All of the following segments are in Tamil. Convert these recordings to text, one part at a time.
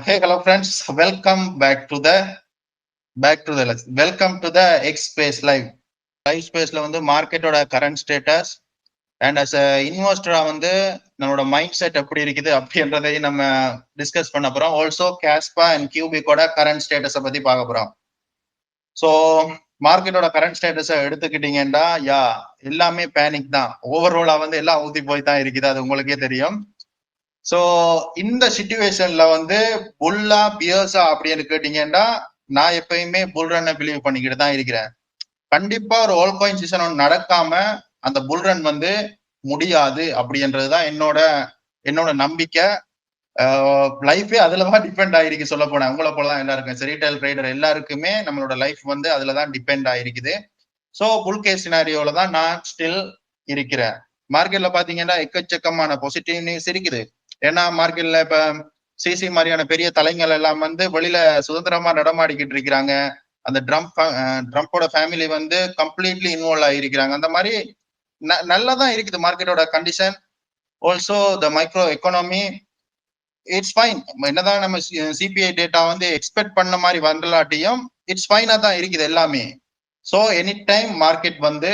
Hey, hello friends. Welcome to the X Space Live. Live Spaceல வந்து மார்க்கெட்டோட கரண்ட் ஸ்டேட்டஸ் அண்ட் அஸ் இன்வெஸ்டரா வந்து நம்மளோட மைண்ட் செட் எப்படி இருக்குது அப்படின்றதையும் நம்ம டிஸ்கஸ் பண்ண போறோம். ஆல்சோ கேஸ்பா அண்ட் கியூபிக்கோட கரண்ட் ஸ்டேட்டஸை பத்தி பார்க்க போறோம். ஸோ மார்க்கெட்டோட கரண்ட் ஸ்டேட்டஸை எடுத்துக்கிட்டீங்கன்னா எல்லாமே பேனிக் தான். ஓவராலா வந்து எல்லாம் ஊத்தி போய் தான் இருக்குது, அது உங்களுக்கே தெரியும். சோ இந்த சிச்சுவேஷன்ல வந்து புல்லா பியர்ஸா அப்படின்னு கேட்டீங்கன்னா நான் எப்பயுமே புல் ரன்னை பிலீவ் பண்ணிக்கிட்டு தான் இருக்கிறேன். கண்டிப்பா ஒரு ஆல் காயின் சீசன் ஒன்று நடக்காம அந்த புல் ரன் வந்து முடியாது அப்படின்றதுதான் என்னோட நம்பிக்கை. லைஃபே அதுலதான் டிபெண்ட் ஆயிருக்கு. சொல்ல போனேன் உங்களை போலதான் எல்லாருக்கும், ரீட்டைல் ட்ரேடர் எல்லாருக்குமே நம்மளோட லைஃப் வந்து அதுலதான் டிபெண்ட் ஆயிருக்குது. ஸோ புல் கேஸ் சினாரியோல தான் நான் ஸ்டில் இருக்கிறேன். மார்க்கெட்ல பாத்தீங்கன்னா எக்கச்சக்கமான பாசிட்டிவ் நியூஸ் இருக்குது. ஏன்னா மார்க்கெட்ல இப்ப சிசி மாதிரியான பெரிய தலைங்கள் எல்லாம் வந்து வெளியில சுதந்திரமா நடமாடிக்கிட்டு இருக்கிறாங்க. அந்த ட்ரம்போட ஃபேமிலி வந்து கம்ப்ளீட்லி இன்வால்வ் ஆகிருக்கிறாங்க. அந்த மாதிரி நல்லாதான் இருக்குது மார்க்கெட்டோட condition. Also the micro economy it's fine. என்னதான் நம்ம சிபிஐ டேட்டா வந்து எக்ஸ்பெக்ட் பண்ண மாதிரி வரலாட்டியும் இட்ஸ் ஃபைனா தான் இருக்குது எல்லாமே. ஸோ எனி டைம் மார்க்கெட் வந்து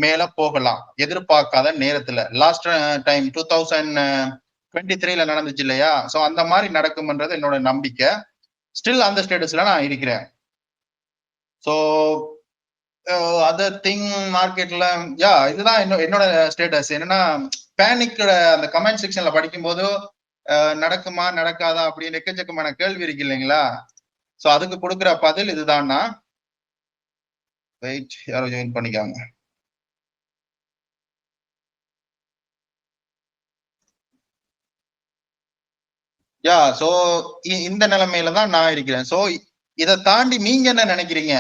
மேல போகலாம் எதிர்பார்க்காத நேரத்துல. லாஸ்ட் டைம் 2023 நடந்துச்சு இல்லையா? ஸோ அந்த மாதிரி நடக்கும்ன்றது என்னோட நம்பிக்கை. ஸ்டில் அந்த ஸ்டேட்டஸ்ல நான் இருக்கிறேன். ஸோ அதர் திங் மார்க்கெட்ல இதுதான் என்னோட ஸ்டேட்டஸ். என்னன்னா பேனிக் அந்த கமெண்ட் செக்ஷன்ல படிக்கும்போது நடக்குமா நடக்காதா அப்படின்னு எக்கச்சக்கமான கேள்வி இருக்கு இல்லைங்களா? ஸோ அதுக்கு கொடுக்குற பதில் இதுதான்னா, வெயிட், யாரோ ஜாயின் பண்ணிக்காங்க. சோ இந்த நிலைமையில தான் நான் இருக்கிறேன். சோ இதை தாண்டி நீங்க என்ன நினைக்கிறீங்க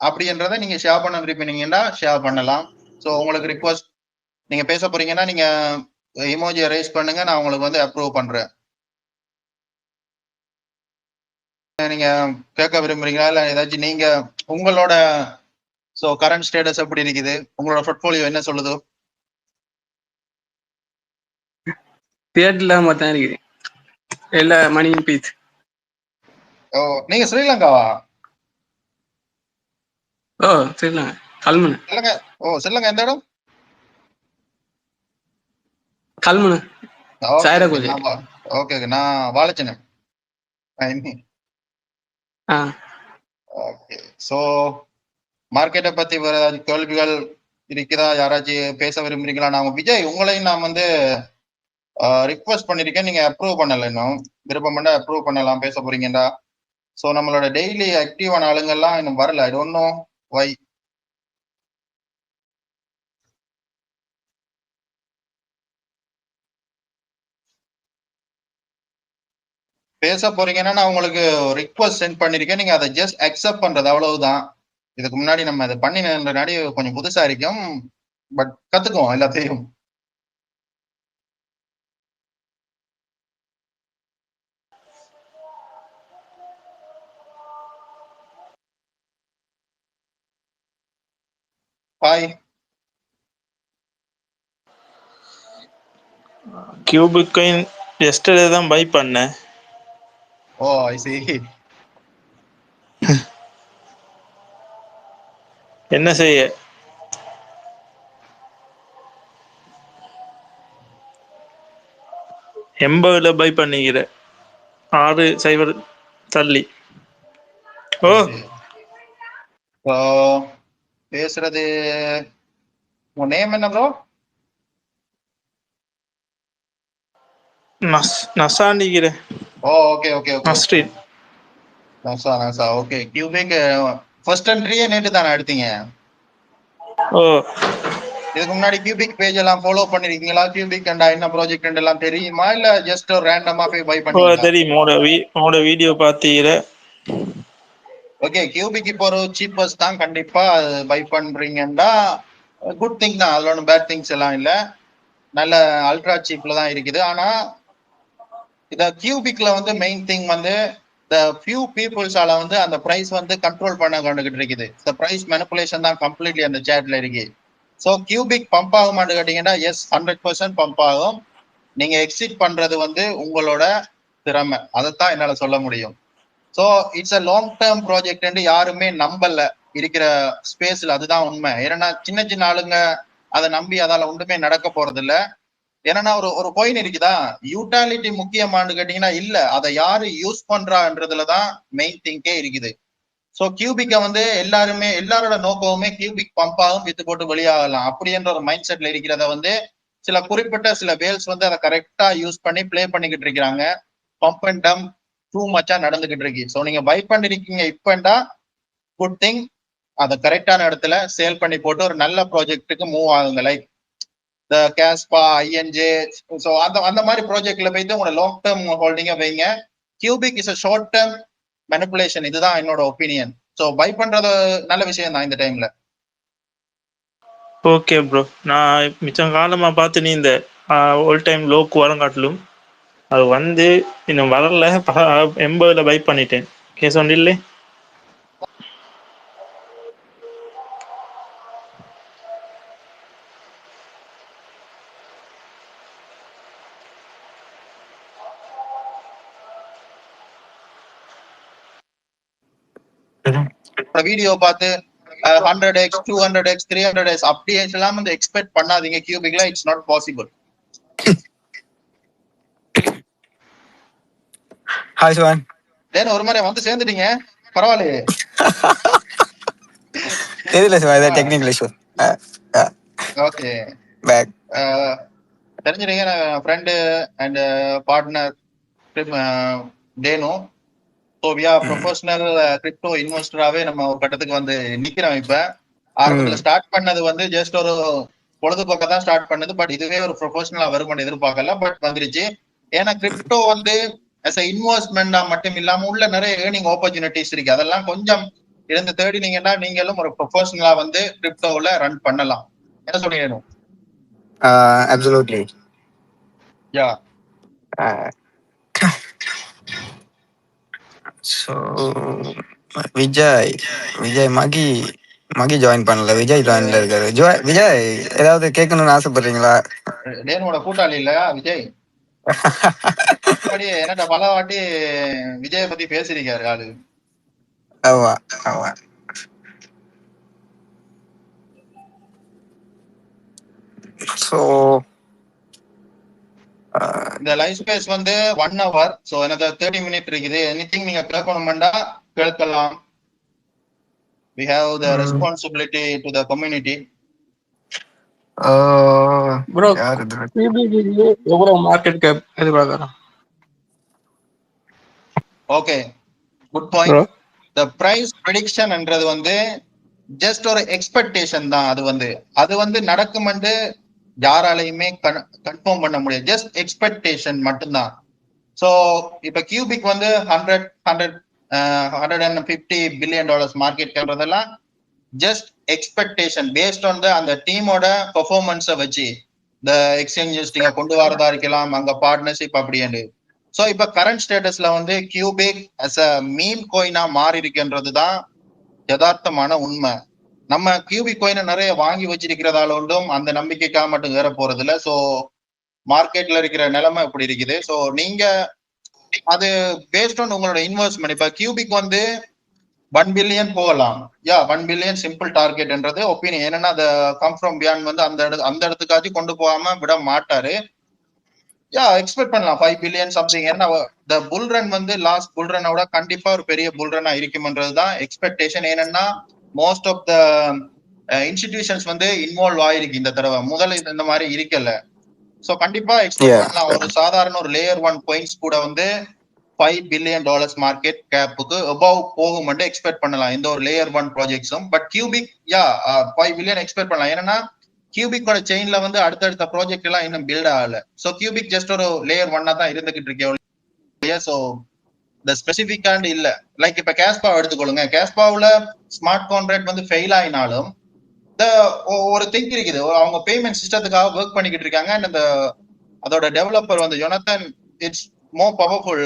அப்படின்றத நீங்க ஷேர் பண்ண விரும்பினீங்கன்னா ஷேர் பண்ணலாம். சோ உங்களுக்கு ரிக்வஸ்ட், நீங்க பேச போறீங்கன்னா நீங்க இமோஜியை ரைஸ் பண்ணுங்க, நான் உங்களுக்கு வந்து அப்ரூவ் பண்றேன். நீங்க கேட்க விரும்புறீங்களா இல்ல ஏதாச்சும் நீங்க உங்களோட கரண்ட் ஸ்டேட்டஸ் எப்படி இருக்குது, உங்களோட போர்ட்ஃபோலியோ என்ன சொல்லுது? தியேட்டர்ல மட்டும் இருக்குது எல்லா மணியும் பீஸ். நீங்க ஸ்ரீலங்காவா? ஸ்ரீலங்கா கல்முனை. சொல்லுங்க எந்த இடம்? கல்முனை. ஓகே, நான் வாழைச்சேன். ஓகே, சோ மார்க்கெட்டை பத்தி வேற ஏதாச்சும் கேள்விகள் இருக்குதா? யாராச்சும் பேச விரும்புறீங்களா? நான் விஜய், உங்களையும் நான் வந்து ரிக்வெஸ்ட் பண்ணிருக்கேன், நீங்க அப்ரூவ் பண்ணல. இன்னும் விருப்பம் பண்ண அப்ரூவ் பண்ணலாம், பேச போறீங்கடா. சோ நம்மளோட டெய்லி ஆக்டிவான ஆளுங்கெல்லாம் இன்னும் வரல. I don't know why. பேச போறீங்கன்னா நான் உங்களுக்கு ரிக்வெஸ்ட் சென்ட் பண்ணிருக்கேன், நீங்க அதை ஜஸ்ட் அக்செப்ட் பண்றது, அவ்வளவுதான். இதுக்கு முன்னாடி நம்ம அதை பண்ணினதுனாடி கொஞ்சம் புதுசா இருக்கும், பட் கத்துக்குவோம் எல்லாத்தையும். ஹாய். கியூபிக் காயின் எஸ்டர்டே தான் பை பண்ணேன். ஐ see. என்ன செய்ய? எண்பதுல பை பண்ணிக்கிற 6.0 தள்ளி. பேசுறது உன் நேம் என்ன ப்ரோ? நசாண்டிக்கிறேன். Okay okay okay. நசா ஓகே. கியூபிக் ஃபர்ஸ்ட் என்ட்ரியே நேத்து தானே எடுத்தீங்க? இதுக்கு முன்னாடி கியூபிக் பேஜ் எல்லாம் ஃபாலோ பண்ணிருக்கீங்களா? கியூபிக் அண்ட் என்ன ப்ராஜெக்ட் எல்லாம் தெரியுமா இல்ல ஜஸ்ட் ரேண்டமா போய் பை பண்ணீங்களா? தெரியும், உங்களோட வீடியோ பாத்தீங்க. ஓகே, கியூபிக் இப்போ ஒரு சீப்பஸ்ட் தான், கண்டிப்பா பை பண்றீங்கன்னா குட் திங் தான், அதுல ஒன்றும் பேட் திங்ஸ் எல்லாம் இல்ல, நல்ல அல்ட்ரா சீப்ல தான் இருக்குது. ஆனா இந்த கியூபிக்ல வந்து மெயின் திங் வந்து ஃபியூ பீப்புள்ஸால வந்து அந்த பிரைஸ் வந்து கண்ட்ரோல் பண்ண கொண்டுகிட்டு இருக்குது. இந்த பிரைஸ் மேனிபுலேஷன் தான் கம்ப்ளீட்லி அந்த சேட்ல இருக்கு. ஸோ கியூபிக் பம்ப் ஆகுமான்னு கேட்டீங்கன்னா எஸ், 100% பம்ப் ஆகும். நீங்க எக்ஸிட் பண்றது வந்து உங்களோட திறமை. அதைத்தான் என்னால சொல்ல முடியும். So it's a long term project யாருமே நம்பல இருக்கிற ஸ்பேஸ்ல. அதுதான் உண்மை. ஏன்னா சின்ன சின்ன ஆளுங்க அதை நம்பி அதால ஒன்றுமே நடக்க போறது இல்ல. ஏன்னா ஒரு கோயின் இருக்குதா, யூட்டாலிட்டி முக்கியமானு கேட்டீங்கன்னா இல்ல, அதை யாரு யூஸ் பண்றான்றதுலதான் மெயின் திங்கே இருக்குது. ஸோ கியூபிக்கை எல்லாருமே எல்லாரோட நோக்கமுமே கியூபிக் பம்பாகும் வித்து போட்டு வெளியாகலாம் அப்படின்ற ஒரு மைண்ட் செட்ல இருக்கிறத சில குறிப்பிட்ட சில வேல்ஸ் அதை கரெக்டா யூஸ் பண்ணி பிளே பண்ணிக்கிட்டு இருக்கிறாங்க. பம்ப் அண்ட் டம் டூ மச்சா நடந்துகிட்டு இருக்கு. ஸோ நீங்க பை பண்ணிருக்கீங்க இப்பண்டா குட் திங். அதை கரெக்டான இடத்துல சேல் பண்ணி போட்டு ஒரு நல்ல ப்ராஜெக்ட்டுக்கு மூவ் ஆகுங்க. Like the Kaspa, INJ. So அந்த மாதிரி ப்ராஜெக்ட்ல போயிட்டு உங்களோட லாங் டேர்ம் ஹோல்டிங்கை வைங்க. Qubic is a short term manipulation. இதுதான் என்னோட ஒப்பீனியன். ஸோ பை பண்றது நல்ல விஷயம் தான் இந்த டைம்ல. ஓகே ப்ரோ, நான் மிச்சம் காலமாக பார்த்து நீ இந்த ஓல்ட் டைம் லோக்கு வரங்காட்டிலும் அது இன்னும் வரல. 80 பை பண்ணிட்டேன். கேஸ் ஒன்று இல்லை. வீடியோ பார்த்து 100x 200x 300x அப்படி எல்லாம் எக்ஸ்பெக்ட் பண்ணாதீங்க. கியூபிக்ல it's not possible. Hi Sivan. Then ஒரு மாதிரி சேர்ந்துட்டீங்க, பரவாயில்லையே. தெரியல சிவன், இது டெக்னிக்கல் இஷ்யூ. ஓகே, பேக் தெரிஞ்சிருங்க. ஃப்ரெண்டு அண்ட் பார்ட்னர் டேனோ. So we are professional crypto இன்வெஸ்டராகவே நம்ம ஒரு கட்டத்துக்கு நிக்கிறோம். இப்ப ஆரம்பத்துல ஸ்டார்ட் பண்ணது ஜஸ்ட் ஒரு பொழுதுபோக்க தான் ஸ்டார்ட் பண்ணது. பட் இதுவே ஒரு ப்ரொஃபஷனலா வருமானம் எதிர்பார்க்கல, பட் வந்துருச்சு. ஏன்னா கிரிப்டோ as a இன்வெஸ்ட்மெண்டா மட்டும் இல்லாம உள்ள நிறைய ஏர்னிங் ஆப்பர்ச்சுனிட்டிஸ் இருக்கு. அதெல்லாம் கொஞ்சம் இருந்து தேடினீங்கன்னா நீங்களும் ஒரு ப்ரொஃபஷனலா கிரிப்டோல ரன் பண்ணலாம். என்ன சொல்றீங்க? அப்சல்யூட்லி. யா. ஸோ விஜய் மகி ஜாயின் பண்ணல. விஜய் ஜாயின்ல இருக்காரு. விஜய் ஏதாவது கேட்கணும்னு ஆசைப்படுறீங்களா? டேனோட கூட்டாளி இல்லையா விஜய்? என்னட்ட பல வாட்டி விஜய பத்தி பேசிருக்காரு ஆளு. ஆமா ஆமா. ஸோ இந்த லைவ் ஸ்பேஸ் 1 hour. ஸோ எனக்கு 30 minutes இருக்குது. எனிதிங் நீங்க கேட்கணும்டா கேட்கலாம். We have the responsibility to the community. Bro கியூபிக்கு எவ்வளவு மார்க்கெட் கேப் எதிர்பார்க்கறோம்? Okay, good point. the price prediction என்றது ஜஸ்ட் ஒரு எக்ஸ்பெக்டேஷன் தான். அது நடக்கும்னு யாராலையுமே கன்ஃபார்ம் பண்ண முடியாது. ஜஸ்ட் எக்ஸ்பெக்டேஷன் மட்டும்தான். ஸோ இப்ப கியூபிக் $150 billion மார்க்கெட் கேப்றதெல்லாம் ஜஸ்ட் எக்ஸ்பெக்டேஷன் பேஸ்ட் ஆன் அந்த டீமோட பெர்ஃபார்மன்ஸை வச்சு இந்த எக்ஸ்சேஞ்சஸ் நீங்க கொண்டு வரதா இருக்கலாம், அங்க பார்ட்னர்ஷிப் அப்படின்னு. ஸோ இப்ப கரண்ட் ஸ்டேட்டஸ்ல கியூபிக் அஸ் அ மீம் கோயினா மாறி இருக்குன்றதுதான் யதார்த்தமான உண்மை. நம்ம கியூபிக் கோயினை நிறைய வாங்கி வச்சிருக்கிறதால ஒன்றும் அந்த நம்பிக்கைக்காக மட்டும் ஏற போறது இல்லை. ஸோ மார்க்கெட்ல இருக்கிற நிலைமை இப்படி இருக்குது. ஸோ நீங்க அது பேஸ்ட் ஆன் உங்களோட இன்வெஸ்ட்மெண்ட். இப்ப கியூபிக் 1 billion போகலாம். 1 billion சிம்பிள் டார்கெட்ன்றது ஒப்பீனியன். ஏன்னா அதை கம் ஃப்ரம் பியாண்ட் அந்த இடத்துக்காச்சும் கொண்டு போகாம விட மாட்டாரு. எக்ஸ்பெக்ட் பண்ணலாம் 5 billion சம்திங். ஏன்னா த புல் ரன் லாஸ்ட் புல் ரனோட கண்டிப்பா ஒரு பெரிய புல் ரன்னா இருக்கும்ன்றதுதான் எக்ஸ்பெக்டேஷன். ஏன்னா most of the institutions involve ஆயிருக்கு இந்த தடவை. முதல்ல இந்த மாதிரி இருக்கல. ஸோ கண்டிப்பா எக்ஸ்பெக்ட் பண்ணலாம். ஒரு சாதாரண ஒரு லேயர் 1 coins கூட $5 billion மார்க்கெட் கேப்புக்கு அபவ் போகும் எக்ஸ்பெக்ட் பண்ணலாம் இந்த ஒரு லேயர் 1 ப்ராஜெக்ட்ஸும். பட் கியூபிக் 5 billion எக்ஸ்பெக்ட் பண்ணலாம். ஏன்னா கியூபிக்கோட செயின்ல அடுத்தடுத்த ப்ராஜெக்ட் எல்லாம் இன்னும் பில்ட் ஆகல. ஸோ கியூபிக் ஜஸ்ட் ஒரு லேயர் 1 தான் இருந்துகிட்டு இருக்கேன். ஸோ இந்த ஸ்பெசிபிக்காண்டு இல்ல. லைக் இப்ப கேஸ்பா எடுத்துக்கொள்ளுங்க. கேஸ்பாவுல ஸ்மார்ட் கான்ட்ராக்ட் ஃபெயில் ஆயினாலும் ஒரு திங்க் இருக்குது. அவங்க பேமெண்ட் சிஸ்டத்துக்காக ஒர்க் பண்ணிக்கிட்டு இருக்காங்க. அண்ட் அதோட டெவலப்பர் யோனத்தன் இட்ஸ் மோர் பவர்ஃபுல்.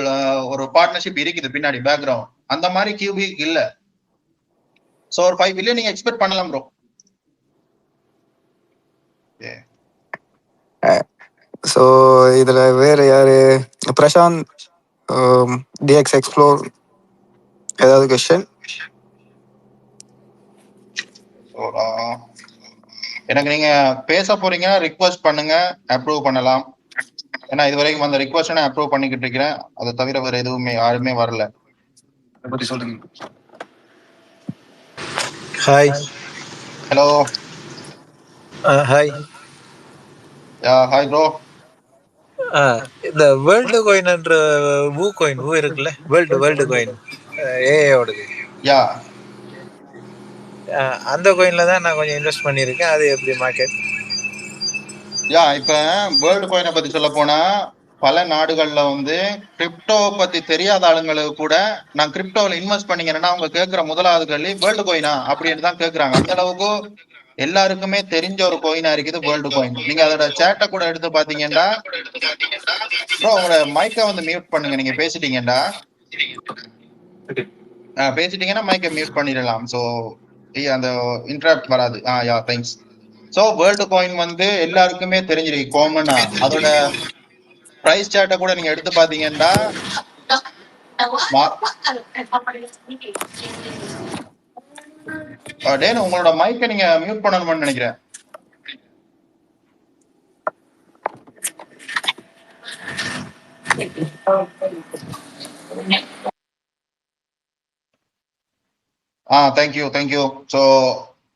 ஒரு பார்ட்னர்ஷிப் இருக்குது பின்னாடி பேக்ரவுண்ட். அந்த மாதிரி கியூபிக் இல்ல. சோ ஒரு 5 billion நீங்க எக்ஸ்பெக்ட் பண்ணலாம் ப்ரோ. சோ இதுல வேற யாரு? பிரசாந்த் DX Explore ஏதாவது கொஸ்டின்? எனக்கு நீங்க பேச போறீங்கன்னா ரிக்வெஸ்ட் பண்ணுங்க, அப்ரூவ் பண்ணலாம். ஏன்னா இது வரைக்கும் அந்த ரிக்வெஸ்ட் நான் அப்ரூவ் பண்ணிக்கிட்டு இருக்கிறேன். அதை தவிர வேற எதுவுமே யாருமே வரல. பத்தி சொல்லுங்க. Hi. Hello. Hi. Hi bro. இந்த வேர்ல்டு காயின்ன்ற வூ இருக்குல்ல, வேர்ல்டு காயின் ஏஐயோடது. யா, அந்த காயின்ல தான் நான் கொஞ்சம் இன்வெஸ்ட் பண்ணியிருக்கேன். அது எப்படி மார்க்கெட்? யா, இப்ப வேர்ல்டு காயினை பத்தி சொல்ல போனா பல நாடுகள்ல வந்து கிரிப்டோவை பத்தி தெரியாத ஆளுங்களுக்கு கூட நான் கிரிப்டோவில் இன்வெஸ்ட் பண்ணீங்கன்னா அவங்க கேட்கிற முதலாவது கேள்வி வேர்ல்டு காயினா அப்படின்னு தான் கேட்கறாங்க. அந்த அளவுக்கு எல்லாருக்குமே தெரிஞ்ச ஒரு கோயினா இருக்குது வேர்ல்டு காயின். நீங்க அதோட சேட்டை கூட எடுத்து பாத்தீங்கன்னா ப்ரோ உங்களோட மைக்கை வந்து மியூட் பண்ணுங்க. நீங்க பேசிட்டீங்கன்னா மைக்கை மியூட் பண்ணிடலாம். ஸோ அந்த இன்டரப்ட் வராது. யா, தேங்க்ஸ். ஸோ வேர்ல்டு காயின் வந்து எல்லாருக்குமே தெரிஞ்சிருக்கு காமனா. அதோட பிரைஸ் சார்ட்டை கூட நீங்க எடுத்து பாத்தீங்கன்னா டேன் உங்களோட மைக்கை நீங்க மியூட் பண்ணணும்னு நினைக்கிறேன். தேங்க்யூ. ஸோ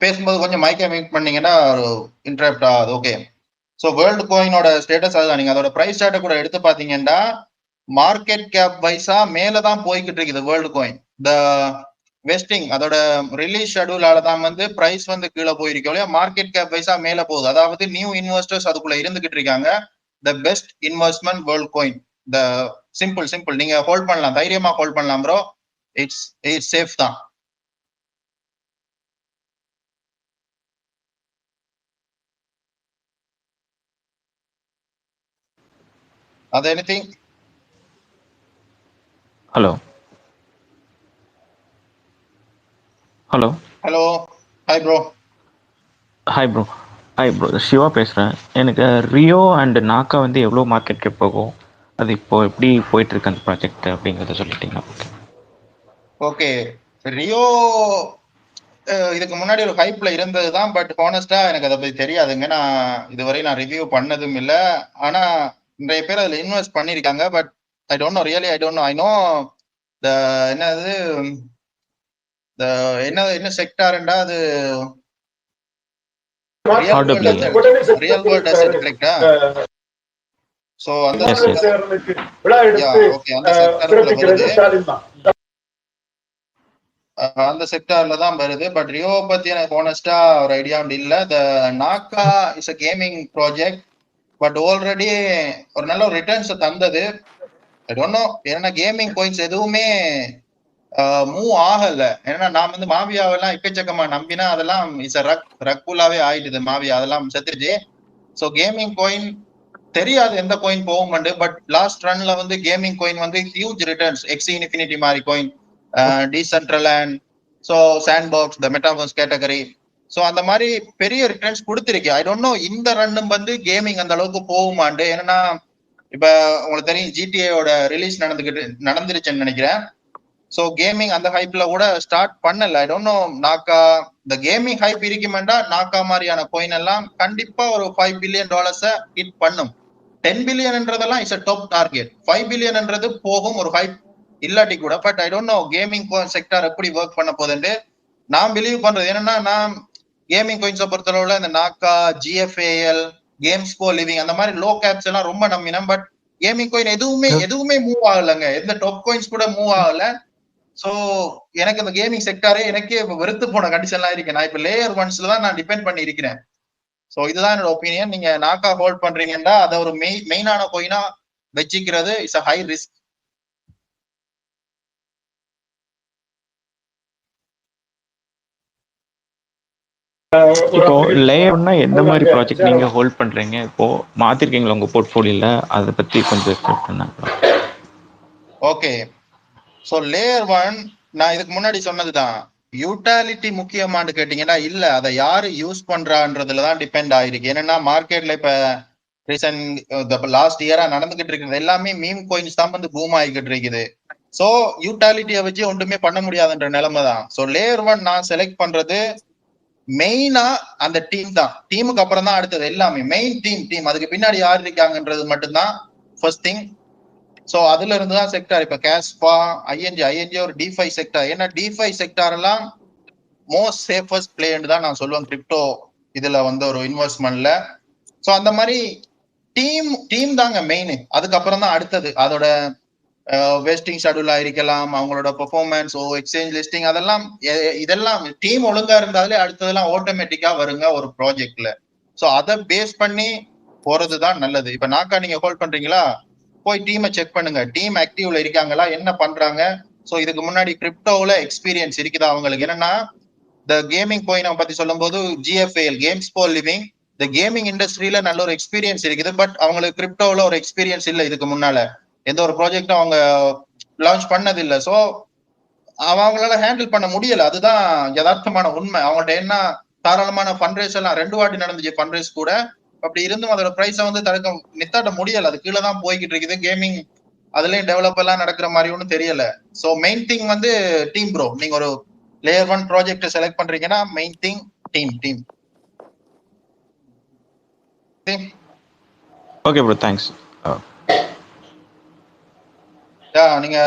பேசும்போது கொஞ்சம் மைக்கை மியூட் பண்ணீங்கன்னா இன்டரப்ட் ஆகுது. ஓகே. ஸோ வேர்ல்டு காயினோட ஸ்டேட்டஸ் அதுதான். நீங்க அதோட பிரைஸ் சார்ட்டை கூட எடுத்து பாத்தீங்கன்னா மார்க்கெட் கேப் வைஸா மேலதான் போய்கிட்டு இருக்குது வேர்ல்டு காயின். த வெஸ்டிங் அதோட ரிலீஸ் ஷெடியூலால தான் வந்து பிரைஸ் வந்து கீழே போயிருக்கோம் இல்லையா, மார்க்கெட் கேப் வைஸா மேல போகுது. அதாவது நியூ இன்வெஸ்டர்ஸ் அதுக்குள்ள இருந்துகிட்டு இருக்காங்க. The best investment world coin. The simple நீங்க ஹோல்ட் பண்ணலாம், தைரியமா ஹோல்ட் பண்ணலாம் ப்ரோ. இட்ஸ் சேஃப் தான். அது anything? Hello. Hi bro. Siva பேசுகிறேன். எனக்கு ரியோ அண்ட் நாக்கா வந்து எவ்வளோ மார்க்கெட் கேப் போகும், அது இப்போ எப்படி போயிட்டு இருக்கு அந்த ப்ராஜெக்ட் அப்படிங்கிறத சொல்லிட்டீங்கன்னா. ஓகே. ரியோ இதுக்கு முன்னாடி ஒரு ஹைப்ல இருந்தது தான். பட் ஹானஸ்டா எனக்கு அதை பத்தி தெரியாதுங்க. இதுவரை நான் ரிவ்யூ பண்ணதும் இல்லை. ஆனா நிறைய பேர் அதுல இன்வெஸ்ட் பண்ணிருக்காங்க. But I don't no, really I don't no. I know என்னது என்ன செக்டார்ண்டா அது ரியல் வேர்ல்ட் அசெட் கரெக்ட்டா? சோ அந்த ஓகே, அந்த செக்டார்ல வருது. அந்த செக்டார்ல தான் வருது. பட் ரியோ பத்தி எனக்கு ஹானஸ்டா ஒரு ஐடியா இல்ல. The Naka is a gaming project. But already ஒரு நல்ல ஒரு ரிட்டர்ன்ஸ் தந்தது. ஐ டோன்ட் நோ, ஏன்னா கேமிங் காயின்ஸ் எதுவுமே மூவ் ஆகல. ஏன்னா நான் வந்து மாவியாவெல்லாம் எக்கச்சக்கமா நம்பினா அதெல்லாம் இட்ஸ் ரக்குலாவே ஆயிடுது. மாவியா அதெல்லாம் செத்துருச்சு. ஸோ கேமிங் காயின் தெரியாது எந்த காயின் போகும்ண்டு. பட் லாஸ்ட் ரன்ல வந்து கேமிங் காயின் வந்து ஹியூஜ் ரிட்டர்ன்ஸ், எக்ஸி இன்ஃபினிட்டி மாதிரி coin, Decentraland, so Sandbox, the metaverse category, so அந்த மாதிரி பெரிய ரிட்டர்ன்ஸ் கொடுத்துருக்கு. ஐ டோன்ட் நோ இந்த ரன்னும் வந்து கேமிங் அந்த அளவுக்கு போகுமாண்டு. ஏன்னா இப்ப உங்களுக்கு தெரியும் ஜிடிஏயோட ரிலீஸ் நடந்துருச்சுன்னு நினைக்கிறேன். ஸோ கேமிங் அந்த ஹைப்ல கூட ஸ்டார்ட் பண்ணல. ஐ டோன்ட் நோ நாக்கா இந்த கேமிங் ஹைப் இருக்குமெண்டா நாக்கா மாதிரியான காயின் எல்லாம் கண்டிப்பா ஒரு $5 பில்லியன் ஹிட் பண்ணும். 10 பில்லியன்ன்றதெல்லாம் இஸ் அ டாப் டார்கெட். 5 பில்லியன்ன்றது போகும் ஒரு ஹைப் இல்லாட்டி கூட. But I don't no gaming sector எப்படி ஒர்க் பண்ண போகுதுன்னு நான் பிலீவ் பண்றது. என்னன்னா நான் கேமிங் காயின்ஸை பொறுத்தளவுல இந்த நாக்கா, GFAL, கேம்ஸ்கோ லிவிங் அந்த மாதிரி லோ கேப்ஸ் எல்லாம் ரொம்ப நம்பினேன். பட் கேமிங் காயின் எதுவுமே மூவ் ஆகலைங்க. எந்த டாப் காயின்ஸ் கூட மூவ் ஆகல. சோ எனக்கு இந்த கேமிங் செக்டாரே எனக்கே வெறுத்து போன கண்டிஷன்லாம் இருக்கு. நான் இப்ப லேயர் ஒன்ஸ்ல தான் நான் டிபெண்ட் பண்ணி இருக்கிறேன். சோ இதுதான் என்னோட ஒப்பீனியன். நீங்க நாக்கா ஹோல்ட் பண்றீங்கன்னா அதை ஒரு மெயினான கோயினா வச்சுக்கிறது இட்ஸ் அ ஹை ரிஸ்க். இப்போ லேயர்னா எந்த மாதிரி ப்ராஜெக்ட் நீங்க ஹோல்ட் பண்றீங்க, இப்போ மாத்திருக்கீங்களா உங்க போர்ட்ஃபோலியோல, அதை பத்தி கொஞ்சம் எக்ஸ்பிளைன் பண்ணாங்க. ஓகே. ஸோ லேயர் ஒன் நான் இதுக்கு முன்னாடி சொன்னதுதான். யூட்டாலிட்டி முக்கியமானு கேட்டீங்கன்னா இல்ல, அதை யாரு யூஸ் பண்றான்றதுலதான் டிபெண்ட் ஆயிருக்கு. என்னன்னா மார்க்கெட்ல இப்ப ரீசன்ட் லாஸ்ட் இயரா நடந்துகிட்டு இருக்கிறது எல்லாமே மீம் கோயின்ஸ் தான் வந்து பூம் ஆகிக்கிட்டு இருக்குது. சோ யூட்டாலிட்டியை வச்சு ஒன்றுமே பண்ண முடியாதுன்ற நிலைமை தான். ஸோ லேயர் 1 நான் செலக்ட் பண்றது மெயினா அந்த டீம் தான். டீமுக்கு அப்புறம் தான் அடுத்தது எல்லாமே. மெயின் டீம் அதுக்கு பின்னாடி யார் இருக்காங்கன்றது மட்டும்தான் ஃபர்ஸ்ட் திங். ஸோ அதுல இருந்து தான் செக்டார். இப்ப கேஸ்பா, ஐஎன்ஜி ஒரு டிஃபை செக்டார். ஏன்னா டிஃபை செக்டார் எல்லாம் மோஸ்ட் சேஃபஸ்ட் பிளேன்னு தான் நான் சொல்லுவேன் கிரிப்டோ இதுல வந்து ஒரு இன்வெஸ்ட்மெண்ட்ல. ஸோ அந்த மாதிரி டீம் தாங்க மெயின். அதுக்கப்புறம் தான் அடுத்தது அதோட வேஸ்டிங் ஷெட்யூல் ஆயிருக்கலாம், அவங்களோட பெர்ஃபார்மன்ஸ், எக்ஸ்சேஞ்ச் லிஸ்டிங், இதெல்லாம் டீம் ஒழுங்கா இருந்தாலே அடுத்ததெல்லாம் ஆட்டோமேட்டிக்கா வருங்க ஒரு ப்ராஜெக்ட்ல. ஸோ அதை பேஸ் பண்ணி போறதுதான் நல்லது. இப்ப நாக்கா நீங்க ஹோல்ட் பண்றீங்களா, போய் டீமை செக் பண்ணுங்க. டீம் ஆக்டிவ்ல இருக்காங்களா, என்ன பண்றாங்க. ஸோ இதுக்கு முன்னாடி கிரிப்டோல எக்ஸ்பீரியன்ஸ் இருக்குதா அவங்களுக்கு. என்னன்னா இந்த கேமிங் கோயினை பத்தி சொல்லும் போது GFAL கேம்ஸ் ஃபார் லிவிங், இந்த கேமிங் இண்டஸ்ட்ரியில நல்ல ஒரு எக்ஸ்பீரியன்ஸ் இருக்குது. பட் அவங்களுக்கு கிரிப்டோல ஒரு எக்ஸ்பீரியன்ஸ் இல்லை. இதுக்கு முன்னால எந்த ஒரு ப்ராஜெக்டும் அவங்க லான்ச் பண்ணது இல்லை. ஸோ அவங்களால ஹேண்டில் பண்ண முடியல. அதுதான் யதார்த்தமான உண்மை. அவங்கள்ட்ட என்ன தாராளமான ஃபண்ட்ரைஸ் எல்லாம் 2 வாட்டி நடந்துச்சு ஃபண்ட்ரைஸ் கூட. அப்படி இருந்தும் அதோட பிரைஸை வந்து நித்தாட்ட முடியல. அது கீழே தான் போய்கிட்டு இருக்குது. கேமிங் அதுலயும் டெவலப் எல்லாம் நடக்கிற மாதிரி ஒன்றும் தெரியல. ஸோ மெயின் திங் வந்து டீம் ப்ரோ. நீங்க ஒரு லேயர் 1 ப்ராஜெக்ட் செலக்ட் பண்றீங்கன்னா main thing team. Okay bro, thanks. நீங்க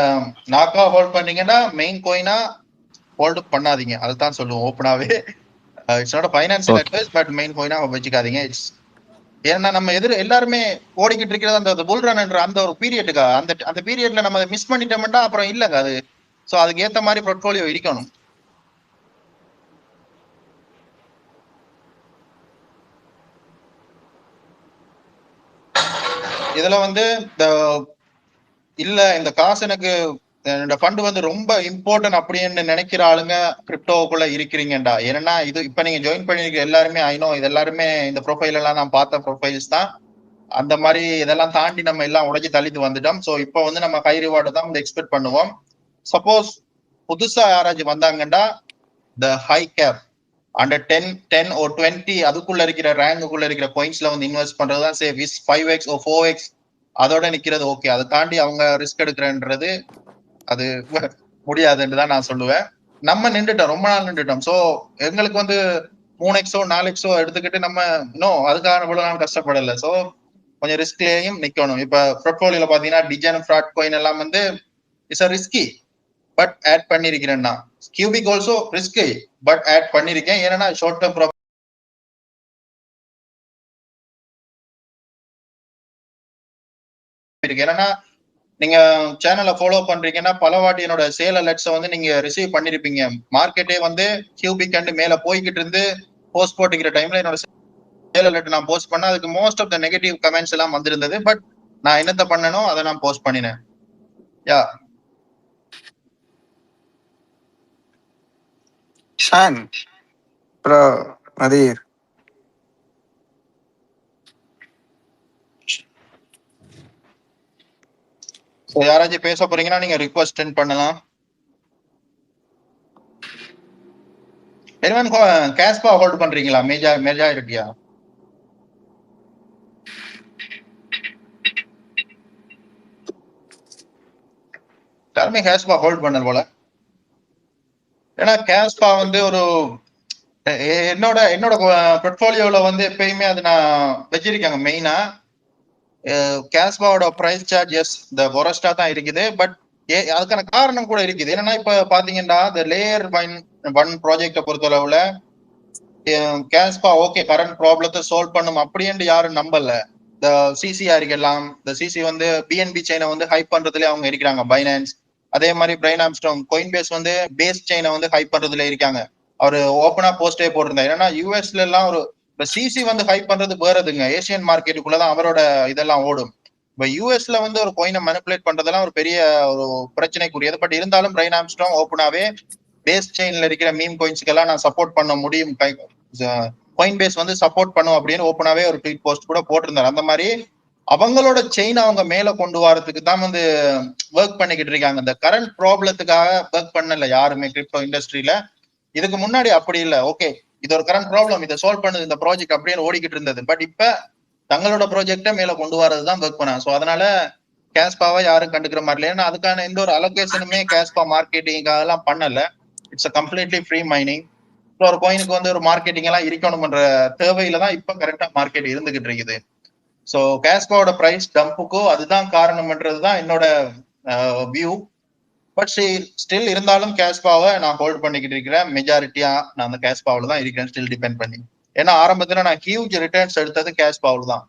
நாக்கா ஹோல்ட் பண்ணீங்கன்னா மெயின் கோயினா ஹோல்டு பண்ணாதீங்க. அதுதான் சொல்லுவோம் ஓப்பனாவே. It's not financial advice, but main கோயினா வச்சுக்காதீங்க. இட்ஸ் ஏன்னா நம்ம எல்லாருமே ஓடிக்கிட்டு இருக்கிறது அந்த புல் ரன்ன்ற அந்த ஒரு பீரியடுக்கா. அந்த பீரியட்ல நம்ம மிஸ் பண்ணிட்டோம்னா அப்புறம் இல்லைங்க அது. ஸோ அதுக்கு ஏற்ற மாதிரி போர்ட்ஃபோலியோ இருக்கணும். இதுல வந்து இந்த காசு எனக்கு என்னோட ஃபண்ட் வந்து ரொம்ப இம்பார்ட்டன்ட் அப்படின்னு நினைக்கிற ஆளுங்க கிரிப்டோவுக்குள்ள இருக்கிறீங்கடா. ஏன்னா இது இப்ப நீங்க ஜாயின் பண்ணிருக்க எல்லாருமே ஐநோ, இது எல்லாருமே இந்த ப்ரொஃபைல் எல்லாம் நான் பார்த்த ப்ரொஃபைல்ஸ் தான். அந்த மாதிரி இதெல்லாம் தாண்டி நம்ம எல்லாம் உடைச்சு தள்ளிட்டு வந்துட்டோம். ஸோ இப்போ வந்து நம்ம ஹை ரிவார்டு தான் எக்ஸ்பெக்ட் பண்ணுவோம். சப்போஸ் புதுசா யாராச்சும் வந்தாங்கன்னா the high cap under 10 or 20 அதுக்குள்ள இருக்கிற ரேங்குக்குள்ள இருக்கிற பாயிண்ட்ஸ்ல வந்து இன்வெஸ்ட் பண்றதுதான் சேஃப். 5x or 4x அதோட நிக்கிறது ஓகே. அதை தாண்டி அவங்க ரிஸ்க் எடுக்கிறன்றது அது முடியாதுன்னு தான் நான் சொல்லுவேன். நம்ம நின்றுட்டோம், ரொம்ப நாள் நின்றுட்டோம். ஸோ எங்களுக்கு வந்து 3x 4x எடுத்துக்கிட்டு நம்ம இன்னும் அதுக்கான இவ்வளவு நாள் கஷ்டப்படலை. ஸோ கொஞ்சம் ரிஸ்க்லயும் நிக்கணும். இப்ப போர்ட்ஃபோலியோல பாத்தீங்கன்னா டிஜன் ஃப்ராட் கோயின் எல்லாம் வந்து இட்ஸ் ரிஸ்கி, பட் ஆட் பண்ணிருக்கிறேன். நான் cubic also risky, but add பண்ணிருக்கேன். ஏன்னா ஷார்ட் டேர்ம் இருக்கு. ஏன்னா நீங்க சேனலை ஃபாலோ பண்றீங்கன்னா பல வாட்டி என்னோட சேல் அலர்ட்ஸை வந்து நீங்க ரிசீவ் பண்ணிருப்பீங்க. மார்க்கெட்டே வந்து கியூபிக் அண்ட் மேல போய்கிட்டு இருந்து போஸ்ட் போட்டுக்கிற டைம்ல என்னோட சேல் அலர்ட் நான் போஸ்ட் பண்ண அதுக்கு most of the negative comments எல்லாம் வந்திருந்தது. பட் நான் என்னத்த பண்ணனோ அதை நான் போஸ்ட் பண்ணினேன். யா ஷான் ப்ரோ நதீர் யாராச்சும் பேச போறீங்கன்னா நீங்க ரிக்வெஸ்ட் சென்ட் பண்ணலாம். கேஸ்பா ஹோல்ட் பண்றீங்களா? மெஜாரிட்டியா? எல்லாருமே கேஸ்பா ஹோல்ட் பண்ணல போல. ஏன்னா கேஸ்பா வந்து ஒரு என்னோட போர்ட்ஃபோலியோல வந்து எப்பயுமே அது நான் வச்சிருக்காங்க. மெயினா கேஸ்பாவோட பிரைஸ் சார்ஜ் எஸ் இந்த ஒரஸ்டா தான் இருக்குது. பட் அதுக்கான காரணம் கூட இருக்குது. என்னன்னா இப்ப பாத்தீங்கன்னா இந்த லேயர் 1 ப்ராஜெக்டை பொறுத்தளவுல கேஸ்பா ஓகே கரண்ட் ப்ராப்ளத்தை சால்வ் பண்ணும் அப்படின்னு யாரும் நம்பல. இந்த சிசியா இருக்கலாம். இந்த சிசி வந்து BNB செயினை வந்து ஹைப் பண்றதுல அவங்க இருக்கிறாங்க. பைனான்ஸ் அதே மாதிரி பிரைன் ஆம்ஸ்ட்ராங் கோயின்பேஸ் வந்து பேஸ் செயினை வந்து ஹைப் பண்றதுல இருக்காங்க. அவரு ஓப்பனா போஸ்டே போட்டிருந்தாரு. ஏன்னா யூஎஸ்ல எல்லாம் ஒரு இப்ப சிசி வந்து ஹைப் பண்றது வேறதுங்க. ஏசியன் மார்க்கெட்டுக்குள்ளதான் அவரோட இதெல்லாம் ஓடும். இப்ப யூஎஸ்ல வந்து ஒரு கோயினை மேனிபுலேட் பண்றதெல்லாம் ஒரு பெரிய ஒரு பிரச்சனைக்குரியது. பட் இருந்தாலும் பிரைன் ஆம்ஸ்ட்ராங் ஓப்பனாவே பேஸ் செயின்ல இருக்கிற மீம் கோயின்ஸ்க்கெல்லாம் நான் சப்போர்ட் பண்ண முடியும், கோயின் பேஸ் வந்து சப்போர்ட் பண்ணும் அப்படின்னு ஓப்பனாவே ஒரு ட்வீட் போஸ்ட் கூட போட்டிருந்தாரு. அந்த மாதிரி அவங்களோட செயின் அவங்க மேல கொண்டு வரதுக்கு தான் வந்து ஒர்க் பண்ணிக்கிட்டு இருக்காங்க. இந்த கரண்ட் ப்ராப்ளத்துக்காக ஒர்க் பண்ணல யாருமே கிரிப்டோ இண்டஸ்ட்ரியில. இதுக்கு முன்னாடி அப்படி இல்லை. ஓகே இது ஒரு கரண்ட் ப்ராப்ளம், இதை சால்வ் பண்ணுது இந்த ப்ராஜெக்ட் அப்படின்னு ஓடிக்கிட்டு இருந்தது. பட் இப்ப தங்களோட ப்ராஜெக்டை மேல கொண்டு வரதுதான் ஒர்க் பண்ணாங்க. ஸோ அதனால கேஸ்பாவை யாரும் கண்டுக்கிற மாதிரி இல்லை. ஏன்னா அதுக்கான எந்த ஒரு அலோகேஷனுமே கேஸ்பா மார்க்கெட்டிங் அதெல்லாம் பண்ணல. It's a completely free mining. So ஒரு கோயினுக்கு வந்து ஒரு மார்க்கெட்டிங் எல்லாம் இருக்கணும்ன்ற தேவையில தான் இப்ப கரெக்டா மார்க்கெட் இருந்துகிட்டு இருக்குது. ஸோ கேஸ்பாவோட பிரைஸ் டம்புக்கும் அதுதான் காரணம்ன்றதுதான் என்னோட வியூ. பட் ஸ்டில் இருந்தாலும் கேஸ்பாவை நான் ஹோல்ட் பண்ணிக்கிட்டு இருக்கிறேன். மெஜாரிட்டியா நான் அந்த கேஸ்பாவில் தான் இருக்கிறேன் ஸ்டில் டிபெண்ட் பண்ணி. ஏன்னா ஆரம்பத்துல நான் ஹியூஜ் ரிட்டர்ன்ஸ் எடுத்தது கேஸ்பாவில் தான்.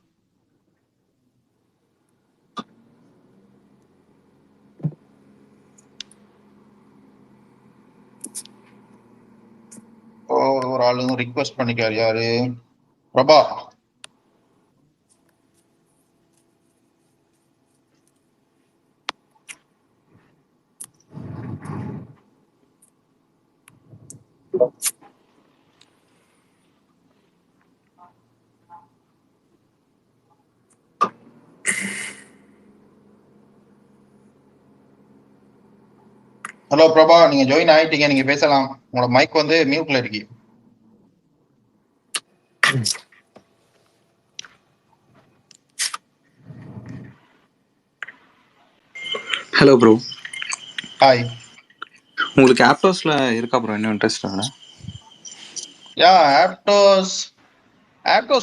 ஒரு ஆளு ரிக்வெஸ்ட் பண்ணிக்காரு, யாரு? பிரபா. ஹலோ பிரபா, நீங்க ஜாயின் ஆயிட்டீங்க, நீங்க பேசலாம். உங்களோட மைக் வந்து மியூட்ல இருக்கு. Hello bro. ஹாய். உங்களுக்கு ஆப்டோஸ்ல இருக்கா ப்ரோ இன்னும் இன்ட்ரெஸ்ட்? யா, ஆப்டோஸ்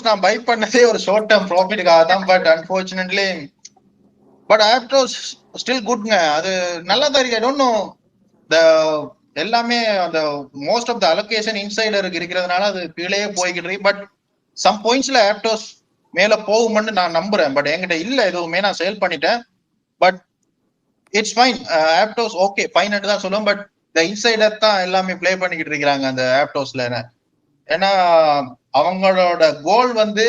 நான் பை பண்ணதே ஒரு ஷார்ட் டேர்ம் ப்ராஃபிட்டுக்காக தான். பட் அன்ஃபார்ச்சுனேட்லி ஆப்டோஸ் ஸ்டில் குட்ங்க. அது நல்லா தான் இருக்கு. ஐ டோன்ட் நோ, எல்லாமே அந்த மோஸ்ட் ஆஃப் த அலோகேஷன் இன்சைடருக்கு இருக்கிறதுனால அது கீழே போய்கிட்டு இருக்கு. பட் சம் பாயிண்ட்ஸ்ல ஆப்டோஸ் மேல போகும்னு நான் நம்புறேன். பட் என்கிட்ட இல்ல எதுவுமே, நான் சேல் பண்ணிட்டேன். But it's fine. Aptos okay fine தான் சொல்லுவோம். பட் இந்த இன்சைடர் தான் எல்லாமே பிளே பண்ணிக்கிட்டு இருக்கிறாங்க அந்த ஆப்டோஸ்ல. ஏன்னா அவங்களோட கோல் வந்து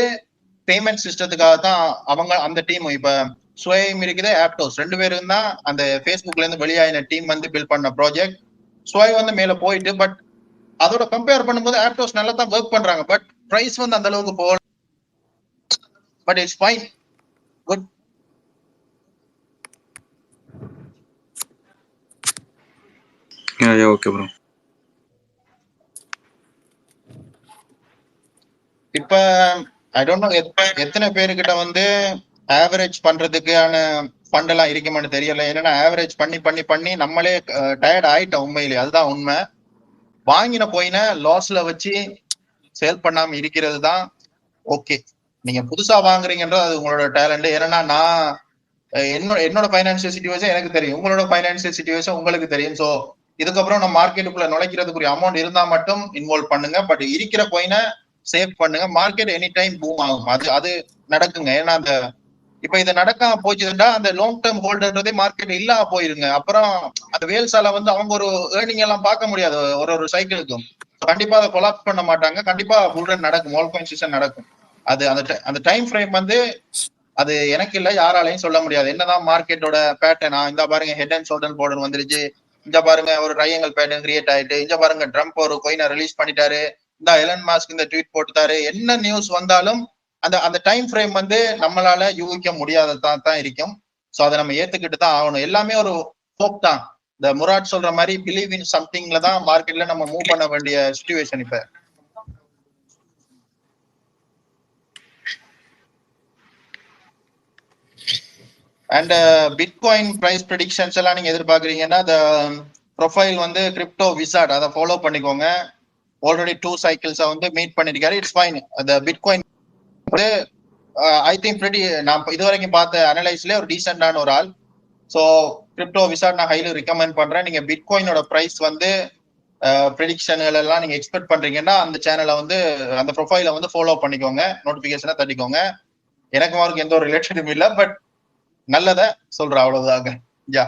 பேமெண்ட் சிஸ்டத்துக்காக தான். அவங்க அந்த டீம் இப்ப ஸ்வைம் இருக்குது, ஆப்டோஸ் ரெண்டு பேரும் தான் அந்த ஃபேஸ்புக்ல இருந்து வெளியாயின டீம் வந்து பில்ட் பண்ண ப்ராஜெக்ட். ஸ்வாய் வந்து மேல போயிட்டு, பட் அதோட கம்பேர் பண்ணும்போது ஆப்டோஸ் நல்லா தான் ஒர்க் பண்றாங்க. பட் பிரைஸ் வந்து அந்த அளவுக்கு போகல. But it's fine, good. Okay bro. இப்ப ஐ டோன்ட் நோ எத்தனை பேருக்கிட்ட வந்து ஆவரேஜ் பண்றதுக்கான ஃபண்ட் எல்லாம் இருக்குமான்னு தெரியல. ஏன்னா ஆவரேஜ் பண்ணி பண்ணி பண்ணி நம்மளே டயர்ட் ஆயிட்டோம் உண்மையிலே. அதுதான் உண்மை. வாங்கின கோயினை லாஸ்ல வச்சு சேல் பண்ணாம இருக்கிறது தான் ஓகே. நீங்க புதுசா வாங்குறீங்கன்றது அது உங்களோட டேலண்ட். ஏன்னா நான் என்னோட பைனான்சியல் சிச்சுவேஷன் எனக்கு தெரியும், உங்களோட பைனான்சியல் சிச்சுவேஷன் உங்களுக்கு தெரியும். ஸோ இதுக்கப்புறம் நம்ம மார்க்கெட்டுக்குள்ள நுழைக்கிறதுக்குரிய அமௌண்ட் இருந்தா மட்டும் இன்வால்வ் பண்ணுங்க. பட் இருக்கிற கோயினை சேவ் பண்ணுங்க. மார்க்கெட் எனி டைம் பூம் ஆகும், அது நடக்குங்க. ஏன்னா அந்த இப்ப இது நடக்காம போச்சுன்னா அந்த லாங் டேர்ம் ஹோல்டர்ன்றதே மார்க்கெட் இல்லாம போயிருங்க. அப்புறம் அந்த வேல்ஸால வந்து அவங்க ஒரு ஏர்னிங் எல்லாம் பார்க்க முடியாது ஒரு சைக்கிளுக்கும். கண்டிப்பா அதை கொலாப்ஸ் பண்ண மாட்டாங்க. கண்டிப்பா புல்ரன் நடக்கும், ஆல் காயின் சீசன் நடக்கும். அது அந்த டைம் ஃப்ரேம் வந்து அது எனக்கு இல்ல, யாராலையும் சொல்ல முடியாது. என்னதான் மார்க்கெட்டோட பேட்டர்னா, இந்த பாருங்க ஹெட் அண்ட் ஷோல்டர் போர்டன் வந்துருச்சு, இந்த பாருங்க ஒரு ட்ரையாங்கிள் பேட்டர்ன் கிரியேட் ஆயிட்டு, இந்த பாருங்க ட்ரம்ப் ஒரு கோயினை ரிலீஸ் பண்ணிட்டாரு, இந்த எலன் மாஸ்க் இந்த ட்வீட் போட்டுட்டாரு, என்ன நியூஸ் வந்தாலும் அந்த டைம் ஃப்ரேம் வந்து நம்மளால யூகிக்க முடியாததான் தான் இருக்கும். ஸோ அதை நம்ம ஏத்துக்கிட்டு தான் ஆகணும். எல்லாமே ஒரு ஹோப் தான். இந்த முராட் சொல்ற மாதிரி பிலீவ் இன் சம்திங்ல தான் மார்க்கெட்ல நம்ம மூவ் பண்ண வேண்டிய சிச்சுவேஷன் இப்ப. அண்ட் பிட்காயின் பிரைஸ் ப்ரெடிக்ஷன்ஸ் எல்லாம் நீங்க எதிர்பார்க்குறீங்கன்னா அந்த ப்ரொஃபைல் வந்து கிரிப்டோ விசார்ட், அதை ஃபாலோ பண்ணிக்கோங்க. ஆல்ரெடி 2 சைக்கிள்ஸை வந்து மீட் பண்ணிருக்காரு. It's fine. அந்த பிட்காயின் வந்து ஐ திங்க் பிரெடி, நான் இது வரைக்கும் பார்த்த அனலைஸ்ல ஒரு டீசென்டான ஒரு ஆள். ஸோ கிரிப்டோ விசார்ட் நான் ஹைலி ரெக்கமெண்ட் பண்றேன். நீங்க பிட்காயினோட பிரைஸ் வந்து ப்ரெடிக்ஷன்கள் எல்லாம் நீங்க எக்ஸ்பெக்ட் பண்றீங்கன்னா அந்த சேனலை வந்து அந்த ப்ரொஃபைலை வந்து ஃபாலோ பண்ணிக்கோங்க, நோட்டிபிகேஷனை தட்டிக்கோங்க. எனக்கு அவருக்கு எந்த ஒரு ரிலேஷனும் இல்லை, பட் நல்லத சொல்ற அவ்வளவுதாங்க. யா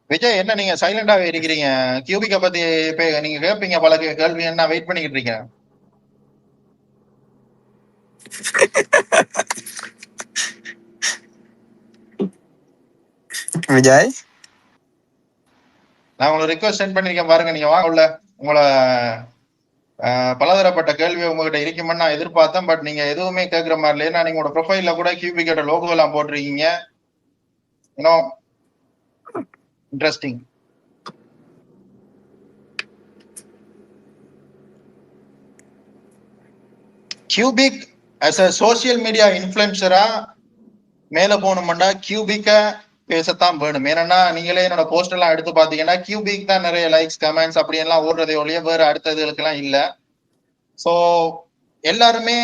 விஜய், என்ன நீங்க சைலண்டாவே இருக்கிறீங்க? கியூபிக்க பத்தி நீங்க கேட்பீங்க பல கேள்வி, என்ன வெயிட் பண்ணிக்கிட்டு இருக்கீங்க? விஜய், நான் உங்களுக்கு ரிக்வெஸ்ட் சென்ட் பண்ணிருக்கேன் பாருங்க, நீங்க வாங்க உள்ள. உங்களை பலதரப்பட்ட கேள்வி உங்ககிட்ட இருக்குமென்னு நான் எதிர்பார்த்தேன். பட் நீங்க எதுவுமே கேட்கிற மாதிரி இல்லை. ஏன்னா நீங்களோட ப்ரொஃபைல்ல கூட கியூபிக்கோட லோகோ எல்லாம் போட்டிருக்கீங்க. Interesting. Qubic as a social media இன்ஃபுளுசரா மேல போகணும்னா கியூபிக்க பேசத்தான் வேணும். ஏன்னா நீங்களே என்னோட போஸ்ட் எல்லாம் எடுத்து பாத்தீங்கன்னா கியூபிக் தான் நிறைய லைக்ஸ் கமெண்ட்ஸ் அப்படி எல்லாம் ஓடுறதே ஒழிய வேற அடுத்ததுகளுக்கு எல்லாம் இல்ல. ஸோ எல்லாருமே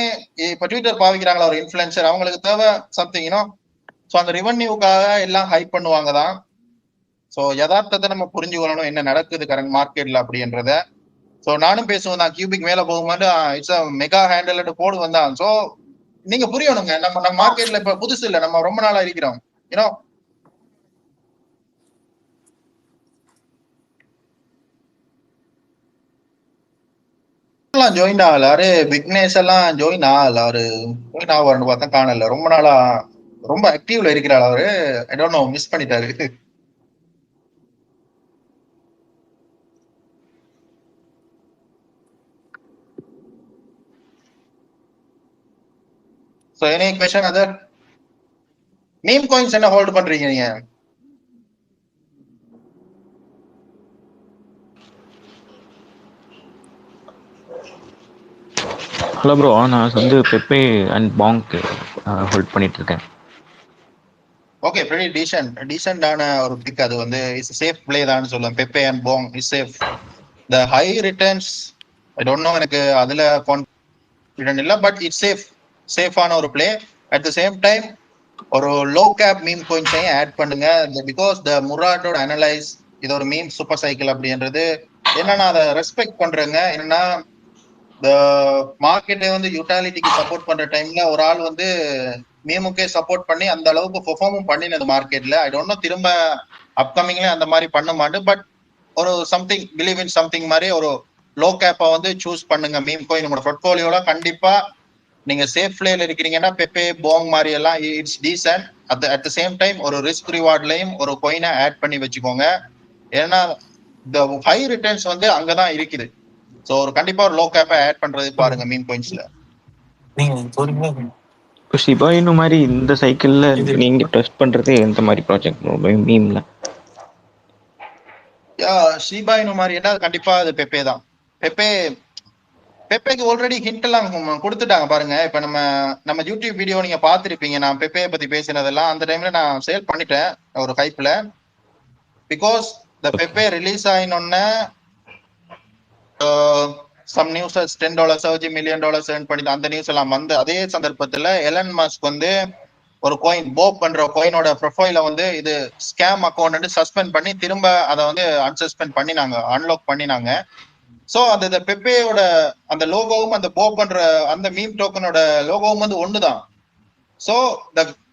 இப்ப ட்விட்டர் பாவிக்கிறாங்களா ஒரு இன்ஃபுளுசர், அவங்களுக்கு தேவை சம்திங் ஸோ அந்த ரெவன்யூக்காக எல்லாம் ஹைப் பண்ணுவாங்க தான். ஸோ யதார்த்தத்தை நம்ம புரிஞ்சுக்கணும் என்ன நடக்குது கரண்ட் மார்க்கெட்ல அப்படின்றத. ஸோ நானும் பேசுவேன் தான் கியூபிக் மேல போகும்போது இட்ஸ் மெகா ஹேண்டில் போடுவேன் தான். ஸோ நீங்க புரியணுங்க, நம்ம மார்க்கெட்ல இப்ப புதுசு இல்ல, நம்ம ரொம்ப நாளா இருக்கிறோம். ஜாயின் ஆகல, அவரு பிக்னேஸ் எல்லாம் ஜாயின் ஆகல, அவரு ஜாயின் ஆவார்னு பார்த்தா காணல. ரொம்ப நாளா ரொம்ப ஆக்டிவ்ல இருக்கிறாள் அவரு. ஐ டோன்ட் நோ, மிஸ் பண்ணிட்டாரு. So any question other? Meme coins என்ன ஹோல்ட் பண்றீங்க நீங்க? ஹலோ ப்ரோ, நான் வந்து பெப்பே அண்ட் பாங்க் ஹோல்ட் பண்ணிட்டு இருக்கேன். ஓகே, pretty டீசென்டான ஒரு பிக். அது வந்து இட்ஸ் சேஃப் பிளே தான் சொல்லுவேன். Pepe and Bonk is safe. The high returns I don't know, எனக்கு அதுல கான்ஃபிடென்ட் இல்ல, பட் இட்ஸ் சேஃபான ஒரு play. At the same time ஒரு லோ கேப் மீம் காயின்ஸையும் ஆட் பண்ணுங்க. பிகாஸ் த முராட்டோட அனலைஸ் இது ஒரு மீம் சூப்பர் சைக்கிள் அப்படின்றது என்னன்னா அதை ரெஸ்பெக்ட் பண்றேங்க. என்னன்னா இந்த மார்க்கெட்டை வந்து யூட்டாலிட்டிக்கு சப்போர்ட் பண்ற டைம்ல ஒரு ஆள் வந்து மீமுக்கே சப்போர்ட் பண்ணி அந்த அளவுக்கு பெர்ஃபார்மும் பண்ணினது மார்க்கெட்ல. ஐ டோன்ட் நோ திரும்ப அப்கமிங்ல அந்த மாதிரி பண்ண மாட்டேன், பட் ஒரு சம்திங் பிலீவ் இன் சம்திங் மாதிரி ஒரு லோ கேப்பை வந்து சூஸ் பண்ணுங்க. மீம் காயின் உங்களோட போர்ட்ஃபோலியோல கண்டிப்பா நீங்க சேஃப் பிளேல இருக்கிறீங்கன்னா பெப்பே பாங் மாதிரி எல்லாம் it's decent. At the same time ஒரு ரிஸ்க் ரிவார்ட்லயும் ஒரு காயினை ஆட் பண்ணி வச்சுக்கோங்க. ஏன்னா இந்த ஹை ரிட்டர்ன்ஸ் வந்து அங்கதான் இருக்குது. சோ ஒரு கண்டிப்பா ஒரு லோ கேப்பை ஆட் பண்றது பாருங்க மீம் காயின்ஸ்ல. இப்போ ஷிபா இனு மாதிரி இந்த சைக்கிள்ல நீங்க ட்ரஸ்ட் பண்றது எந்த மாதிரி ப்ராஜெக்ட் மீம்ல? ஷிபா இனு மாதிரி என்ன கண்டிப்பா அது பெப்பே தான். பெப்பேக்கு ஆல்ரெடி ஹிண்ட் எல்லாம் கொடுத்துட்டாங்க பாருங்க. இப்ப நம்ம யூடியூப் வீடியோ நீங்க பாத்திருப்பீங்க, நான் பெப்பே பத்தி பேசினதெல்லாம் அந்த டைம்ல நான் சேல் பண்ணிட்டேன் ஒரு ஹைப்ல. பிகாஸ் த பெப்பே ரிலீஸ் ஆயினோன்னு சம் நியூஸ் $10 $1 million earn பண்ணி அந்த நியூஸ் எல்லாம் வந்து அதே சந்தர்ப்பத்துல எலன் மஸ்க் வந்து ஒரு காயின் போப் பண்ற காயினோட ப்ரொஃபைல வந்து இது ஸ்கேம் அக்கௌண்ட் சஸ்பெண்ட் பண்ணி திரும்ப அதை வந்து அன்சஸ்பெண்ட் பண்ணினாங்க, அன்லாக் பண்ணினாங்க. சோ அந்த பெப்பேயோட அந்த லோகோவும் அந்த போ பண்ற அந்த மீம் டோக்கனோட லோகோவும் வந்து ஒண்ணுதான். சோ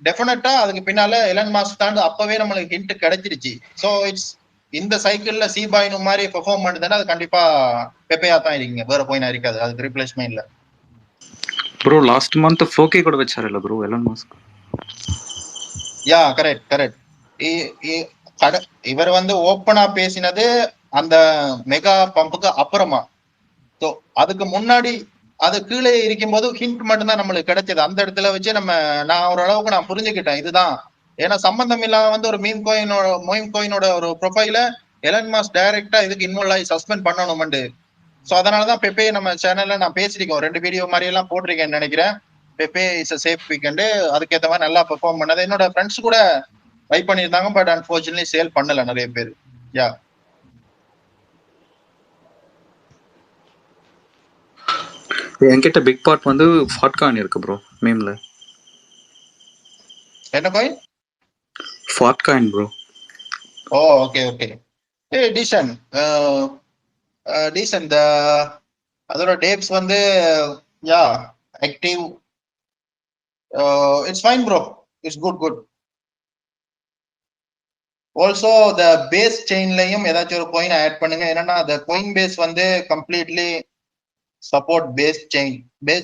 டெஃபினட்டா அதுக்கு பின்னால எலன் மாஸ்க் தான் அப்பவே நம்மளுக்கு ஹிண்ட் கிடைச்சிருச்சு. சோ இட்ஸ் இந்த சைக்கிள்ல சீபாயினு மாதிரி பெர்ஃபார்ம் பண்ணுதுன்னா அது கண்டிப்பா பெப்பேயா தான் இருக்கீங்க, வேற போயினா இருக்காது, அதுக்கு ரீப்ளேஸ்மெண்ட் இல்ல. ப்ரோ லாஸ்ட் மந்த் 4K கூட வச்சாருல்ல bro Elon Musk? Yeah correct. இவர் வந்து ஓப்பனா பேசினது அந்த மெகா பம்புக்கு அப்புறமா. ஸோ அதுக்கு முன்னாடி அது கீழே இருக்கும்போது ஹிண்ட் மட்டும்தான் நம்மளுக்கு கிடைச்சது. அந்த இடத்துல வச்சு நான் ஓரளவுக்கு நான் புரிஞ்சுக்கிட்டேன் இதுதான். ஏன்னா சம்பந்தம் இல்லாம வந்து ஒரு மீம் கோயினோட ஒரு ப்ரொஃபைல எலன் மாஸ்க் டைரக்டா இதுக்கு இன்வால்வ் ஆகி சஸ்பெண்ட் பண்ணணும்னு. ஸோ அதனாலதான் பெப்பே நம்ம சேனல்ல நான் பேசிருக்கோம், 2 வீடியோ மாதிரி எல்லாம் போட்டிருக்கேன்னு நினைக்கிறேன். பெப்பே இஸ் அ சேஃப் வீக்கெண்டு, அதுக்கேற்ற மாதிரி நல்லா பெர்ஃபார்ம் பண்ணது. என்னோட ஃப்ரெண்ட்ஸ் கூட ட்ரை பண்ணியிருந்தாங்க, பட் அன்ஃபார்ச்சுனேட்லி சேல் பண்ணல நிறைய பேர். யா என்கிட்ட பிக் பார்ட் வந்து ஃபாட்காயின் இருக்கு ப்ரோ மீம்ல. என்ன coin? Fartcoin bro. Oh okay. Decent. அதோட டேப்ஸ் வந்து yeah active. It's fine bro, it's good. Also the Base செயின்லயும் ஏதாச்சும் ஒரு காயின் ஆட் பண்ணுங்க. என்னன்னா அந்த காயின் பேஸ் வந்து கம்ப்ளீட்லி சப்போர்ட் பேஸ்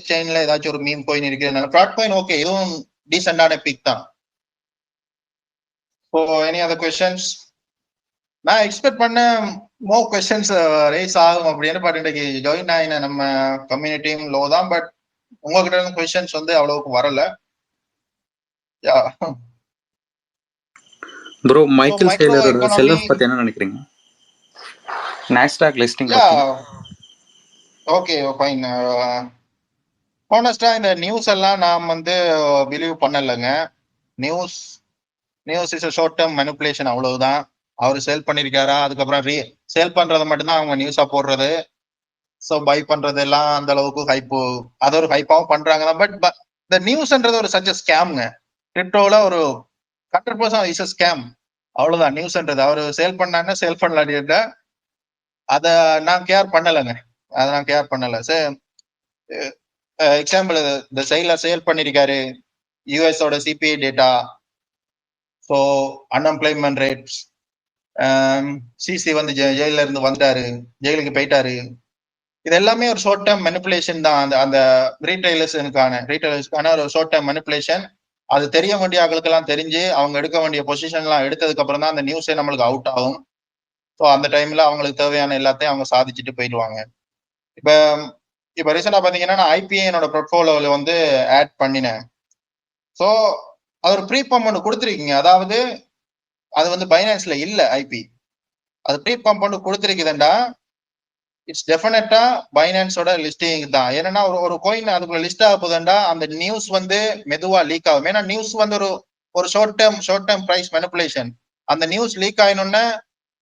செயின்ல ஏதாச்சும் ஒரு மீம் காயின் இருக்கு. ஃபிளாட் காயின் ஓகே, இதுவும் டீசென்டான பிக் தான். So any other questions? நான் எக்ஸ்பெக்ட் பண்ண மோர் கொஸ்டின்ஸ் ரைஸ் ஆகும் அப்படின்னு, பட் இன்னைக்கு ஜாயின் ஆகின நம்ம கம்யூனிட்டியும் லோ தான். பட் உங்ககிட்ட இருந்து கொஸ்டின்ஸ் வந்து அவ்வளவுக்கு வரல. யா ப்ரோ மைக்கேல் சேலரோட செல் ஆஃப் பத்தி என்ன நினைக்கிறீங்க? நாஸ்டாக் லிஸ்டிங் பத்தி. Okay fine. ஹானஸ்டா இந்த நியூஸ் எல்லாம் நான் வந்து பிலீவ் பண்ணலைங்க. News news is short term manipulation, அவ்வளவுதான். அவர் சேல் பண்ணிருக்காரா, அதுக்கப்புறம் சேல் பண்றதை மட்டும்தான் அவங்க நியூஸா போடுறது. ஸோ பை பண்றது எல்லாம் அந்த அளவுக்கு ஹைப்பு, அது ஒரு ஹைப்பாவும் பண்றாங்க தான். பட் இந்த நியூஸ்ன்றது ஒரு சச் ஸ்கேம்ங்க. கிரிப்டோல ஒரு 100% இஸ் ஸ்கேம், அவ்வளவுதான் நியூஸ்ன்றது. அவர் சேல் பண்ணாங்க, சேல் பண்ணலாடிட்ட அத நான் கேர் பண்ணலைங்க. அதை நான் கேர் பண்ணல. எக்ஸாம்பிள், இந்த சேல் பண்ணிருக்காரு யூஎஸோட CPI data, so unemployment rates, CZ வந்து ஜெயில இருந்து வந்துட்டாரு, ஜெயிலுக்கு போயிட்டாரு. இது எல்லாமே ஒரு ஷார்ட் டேர்ம் மெனிப்புலேஷன் தான். அந்த அந்த ரீட்டைலர்ஸ்க்கான ஒரு ஷார்ட் டேர்ம் மெனிப்புலேஷன். அது தெரிய வேண்டிய ஆட்களுக்கெல்லாம் தெரிஞ்சு அவங்க எடுக்க வேண்டிய பொசிஷன்லாம் எடுத்ததுக்கு அப்புறம் தான் அந்த நியூஸே நம்மளுக்கு அவுட் ஆகும். ஸோ அந்த டைம்ல அவங்களுக்கு தேவையான எல்லாத்தையும் அவங்க சாதிச்சுட்டு போயிடுவாங்க. இப்போ ரீசெண்டா பாத்தீங்கன்னா நான் ஐபிஐ என்னோட போர்ட்ஃபோலியோல வந்து ஆட் பண்ணினேன். ஸோ அது ஒரு ப்ரீ பம்ப் ஒன்று கொடுத்துருக்கீங்க. அதாவது அது வந்து பைனான்ஸ்ல இல்ல ஐபி, அது ப்ரீ பம்ப் ஒன்று கொடுத்துருக்குதுண்டா இட்ஸ் டெஃபினட்டா பைனான்ஸோட லிஸ்டிங் தான். ஏன்னா ஒரு கோயின் அதுக்குள்ள லிஸ்ட் ஆக போதுண்டா அந்த நியூஸ் வந்து மெதுவா லீக் ஆகும். ஏன்னா நியூஸ் வந்து ஒரு ஷார்ட் டேர்ம் பிரைஸ் மேனிபுலேஷன். அந்த நியூஸ் லீக் ஆயினோன்னா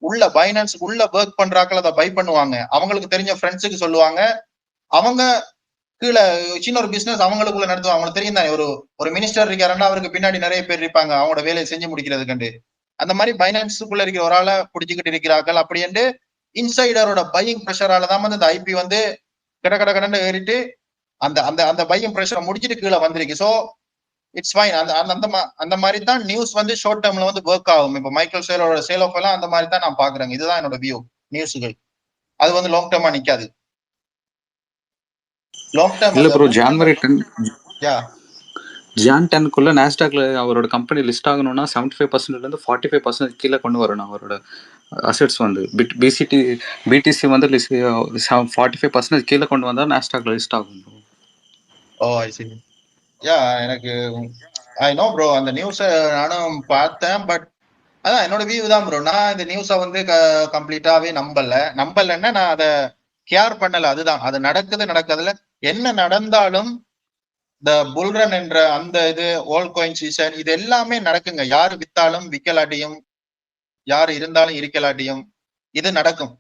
உள்ள பைனான்ஸ் உள்ள ஒர்க் பண்றாக்கள் அதை பை பண்ணுவாங்க, அவங்களுக்கு தெரிஞ்ச ஃப்ரெண்ட்ஸுக்கு சொல்லுவாங்க, அவங்க கீழே சின்ன ஒரு பிசினஸ் அவங்களுக்குள்ள நடத்துவாங்க. அவங்களுக்கு தெரியும் தானே, ஒரு மினிஸ்டர் இருக்காருன்னா அவருக்கு பின்னாடி நிறைய பேர் இருப்பாங்க அவங்களோட வேலையை செஞ்சு முடிக்கிறதுக்கு. அந்த மாதிரி பைனான்ஸுக்குள்ள இருக்கிற ஒரு ஆளை பிடிச்சிக்கிட்டு இருக்கிறார்கள். அப்படின்ட்டு இன்சைடரோட பையிங் ப்ரெஷரால தான் வந்து இந்த ஐபி வந்து கடன்னு ஏறிட்டு அந்த அந்த அந்த பையிங் ப்ரெஷரை முடிச்சுட்டு கீழே வந்திருக்கு. So it's fine. அந்த மாதிரி தான் நியூஸ் வந்து ஷார்ட் டேர்ம்ல வந்து ஒர்க் ஆகும். இப்போ மைக்கேல் சேலோட சேல் ஆஃப் எல்லாம் அந்த மாதிரி தான் நான் பாக்குறேங்க. இதுதான் என்னோட வியூ. நியூஸுகள் அது வந்து லாங் டேர்மா நிக்காது. லாங் டேர்ம் இல்ல ப்ரோ, ஜான்வரி 10க்குள்ள நாஸ்டாக்ல அவரோட கம்பெனி லிஸ்ட் ஆகணும்னா 75%லேருந்து 45% கீழே கொண்டு வரணும் அவரோட அசெட்ஸ் வந்து. பிடிசி வந்து 45% கீழே கொண்டு வந்தா நாஸ்டாக்ல லிஸ்ட் ஆகும். ஓ ஐ சி. யா, எனக்கு ஐ நோ ப்ரோ, அந்த நியூஸை நானும் பார்த்தேன். பட் அதான் என்னோட வியூ தான் ப்ரோ. நான் இந்த நியூஸை வந்து கம்ப்ளீட்டாவே நம்பலன்னா நான் அதை கேர் பண்ணல. அதுதான், அது நடக்குதுல என்ன நடந்தாலும் இந்த புல்ரன் என்ற அந்த இது ஓல்ட் காயின் சீசன் இது எல்லாமே நடக்குங்க. யாரு வித்தாலும் விற்கலாட்டியும், யாரு இருந்தாலும் இருக்கலாட்டியும் இது நடக்கும்.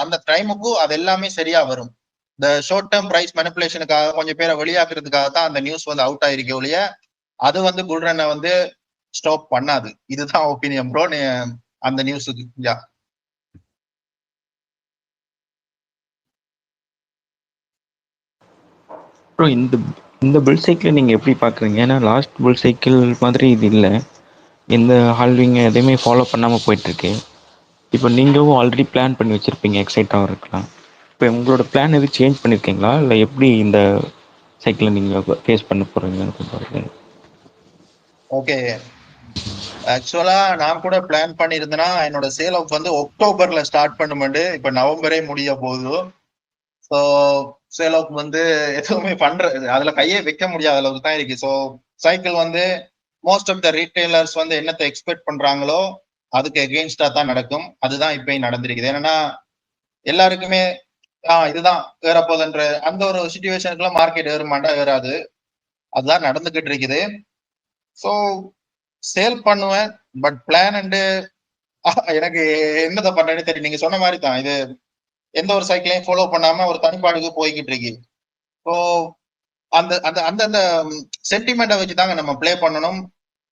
அந்த டைமுக்கும் அது எல்லாமே சரியா வரும். இந்த ஷார்ட் டேர்ம் பிரைஸ் மேனிபுலேஷனுக்காக கொஞ்சம் பேரை வெளியாக்குறதுக்காக தான் அந்த நியூஸ் வந்து அவுட் ஆயிருக்க ஒழிய அது வந்து புல்ரனை வந்து ஸ்டாப் பண்ணாது. இதுதான் ஒப்பீனியன் ப்ரோ அந்த நியூஸுக்கு. யா ப்ரோ, இந்த புல் சைக்கிள் நீங்கள் எப்படி பார்க்குறீங்க? ஏன்னா லாஸ்ட் புல் சைக்கிள் மாதிரி இது இல்லை. இந்த ஹால்விங் எதையுமே ஃபாலோ பண்ணாமல் போயிட்டுருக்கு. இப்போ நீங்களும் ஆல்ரெடி பிளான் பண்ணி வச்சுருப்பீங்க எக்ஸைட்டாக இருக்கலாம். இப்போ உங்களோட பிளான் எதுவும் சேஞ்ச் பண்ணியிருக்கீங்களா, இல்லை எப்படி இந்த சைக்கிளை நீங்கள் ஃபேஸ் பண்ண போகிறீங்க? ஓகே, ஆக்சுவலா நான் கூட பிளான் பண்ணியிருந்தேன்னா என்னோட சேல் ஆஃப் வந்து அக்டோபர்ல ஸ்டார்ட் பண்ணுமெண்டு. இப்போ நவம்பரே முடிய போகுது. ஸோ சேல் ஆஃப் வந்து எதுவுமே அதுல கையே வைக்க முடியாத அளவுக்கு தான் இருக்கு. ஸோ சைக்கிள் வந்து மோஸ்ட் ஆஃப் த ரீட்டைலர்ஸ் வந்து என்னத்தை எக்ஸ்பெக்ட் பண்றாங்களோ அதுக்கு எகெயின்ஸ்டா தான் நடக்கும். அதுதான் இப்பயும் நடந்திருக்குது. ஏன்னா எல்லாருக்குமே இதுதான் ஏறப்போதுன்ற அந்த ஒரு சிச்சுவேஷனுக்குள்ள மார்க்கெட் ஏறுமாண்டா ஏறாது, அதுதான் நடந்துகிட்டு இருக்குது. ஸோ சேல் பண்ணுவேன். பட் பிளான் அண்டு எனக்கு என்னதை பண்றேன்னு தெரியும். நீங்க சொன்ன மாதிரி தான் இது எந்த ஒரு சைக்கிளையும் ஃபாலோ பண்ணாம ஒரு தனிப்பாடுக்கு போய்கிட்டு இருக்கு. ஸோ அந்த அந்த அந்த சென்டிமெண்ட்டை வச்சு தாங்க நம்ம பிளே பண்ணணும்.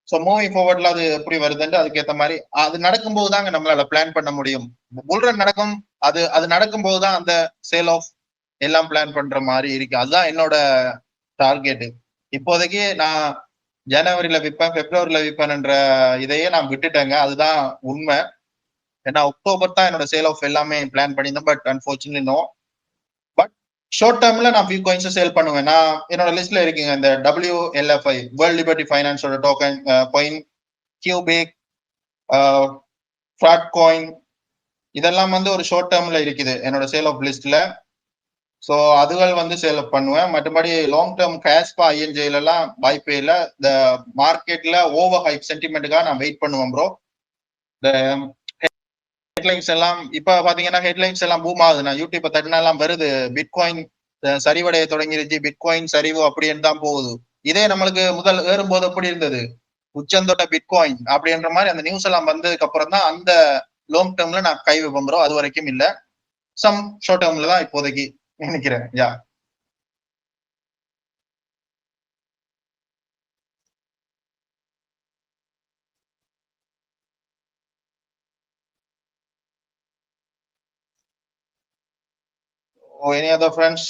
ஸோ மூவிங் ஃபார்வர்ட்ல அது எப்படி வருதுன்ட்டு அதுக்கேற்ற மாதிரி அது நடக்கும்போது தாங்க நம்மளால பிளான் பண்ண முடியும். புல்ரன் நடக்கும், அது நடக்கும்போது தான் அந்த சேல் ஆஃப் எல்லாம் பிளான் பண்ற மாதிரி இருக்கு. அதுதான் என்னோட டார்கெட். இப்போதைக்கு நான் ஜனவரியில விற்பேன், பிப்ரவரியில விற்பேன்ன்ற இதையே நான் விட்டுட்டேங்க. அதுதான் உண்மை. ஏன்னா அக்டோபர் தான் என்னோட சேல் ஆஃப் எல்லாமே பிளான் பண்ணியிருந்தேன். But unfortunately no. But short டேர்ம்ல நான் ஃபியூ காயின்ஸ் சேல் பண்ணுவேன். நான் என்னோட லிஸ்ட்ல இருக்குங்க இந்த WLFI வேர்ல்ட் லிபர்ட்டி ஃபைனான்ஸோட token coin, Qubic, fraud coin, இதெல்லாம் வந்து ஒரு ஷார்ட் டேர்ம்ல இருக்குது என்னோட சேல் ஆஃப் லிஸ்ட்ல. ஸோ அதுகள் வந்து சேல் அப் பண்ணுவேன். மற்றபடி லாங் டேர்ம் கேஷ்பா ஐஎன்ஜேல எல்லாம் வாய்ப்பே இல்லை. இந்த மார்க்கெட்ல ஓவர் ஹைப் சென்டிமெண்ட்டுக்காக நான் வெயிட் பண்ணுவேன் ப்ரோ. இந்த ஹெட்லைன்ஸ் எல்லாம் இப்ப பாத்தீங்கன்னா ஹெட்லைன்ஸ் எல்லாம் பூம் ஆகுது. நான் யூடியூப் தட்டினா எல்லாம் வருது, பிட்காயின் சரிவடைய தொடங்கிருச்சு, பிட்காயின் சரிவு அப்படின்னு தான் போகுது. இதே நம்மளுக்கு முதல் ஏறும்போது எப்படி இருந்தது, உச்சந்தொட்ட பிட்காயின் அப்படின்ற மாதிரி அந்த நியூஸ் எல்லாம் வந்ததுக்கு அப்புறம் தான் அந்த லாங் டேர்ம்ல நான் கை வைப்போம் ப்ரோ. அது வரைக்கும் இல்ல, சம் ஷார்ட் டேர்ம்ல தான் இப்போதைக்கு நினைக்கிறேன். யா any other friends?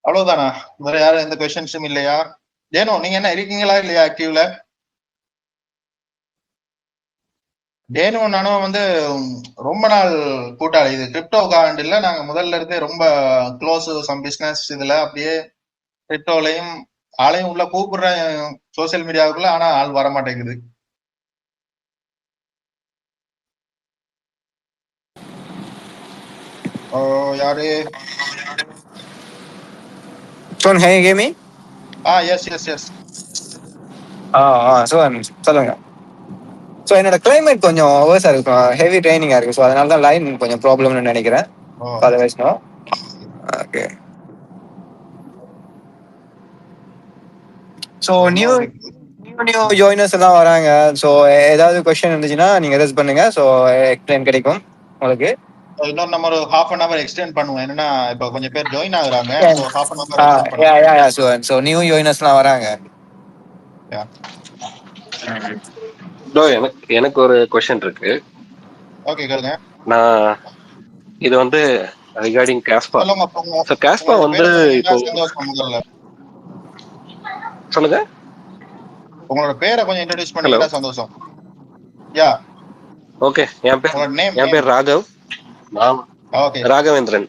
அவ்வளவுதானா? வேற யாரும் எந்த கொஸ்டின்ஸும் இல்லையா? ஏனோ நீங்க என்ன இருக்கீங்களா இல்லையா ஆக்டிவ்ல? டேனு நானும் வந்து ரொம்ப நாள் கூட்டாளி. இது கிரிப்டோ காண்டில் நாங்க முதல்ல இருந்தே ரொம்ப க்ளோஸ். சம் பிசினஸ் இதுல அப்படியே கிரிப்டோலையும் ஆளையும் உள்ள கூப்பிடுறேன் சோசியல் மீடியாவுக்குள்ள, ஆனா ஆள் வர மாட்டேங்குது. யாரு? Son, can you hear me? Yes. சொல்லுங்க. ஸோ என்னோட கிளைமேட் கொஞ்சம் ஓவர்ஸாக இருக்கும், ஹெவி ட்ரைனிங்காக இருக்குது. ஸோ அதனால தான் லைன் கொஞ்சம் ப்ராப்ளம்னு நினைக்கிறேன். Otherwise no. Okay. So new joiners எல்லாம் வராங்க. ஸோ ஏதாவது கொஸ்டின் இருந்துச்சுன்னா நீங்கள் ரெஸ் பண்ணுங்க. ஸோ எக்ஸ்பிளைன் கிடைக்கும் உங்களுக்கு. இன்னொரு நம்ம ஒரு half an hour எக்ஸ்டெண்ட் பண்ணுவோம். என்னன்னா இப்போ கொஞ்சம் பேர் ஜாயின் ஆகுறாங்க. So half an hour extend பண்ணுவோம். ஸோ நியூ ஜாயினர்ஸ்லாம் வராங்க. எனக்கு ஒரு கொஸ்டின் இருக்கு. ஓகே கேளுங்க. நான் இது வந்து ரிகார்டிங் காஸ்பா. சோ காஸ்பா வந்து இப்போ சொல்லுங்க. உங்களோட பேரை கொஞ்சம் இன்ட்ரோ듀ஸ் பண்ணிட்டா சந்தோஷம். Yeah okay. என் பேர் ராகவ். ராகவேந்திரன்.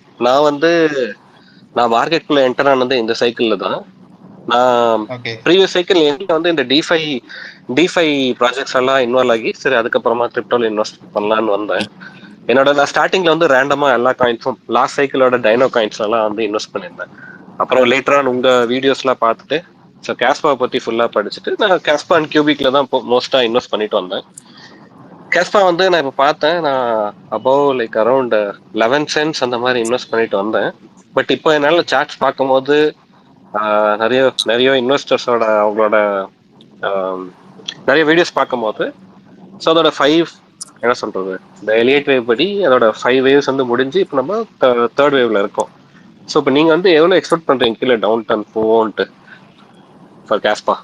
நான் மார்க்கெட்டுக்குள்ள என்டர் ஆனது இந்த சைக்கிள்ல தான். நான் ப்ரீவியஸ் சைக்கிள் வந்து இந்த டிஃபை ப்ராஜெக்ட்ஸ் எல்லாம் இன்வால்வ் ஆகி சரி அதுக்கப்புறமா கிரிப்டோல இன்வெஸ்ட் பண்ணலான்னு வந்தேன். நான் ஸ்டார்டிங்ல வந்து ரேண்டமா எல்லா காயின்ஸும் லாஸ்ட் சைக்கிளோட டைனோ காயின்ஸ் எல்லாம் வந்து இன்வெஸ்ட் பண்ணியிருந்தேன். அப்புறம் லேட்டரா உங்க வீடியோஸ் எல்லாம் பார்த்துட்டு ஸோ காஸ்பா பத்தி ஃபுல்லா படிச்சுட்டு நான் காஸ்பா அண்ட் கியூபிக்ல தான் மோஸ்டா இன்வெஸ்ட் பண்ணிட்டு வந்தேன். காஸ்பா வந்து நான் இப்போ பார்த்தேன், நான் அபவ் லைக் அரௌண்ட் 11 cents அந்த மாதிரி இன்வெஸ்ட் பண்ணிட்டு வந்தேன். பட் இப்போ என்னால சார்ட்ஸ் பார்க்கும்போது நிறைய இன்வெஸ்டர்ஸோட அவங்களோட நிறைய வீடியோஸ் பார்க்கும்போது ஸோ அதோட 5 என்ன சொல்றது இந்த எலியட் வேவ் படி அதோட 5 waves வந்து முடிஞ்சு இப்போ நம்ம 3rd waveல இருக்கோம். ஸோ இப்போ நீங்க வந்து எவ்வளவு எக்ஸ்பெக்ட் பண்றீங்க கீழே டவுன் டர்ன் போவோன்ட்டு ஃபார் காஸ்பா?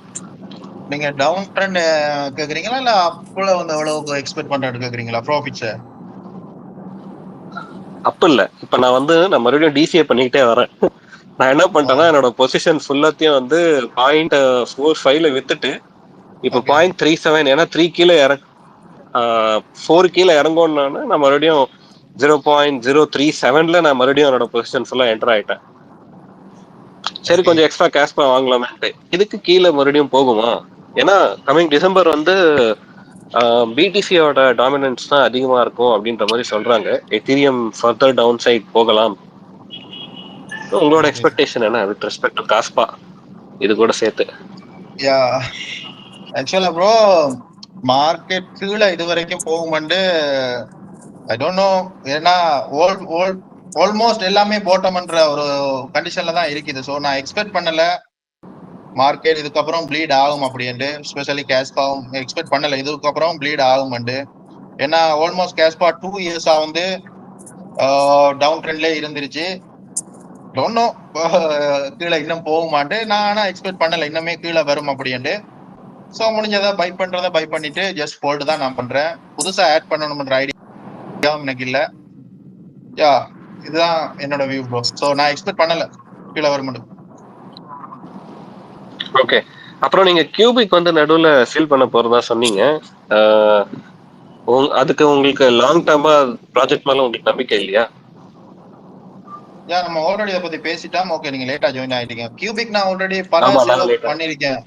நீங்க டவுன் ட்ரெண்ட் கேக்குறீங்களா இல்ல அப்ல வந்து எவ்வளவு எக்ஸ்பெக்ட் பண்றது கேக்குறீங்களா? ப்ராஃபிட்ஸ் அப் இல்ல. இப்போ நான் மறுபடியும் டிசிஏ பண்ணிக்கிட்டே வரேன். நான் என்ன பண்ணிட்டேன்னா என்னோட பொசிஷன் ஃபுல்லாத்தையும் வந்து 0.45ல வித்துட்டு இப்போ 0.37 ஏன்னா 3 கீழே 4 கீழே இறங்கணும்னு நான் மறுபடியும் 0.037ல நான் மறுபடியும் என்னோட பொசிஷன் ஃபுல்லா என்டர் ஆயிட்டேன். சரி கொஞ்சம் எக்ஸ்ட்ரா காஸ்பா வாங்கலாமே. இதுக்கு கீழே மறுபடியும் போகுமா? ஏன்னா கமிங் டிசம்பர் வந்து பிடிசியோட டாமினன்ஸ் தான் அதிகமா இருக்கும் அப்படின்ற மாதிரி சொல்றாங்க. எத்தீரியம் ஃபர்தர் டவுன் சைட் போகலாம். உங்களோட எக்ஸ்பெக்டேஷன் என்ன வித் ரெஸ்பெக்ட் டு காஸ்பா இது கூட சேர்த்து? யா ஆக்சுவலா ப்ரோ மார்க்கெட் கீழே இது வரைக்கும் போகும்னு ஐ டோன்ட் நோ. ஏன்னா ஆல்மோஸ்ட் எல்லாமே பாட்டம்ன்ற ஒரு கண்டிஷன்ல தான் இருக்குது. ஸோ நான் எக்ஸ்பெக்ட் பண்ணல மார்க்கெட் இதுக்கப்புறம் ப்ளீட் ஆகும் அப்படின்ட்டு. ஸ்பெஷலி காஸ்பாவும் எக்ஸ்பெக்ட் பண்ணல இதுக்கப்புறம் ப்ளீட் ஆகும்ண்டு. ஏன்னா ஆல்மோஸ்ட் காஸ்பா 2 years-ஆ வந்து டவுன் ட்ரெண்ட்ல இருந்துருச்சு. டோன்ட் நோ கீழே இன்னும் போகுமான்ட்டு. நான் ஆனா எக்ஸ்பெக்ட் பண்ணல இன்னுமே கீழே வரும் அப்படின்ட்டு. ஸோ முடிஞ்சதை பை பண்றதை பை பண்ணிட்டு ஜஸ்ட் ஹோல்டு தான் நான் பண்றேன். புதுசா ஆட் பண்ணணும்ன்ற ஐடியா எனக்கு இல்ல. யா இதுதான் என்னோட வியூ ப்ரோ. ஸோ நான் எக்ஸ்பெக்ட் பண்ணல கீழே வரும். ஓகே. அப்புறம் நீங்க கியூபிக் வந்து நடுவுல சீல் பண்ண போறதா சொன்னீங்க. அதுக்கு உங்களுக்கு லாங் டர்மா ப்ராஜெக்ட் மேல உங்களுக்கு நம்பிக்கை இல்லையா? நம்ம ஆல்ரெடி அதை பத்தி பேசிட்டோம். ஓகே நீங்க லேட்டா ஜாயின் ஆயிட்டீங்க. கியூபிக் நான் ஆல்ரெடி பல சேல் ஆஃப் பண்ணிருக்கேன்.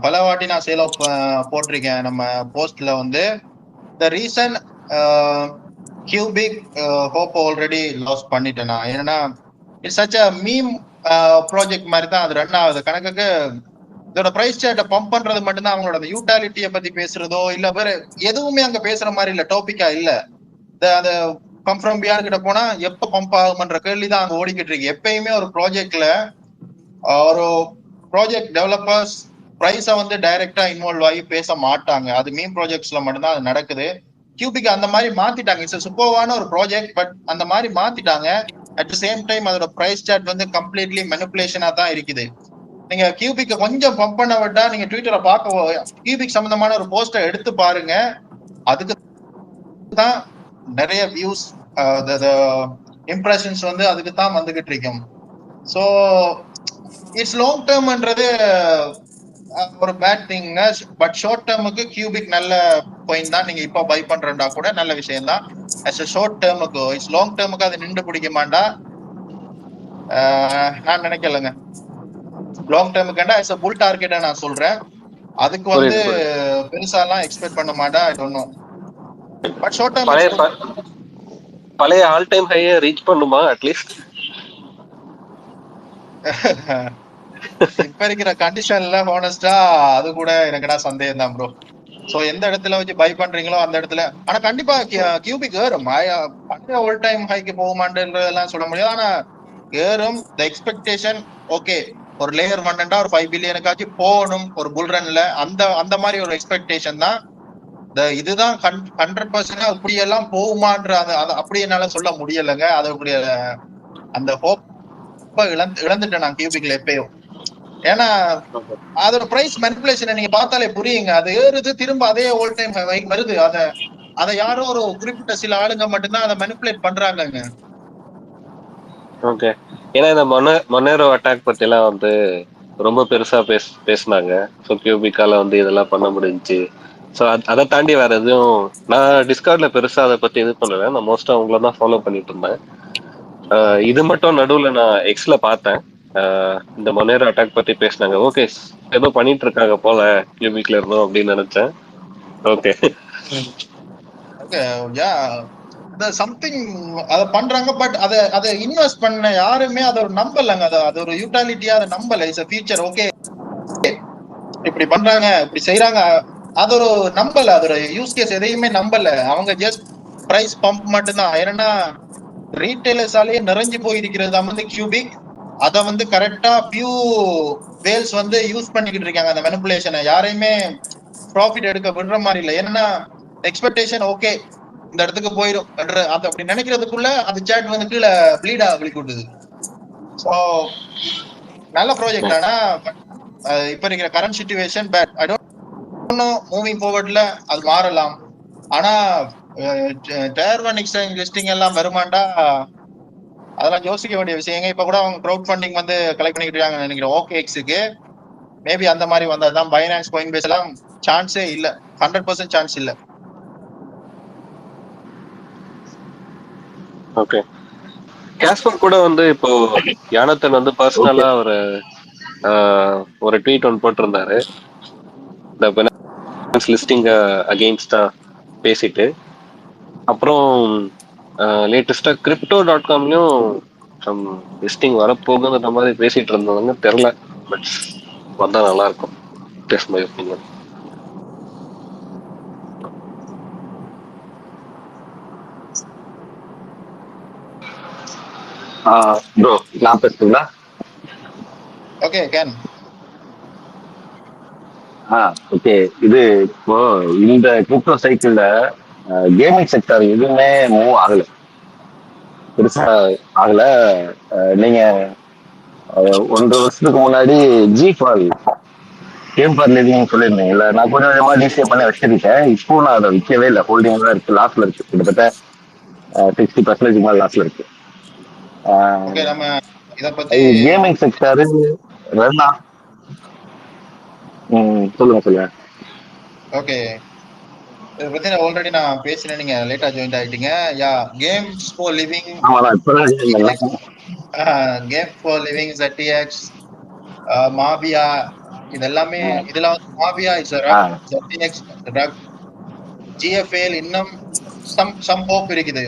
பல வாட்டி நான் சேல் ஆஃப் போட்டிருக்கேன் நம்ம போஸ்ட்ல வந்து. The reason cubic hope already loss பண்ணிட்டேன் நான். ஏன்னா it's such a meme project மாதிரி தான் அது ரன் ஆகுது. கணக்குக்கு இதோட பிரைஸ் சார்ட்டை பம்ப் பண்றது மட்டும்தான் அவங்களோட யூட்டாலிட்டியை பத்தி பேசுறதோ இல்ல வேற எதுவுமே அங்க பேசுற மாதிரி இல்ல, டாபிக்கா இல்ல. அந்த பம்ப் ஃப்ரம் பியாண்ட் கிட்ட போனா எப்ப பம்ப் ஆகும்ன்ற கேள்விதான் அங்க ஓடிக்கிட்டு இருக்கு. எப்பயுமே ஒரு ப்ராஜெக்ட்ல ஒரு ப்ராஜெக்ட் டெவலப்பர்ஸ் பிரைஸை வந்து டைரக்டா இன்வால்வ் ஆகி பேச மாட்டாங்க. அது மீம் ப்ராஜெக்ட்ஸ்ல மட்டும்தான் அது நடக்குது. கியூபிக் அந்த மாதிரி மாத்திட்டாங்க. இட்ஸ் சூப்பர்வான ஒரு ப்ராஜெக்ட், பட் அந்த மாதிரி மாத்திட்டாங்க. அட் த சேம் டைம் அதோட பிரைஸ் சார்ட் வந்து கம்ப்ளீட்லி மெனிபுலேஷனா தான் இருக்குது. நீங்க கியூபிக் கொஞ்சம் பம்ப் பண்ண விட்டா நீங்க ட்விட்டரை பார்க்க கியூபிக் சம்பந்தமான ஒரு போஸ்டர் எடுத்து பாருங்க, அதுக்கு தான் நிறைய வியூஸ் இம்ப்ரெஷன்ஸ் வந்து அதுக்கு தான் வந்துகிட்டு இருக்கும். ஸோ இட்ஸ் லாங் டேர்ம்ன்றது ஒரு பேட் திங்க, பட் ஷார்ட் டேர்முக்கு கியூபிக் நல்ல பாயிண்ட் தான். நீங்க இப்ப பை பண்றா கூட நல்ல விஷயம் தான். அஸ் ஷார்ட் டேர்முக்கு இட்ஸ் லாங் டேர்முக்கு அது நின்று பிடிக்க மாட்டா நான் நினைக்கலங்க. லாங் டேர்முக்கு அஸ் புல் டார்கெட்டா நான் சொல்றேன். அதுக்கு வந்து பெருசா எல்லாம் எக்ஸ்பெக்ட் பண்ண மாட்டா. ஐ don't no, but short term பழைய ஆல் டைம் ஹையை ரீச் பண்ணுமா அட்லீஸ்ட்? இப்ப இருக்கிற கண்டிஷன்ல ஹானஸ்டா அது கூட எனக்குடா சந்தேகம் தான் ப்ரோ. சோ எந்த இடத்துல வச்சு பை பண்றீங்களோ அந்த இடத்துல, ஆனா கண்டிப்பா கியூபிக் ஏறும். பழைய ஆல் டைம் ஹைக்கு போகுமான்றதெல்லாம் சொல்ல முடியாது, ஆனா ஏறும். த எக்ஸ்பெக்டேஷன் ஓகே, ஒரு லேயர் 1.5 பில்லியனுக்காச்சும் போகணும் ஒரு புல் ரன்ல, அந்த மாதிரி ஒரு எக்ஸ்பெக்டேஷன் தான். இதுதான் 100% அப்படி எல்லாம் போகுமான்ற அப்படி என்னால சொல்ல முடியலைங்க. அதோடைய அந்த ஹோப் இழந்துட்டேன் நான் கியூபிக்ல எப்பயும். ஏன்னா அதோட பிரைஸ் மேனிபுலேஷன் நீங்க பார்த்தாலே புரியுங்க. அது ஏறுது, திரும்ப அதே ஆல் டைம் ஹைக்கு வருது. அதை யாரோ ஒரு குறிப்பிட்ட சில ஆளுங்க மட்டும்தான் அதை மேனிபுலேட் பண்றாங்க. ஓகே, ஏன்னா இந்த மொனேரோ அட்டாக் பத்தி எல்லாம் வந்து ரொம்ப பெருசா பேசினாங்க. ஸோ கியூபிக்கால வந்து இதெல்லாம் பண்ண முடிஞ்சுச்சு. ஸோ அதை தாண்டி வேற எதுவும் நான் டிஸ்கார்ட்ல பெருசா அதை பத்தி இது பண்ணல. நான் மோஸ்டா அவங்கள தான் ஃபாலோ பண்ணிட்டு இருந்தேன். இது மட்டும் நடுவில் நான் எக்ஸ்ல பார்த்தேன், இந்த மொனேரோ அட்டாக் பத்தி பேசினாங்க. ஓகே, ஏதோ பண்ணிட்டு இருக்காங்க போல கியூபிக்ல இருந்தோம் அப்படின்னு நினைச்சேன். ஓகே சம்திங் அத பண்றாங்க, பட் அதை இன்வெஸ்ட் பண்ண யாருமே அதை நம்பலங்க. அது ஒரு யூட்டாலிட்டியா அதை நம்பல. It's future. ஓகே, இப்படி பண்றாங்க, இப்படி செய்யறாங்க, அது ஒரு நம்பல. அதோட யூஸ் கேஸ் எதையுமே நம்பல. அவங்க ஜஸ்ட் பிரைஸ் பம்ப் மட்டும்தான். ஏன்னா ரீட்டைலர்ஸாலேயே நிறைஞ்சு போயிருக்கிறது தான் வந்து கியூபிக். அதை வந்து கரெக்டா பியூ வேல்ஸ் வந்து யூஸ் பண்ணிக்கிட்டு இருக்காங்க அந்த மெனிபுலேஷனை. யாரையுமே ப்ராஃபிட் எடுக்க விடுற மாதிரி இல்லை. ஏன்னா எக்ஸ்பெக்டேஷன் ஓகே இந்த இடத்துக்கு போயிடும் அது அப்படி நினைக்கிறதுக்குள்ள அந்த சாட் வந்து கீழே ப்ளீடா விழிக்கூட்டுது. ஸோ நல்ல ப்ராஜெக்ட். ஆனா இப்ப இருக்கிற current situation bad. I don't know moving ஃபார்வர்ட்ல அது மாறலாம். ஆனா டயர் 1 எக்ஸ்சேஞ்ச் லிஸ்டிங் எல்லாம் வருமாண்டா, அதெல்லாம் யோசிக்க வேண்டிய விஷயங்க. இப்ப கூட அவங்க க்ரௌட் ஃபண்டிங் வந்து கலெக்ட் பண்ணிட்டு இருக்காங்க நினைக்கிறேன் OKX-க்கு. மேபி அந்த மாதிரி வந்ததுதான். பைனான்ஸ் கோயின்பேஸ் எல்லாம் சான்ஸே இல்ல, 100% சான்ஸ் இல்ல. ஓகே, கேஸ்பர் கூட வந்து இப்போ யானத்தன் வந்து பர்சனலா ஒரு ட்வீட் ஒன்று போட்டிருந்தாரு. இந்த பைனான்ஸ் லிஸ்டிங் அகெயின்ஸ்டா பேசிட்டு, அப்புறம் லேட்டஸ்டா crypto.comலயும் லிஸ்டிங் வரப்போகுதுன்ற மாதிரி பேசிட்டு இருந்தவங்க தெரியல. பட் வந்தா நல்லா இருக்கும். Test my opinion. ப்ரோ நான் பேசுறீங்களா? Okay can. ஓகே, இது இப்போ இந்த கிரிப்டோ சைக்கிள்ல கேமிங் செக்டர் எதுவுமே மூவ் ஆகல, பெருசா ஆகல. நீங்க 1.5 வருஷத்துக்கு முன்னாடி கேம் ஃபார் லிவிங் சொல்லியிருந்தீங்கல்ல, நான் கொஞ்சம் கொஞ்சமா டிசிஏ பண்ணி வச்சிருக்கேன். இப்போ நான் அதை விற்கவே இல்லை, ஹோல்டிங் தான் இருக்கு, லாஸ்ல இருக்கு. கிட்டத்தட்ட 60% மேல லாஸ்ல இருக்கு. கேமிங் செக்டர் சொல்லுங்க. ஓகே, இதை பத்தி நான் ஆல்ரெடி நான் பேசினேன், நீங்க லேட்டா ஜாயின் ஆயிட்டீங்க. Yeah, games for living, game for living, ZTX, Mafia, இது எல்லாமே. இதுல வந்து Mafia is ZTX truck, GFL இன்னும் சம் ஹோப் இருக்குது.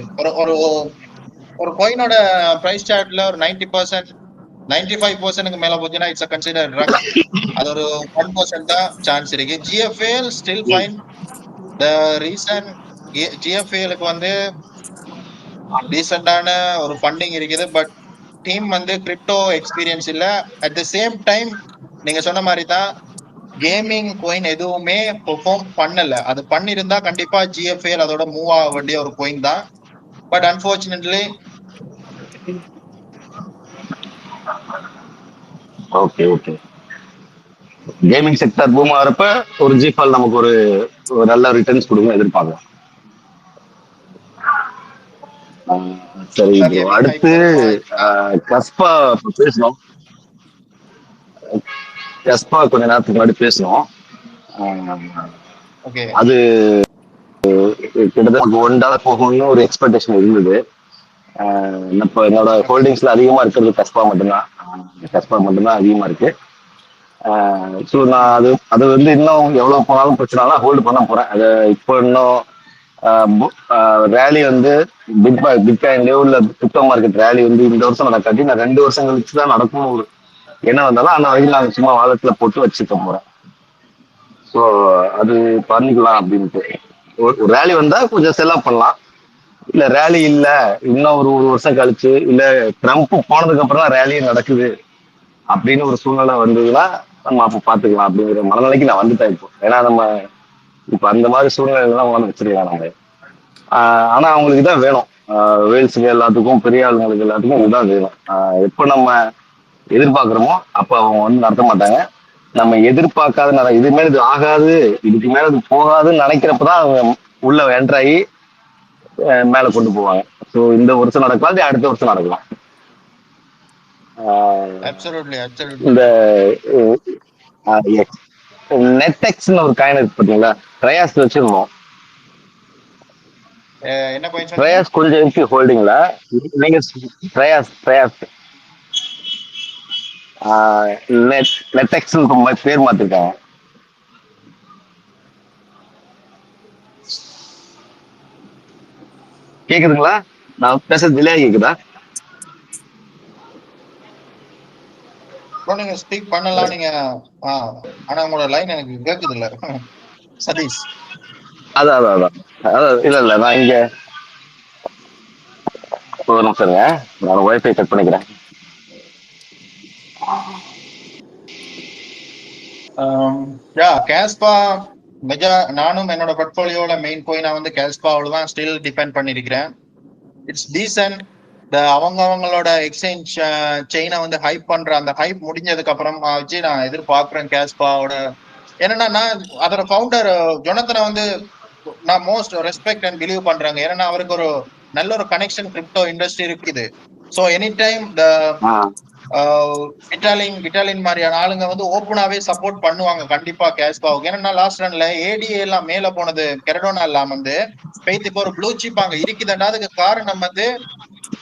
ஒரு காயினோட பிரைஸ் சார்ட்ல ஒரு 90% 95% மேல போச்சுன்னா இட்ஸ் கன்சிடர் ரக். அது ஒரு 1% தான் சான்ஸ் இருக்கு. GFAL still fine. The reason GFAலுக்கு வந்து டீசென்டான ஒரு ஃபண்டிங் இருக்குது. பட் டீம் வந்து கிரிப்டோ எக்ஸ்பீரியன்ஸ் இல்ல. அட் த சேம் டைம் நீங்க சொன்ன மாதிரி தான் கேமிங் கோயின் எதுவுமே பெர்ஃபார்ம் பண்ணல. அது பண்ணிருந்தா கண்டிப்பா GFAL அதோட மூவ் ஆக வேண்டிய ஒரு கோயின் தான். But unfortunately okay okay. Gaming sector boom ஆகிறப்ப ஒரு ஜிஃபால் நமக்கு ஒரு நல்ல ரிட்டர்ன்ஸ் கொடுக்கும் எதிர்பார்க்கலாம். சரி ப்ரோ, அடுத்து கஸ்பா பேசணும். கஸ்பா கொஞ்ச நேரத்துக்கு முன்னாடி பேசணும். அது கிட்டத்தட்ட $1 போகும்னு ஒரு எக்ஸ்பெக்டேஷன் இருந்தது. இப்போ என்னோட ஹோல்டிங்ஸ்ல அதிகமா இருக்கிறது கஸ்பா மட்டும்தான் அதிகமா இருக்கு. ஸோ நான் அது வந்து இன்னும் எவ்வளவு போனாலும் பிரச்சனை ஹோல்டு பண்ண போறேன். அது இப்போ இன்னும் ரேலி வந்து பிட்காயின்லயோ இல்ல கிரிப்டோ மார்க்கெட் ரேலி வந்து இந்த வருஷம் நடக்காட்டி நான் 2 வருஷம் கழிச்சு தான் நடக்கும் ஒரு என்ன வந்தாலும் அந்த வரைக்கும் நாங்கள் சும்மா வாலத்துல போட்டு வச்சுக்க போறேன். ஸோ அது பண்ணிக்கலாம் அப்படின்ட்டு. ஒரு ரேலி வந்தா கொஞ்சம் செலவு பண்ணலாம். இல்ல ரேலி இல்ல இன்னும் ஒரு வருஷம் கழிச்சு இல்ல ட்ரம்ப் போனதுக்கு அப்புறம் தான் ரேலியே நடக்குது அப்படின்னு ஒரு சூழ்நிலை வந்ததுன்னா நம்ம அப்ப பாத்துக்கலாம் அப்படிங்கிற மனநிலைக்கு நான் வந்துட்டேன் இப்போ. ஏன்னா நம்ம இப்ப அந்த மாதிரி சூழ்நிலைலாம் வந்து வச்சிருக்கலாம் நம்ம. ஆனா அவங்களுக்கு தான் வேணும். வேல்ஸுக்கு எல்லாத்துக்கும் பெரிய ஆளுங்களுக்கு எல்லாத்துக்கும் இதுதான் வேணும். எப்ப நம்ம எதிர்பார்க்கிறோமோ அப்ப அவங்க வந்து நடத்த மாட்டாங்க. நம்ம எதிர்பார்க்காத இது மேல இது ஆகாது இதுக்கு மேல இது போகாதுன்னு நினைக்கிறப்பதான் அவங்க உள்ள என்ட்ராகி மேல கொண்டு போவாங்க. ஸோ இந்த வருஷம் நடக்கலாம், அடுத்த வருஷம் நடக்கலாம். இந்த நெட்டெக்ஸ்னு ஒரு காயின் இருக்கு பாத்தீங்களா, ட்ரையாஸ் வச்சிருந்தோம். ட்ரையாஸ் கொஞ்சம் இருக்கு ஹோல்டிங்ல. நீங்க ட்ரையாஸ் நெட்டெக்ஸ் பேர் மாத்திருக்காங்க. கேக்குதுங்களா? நான் பேச டிலே கேக்குதா? நீங்க ஸ்பீக் பண்ணலாம் நீங்க. ஆனா உங்களோட லைன் எனக்கு கேக்குது இல்ல சதீஷ். அதான் இல்ல நான் இங்க ஒரு நிமிஷம் நான் வைஃபை கட் பண்ணிக்கிறேன். கேஸ்பா நானும் என்னோட போர்ட்போலியோல மெயின் கோயினா வந்து கேஸ்பாவில் தான் ஸ்டில் டிபெண்ட் பண்ணிருக்கிறேன். It's decent. அவங்களோட எக்ஸ்சேஞ்ச் செயினை வந்து ஹைப் பண்ற அந்த ஹைப் முடிஞ்சதுக்கு அப்புறம் வச்சு நான் எதிர்பார்க்கிறேன் கேஸ்பாவோட. என்னன்னா நான் அதோட ஃபவுண்டர் ஜொனத்தனை வந்து நான் மோஸ்ட் ரெஸ்பெக்ட் அண்ட் பிலீவ் பண்றாங்க. ஏன்னா அவருக்கு ஒரு நல்ல ஒரு கனெக்ஷன் கிரிப்டோ இண்டஸ்ட்ரி இருக்குது. ஸோ எனி டைம் விட்டாலின் மாதிரியான ஆளுங்க வந்து ஓப்பனாவே சப்போர்ட் பண்ணுவாங்க கண்டிப்பா கேஸ்பாவுக்கு. ஏன்னா லாஸ்ட் ரன்ல ஏடிஏ எல்லாம் மேல போனது கெரடோனா எல்லாம் வந்து பெய்த்து இப்போ ஒரு ப்ளூ சிப் அங்க இருக்குதுன்னா அதுக்கு காரணம் வந்து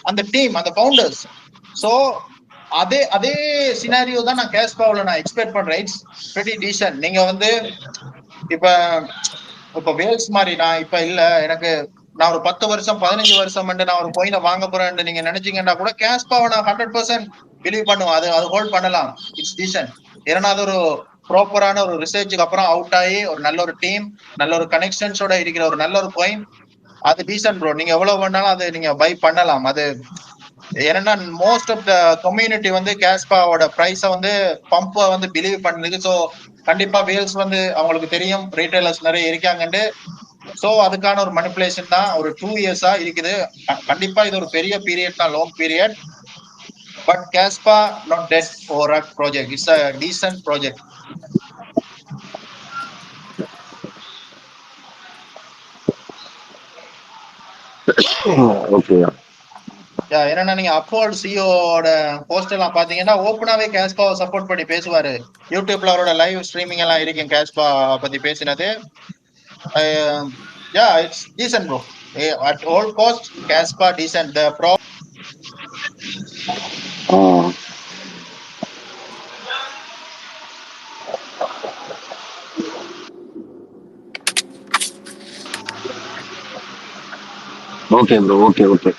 அந்த டீம், அந்த ஃபவுண்டர்ஸ். ஸோ அதே சினாரியோ தான் நான் கேஸ்பாவில் நான் எக்ஸ்பெக்ட் பண்றேன். It's pretty decent. நீங்க வந்து இப்ப வேல்ஸ் மாதிரி நான் இப்ப இல்ல எனக்கு நான் ஒரு 10 வருஷம் 15 வருஷம் நான் ஒரு கோயினை வாங்க போறேன் நீங்க நினைச்சீங்கன்னா கூட கேஸ்பாவை நான் 100% பிலீவ் பண்ணுவேன். அது ஹோல்ட் பண்ணலாம். It's decent. ஏன்னா அது ஒரு ப்ராப்பரான ஒரு ரிசர்ச்சுக்கு அப்புறம் அவுட் ஆகி ஒரு நல்ல ஒரு டீம், நல்ல ஒரு கனெக்ஷன்ஸோட இருக்கிற ஒரு நல்ல ஒரு கோயின். அது டீசன்ட் ப்ரோ. நீங்க எவ்வளவு வேணாலும் அது நீங்க பை பண்ணலாம். அது ஏன்னா மோஸ்ட் ஆஃப் த கம்யூனிட்டி வந்து கேஸ்பாவோட பிரைஸ வந்து பம்பை வந்து பிலீவ் பண்ணுது. ஸோ கண்டிப்பா வேல்ஸ் வந்து அவங்களுக்கு தெரியும் ரீட்டைலர்ஸ் நிறைய இருக்காங்கன்னு. ஸோ அதுக்கான ஒரு மனிப்புலேஷன் தான் ஒரு 2 இயர்ஸா இருக்குது. கண்டிப்பா இது ஒரு பெரிய பீரியட் தான், long period. But Kaspa not dead over a project. It's a decent project. Okay. ஏன்னா நீங்க அப்வோல்ட் சிஓட போஸ்ட் எல்லாம் பாத்தீங்கன்னா ஓப்பனாவே கேஸ்பாவை சப்போர்ட் பண்ணி பேசுவாரு. யூடியூப்ல அவரோட லைவ் ஸ்ட்ரீமிங் எல்லாம் இருக்கும் கேஸ்பா பத்தி பேசினது. It's decent bro. At all cost Kaspa decent. The bro okay bro. Okay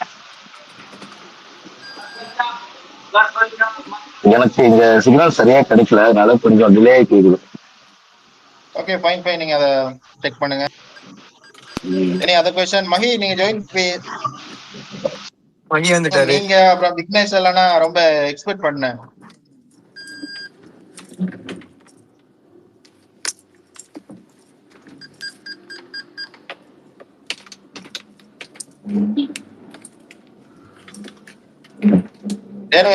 எனக்கு இங்க சிக்னல் சரியா கிடைக்கல, அதனால கொஞ்சம் டிலே ஆகிட்டு. ஓகே ஃபைன் ஃபைன், நீங்க அதை செக் பண்ணுங்க. Any other question? மகி நீங்க ஜாயின் மகி வந்துட்டாரு. நீங்க அப்புறம் விக்னேஷ் எல்லாம் ரொம்ப எக்ஸ்பெக்ட் பண்ணேன்.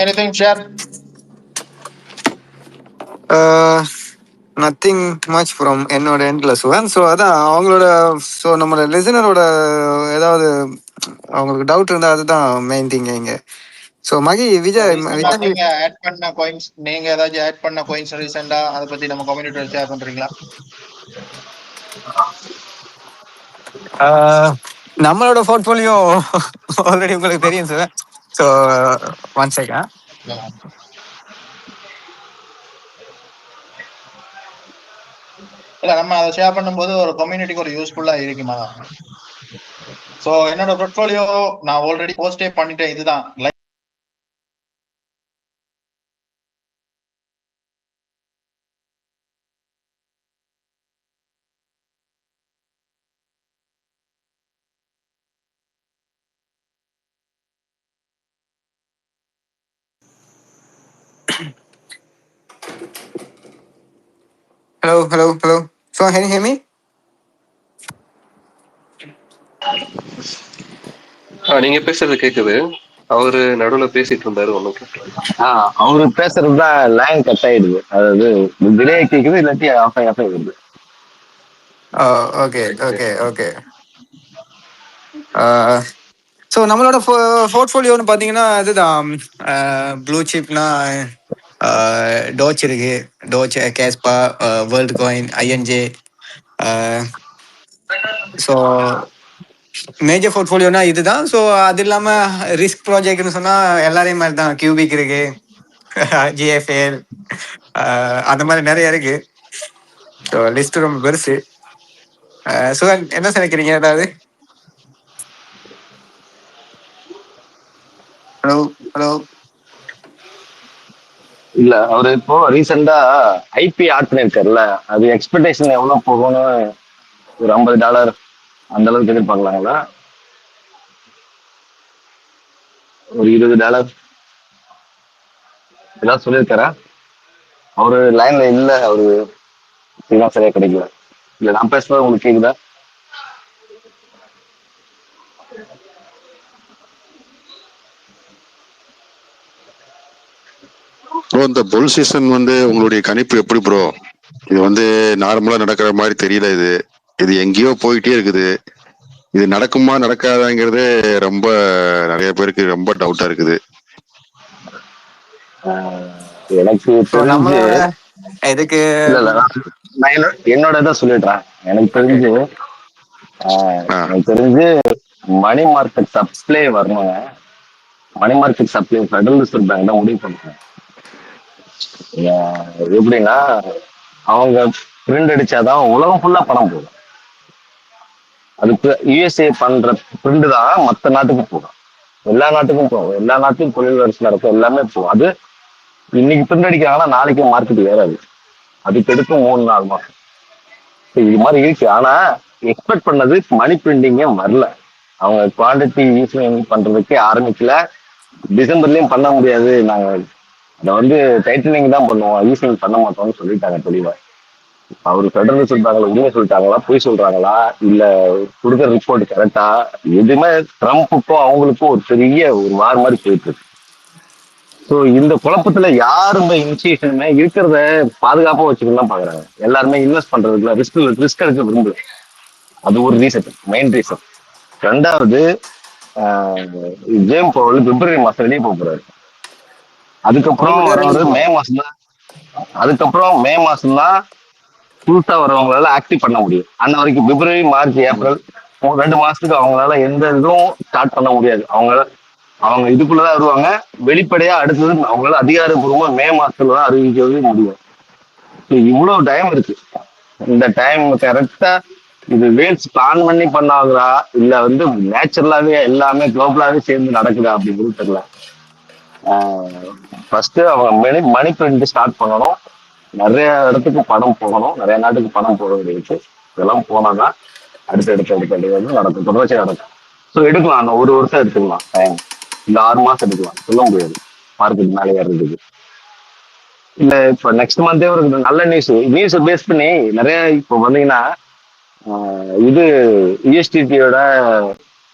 anything share? Nothing much from என்னோட எண்ட்ல சுவன். ஸோ அதான் அவங்களோட, ஸோ நம்மளோட லிசனரோட ஏதாவது அவங்களுக்கு டவுட் இருந்தால் அதுதான் மெயின் திங் இங்க. ஸோ மகி விஜய் நீங்க ஆட் பண்ண காயின்ஸ், நீங்க ஏதாச்சும் ஆட் பண்ண காயின்ஸ் ரீசெண்டா அதை பத்தி நம்ம கம்யூனிட்டியோட ஷேர் பண்றீங்களா? நம்மளோட போர்ட்ஃபோலியோ ஆல்ரெடி உங்களுக்கு தெரியும் சார். So one second. இல்ல நம்ம அதை ஷேர் பண்ணும்போது ஒரு கம்யூனிட்டிக்கு ஒரு யூஸ்ஃபுல்லா இருக்குமா? சோ என்னோட போர்ட்ஃபோலியோ நான் ஆல்ரெடி போஸ்டே பண்ணிட்டேன். இதுதான் hello. So can you hear me? நீங்க பேசுறது கேக்குது. அவரு நடுவுல பேசிட்டு இருந்தாரு, ஒன்னும் கேட்கல. அவரு பேசுறதுதான் லைன் கட் ஆயிடுது, அதாவது டிலே கேக்குது, இல்லாட்டி ஆஃப் ஆயிடுது. ஓகே. ஸோ நம்மளோட போர்ட்ஃபோலியோன்னு பார்த்தீங்கன்னா இதுதான் ப்ளூ சிப்னா டோச் இருக்கு, Doge, Kaspa, Worldcoin, INJ. So major போர்ட்ஃபோலியோனா இதுதான். ஸோ அது இல்லாமல் ரிஸ்க் ப்ராஜெக்ட்னு சொன்னால் எல்லாரையும் மாதிரி தான் கியூபிக் இருக்கு, ஜிஎஃப்எல், அந்த மாதிரி நிறைய இருக்கு. ஸோ லிஸ்ட் ரொம்ப பெருசு. சுகன் என்ன நினைக்கிறீங்க? ஏதாவது? ஹலோ. இல்ல, அவரு இப்போ ரீசெண்டா ஐபி ஆட் பண்ணிருக்காருல்ல, அது எக்ஸ்பெக்டேஷன் எவ்வளவு போகும்னு ஒரு $50 அந்த அளவுக்கு எதிர்பார்க்கலாங்களா? ஒரு $20 ஏதாவது சொல்லியிருக்காரா? அவரு லைன்ல இல்ல, அவரு சரியா கிடைக்கல. இல்ல நான் பேசுறது உங்களுக்கு கேக்குதா? இந்த புல் சீசன் உங்களுடைய கணிப்பு எப்படி ப்ரோ? இது நார்மலா நடக்கிற மாதிரி தெரியல. இது எங்கேயோ போயிட்டே இருக்குது. இது நடக்குமா நடக்காதாங்கிறது ரொம்ப நிறைய பேருக்கு ரொம்ப டவுட்டா இருக்குது. எனக்கு என்னோட இதான் சொல்லிடுறேன். எனக்கு தெரிஞ்சு மணி மார்க்கெட் சப்ளை வரணுங்க. Money market supply Federal Reserve bank தான் முடிவு பண்ணுவாங்க. எப்படின்னா அவங்க பிரிண்ட் அடிச்சாதான் உலகம் ஃபுல்லா பணம் போகும். அதுக்கு யுஎஸ்ஏ பண்ற பிரிண்ட் தான் மற்ற நாட்டுக்கு போகும், எல்லா நாட்டுக்கும் போகும், எல்லா நாட்டுக்கும் தொழில் வரிசை நடக்கும், எல்லாமே போகும். அது இன்னைக்கு பிரிண்ட் அடிக்கிறாங்கன்னா நாளைக்கு மார்க்கெட் ஏறாது, அதுக்கு எடுக்கும் 3-4 மாசம். இது மாதிரி இருக்கு. ஆனா எக்ஸ்பெக்ட் பண்ணது மணி பிரிண்டிங்கே வரல. அவங்க குவான்டிட்டி யூஸ் பண்றதுக்கே ஆரம்பிக்கல. டிசம்பர்லயும் பண்ண முடியாது, நாங்க அதை டைட்டனிங் தான் பண்ணுவோம், யூசிங் பண்ண மாட்டோம்னு சொல்லிட்டாங்க தெளிவா. அவரு ஃபெடரல் ரிசர்வ் பேங்க்ல உண்மை சொல்லிட்டாங்களா, பொய் சொல்றாங்களா, இல்ல கொடுக்குற ரிப்போர்ட் கரெக்டா? எதுவுமே ட்ரம்ப்புக்கும் அவங்களுக்கும் ஒரு பெரிய ஒரு வார் மாதிரி போயிட்டு இருக்கு. ஸோ இந்த குழப்பத்துல யாருமே இன்ஸ்டியூஷனுமே இருக்கிறத பாதுகாப்பா வச்சுக்கணும் தான் பாக்குறாங்க. எல்லாருமே இன்வெஸ்ட் பண்றதுக்குள்ள ரிஸ்க் எடுக்க விரும்பல. அது ஒரு ரீசன், மெயின் ரீசன். ரெண்டாவது, ஜேம் பவல் பிப்ரவரி மாசம் வெளியே போறாரு. அதுக்கப்புறம் மே மாசம் தான் புதுசா வரவங்களால ஆக்டிவ் பண்ண முடியும். அந்த வரைக்கும் பிப்ரவரி, மார்ச், ஏப்ரல் 2 மாசத்துக்கு அவங்களால எந்த இதுவும் ஸ்டார்ட் பண்ண முடியாது. அவங்க இதுக்குள்ளதான் வருவாங்க. வெளிப்படையா அடுத்தது அவங்களால அதிகாரப்பூர்வமா மே மாசத்துலதான் அறிவிக்கவே முடியும். இவ்வளவு டைம் இருக்கு. இந்த டைம் கரெக்டா இது வேல்ஸ் பிளான் பண்ணி பண்ணாங்களா, இல்ல நேச்சுரலாவே எல்லாமே குளோபலாவே சேர்ந்து நடக்குதா அப்படிங்கிறது தெரியல. ஃபர்ஸ்ட் அவங்க மணி பிரிண்ட் ஸ்டார்ட் பண்ணணும், நிறைய இடத்துக்கு பணம் போகணும், நிறைய நாட்டுக்கு பணம் போக வேண்டியிருக்கு. இதெல்லாம் போனாதான் அடுத்து வந்து நடக்கும், தொடர்ச்சியாக நடக்கும். ஸோ எடுக்கலாம், அந்த 1 வருஷம் எடுத்துக்கலாம் டைம், இந்த 6 மாசம் எடுக்கலாம், சொல்ல முடியாது மார்க்கெட் மேலே ஏறதுக்கு. இல்ல இப்போ நெக்ஸ்ட் மந்தே ஒரு நல்ல நியூஸ் பேஸ் பண்ணி நிறைய இப்போ வந்தீங்கன்னா இது யூஎஸ்டிடியோட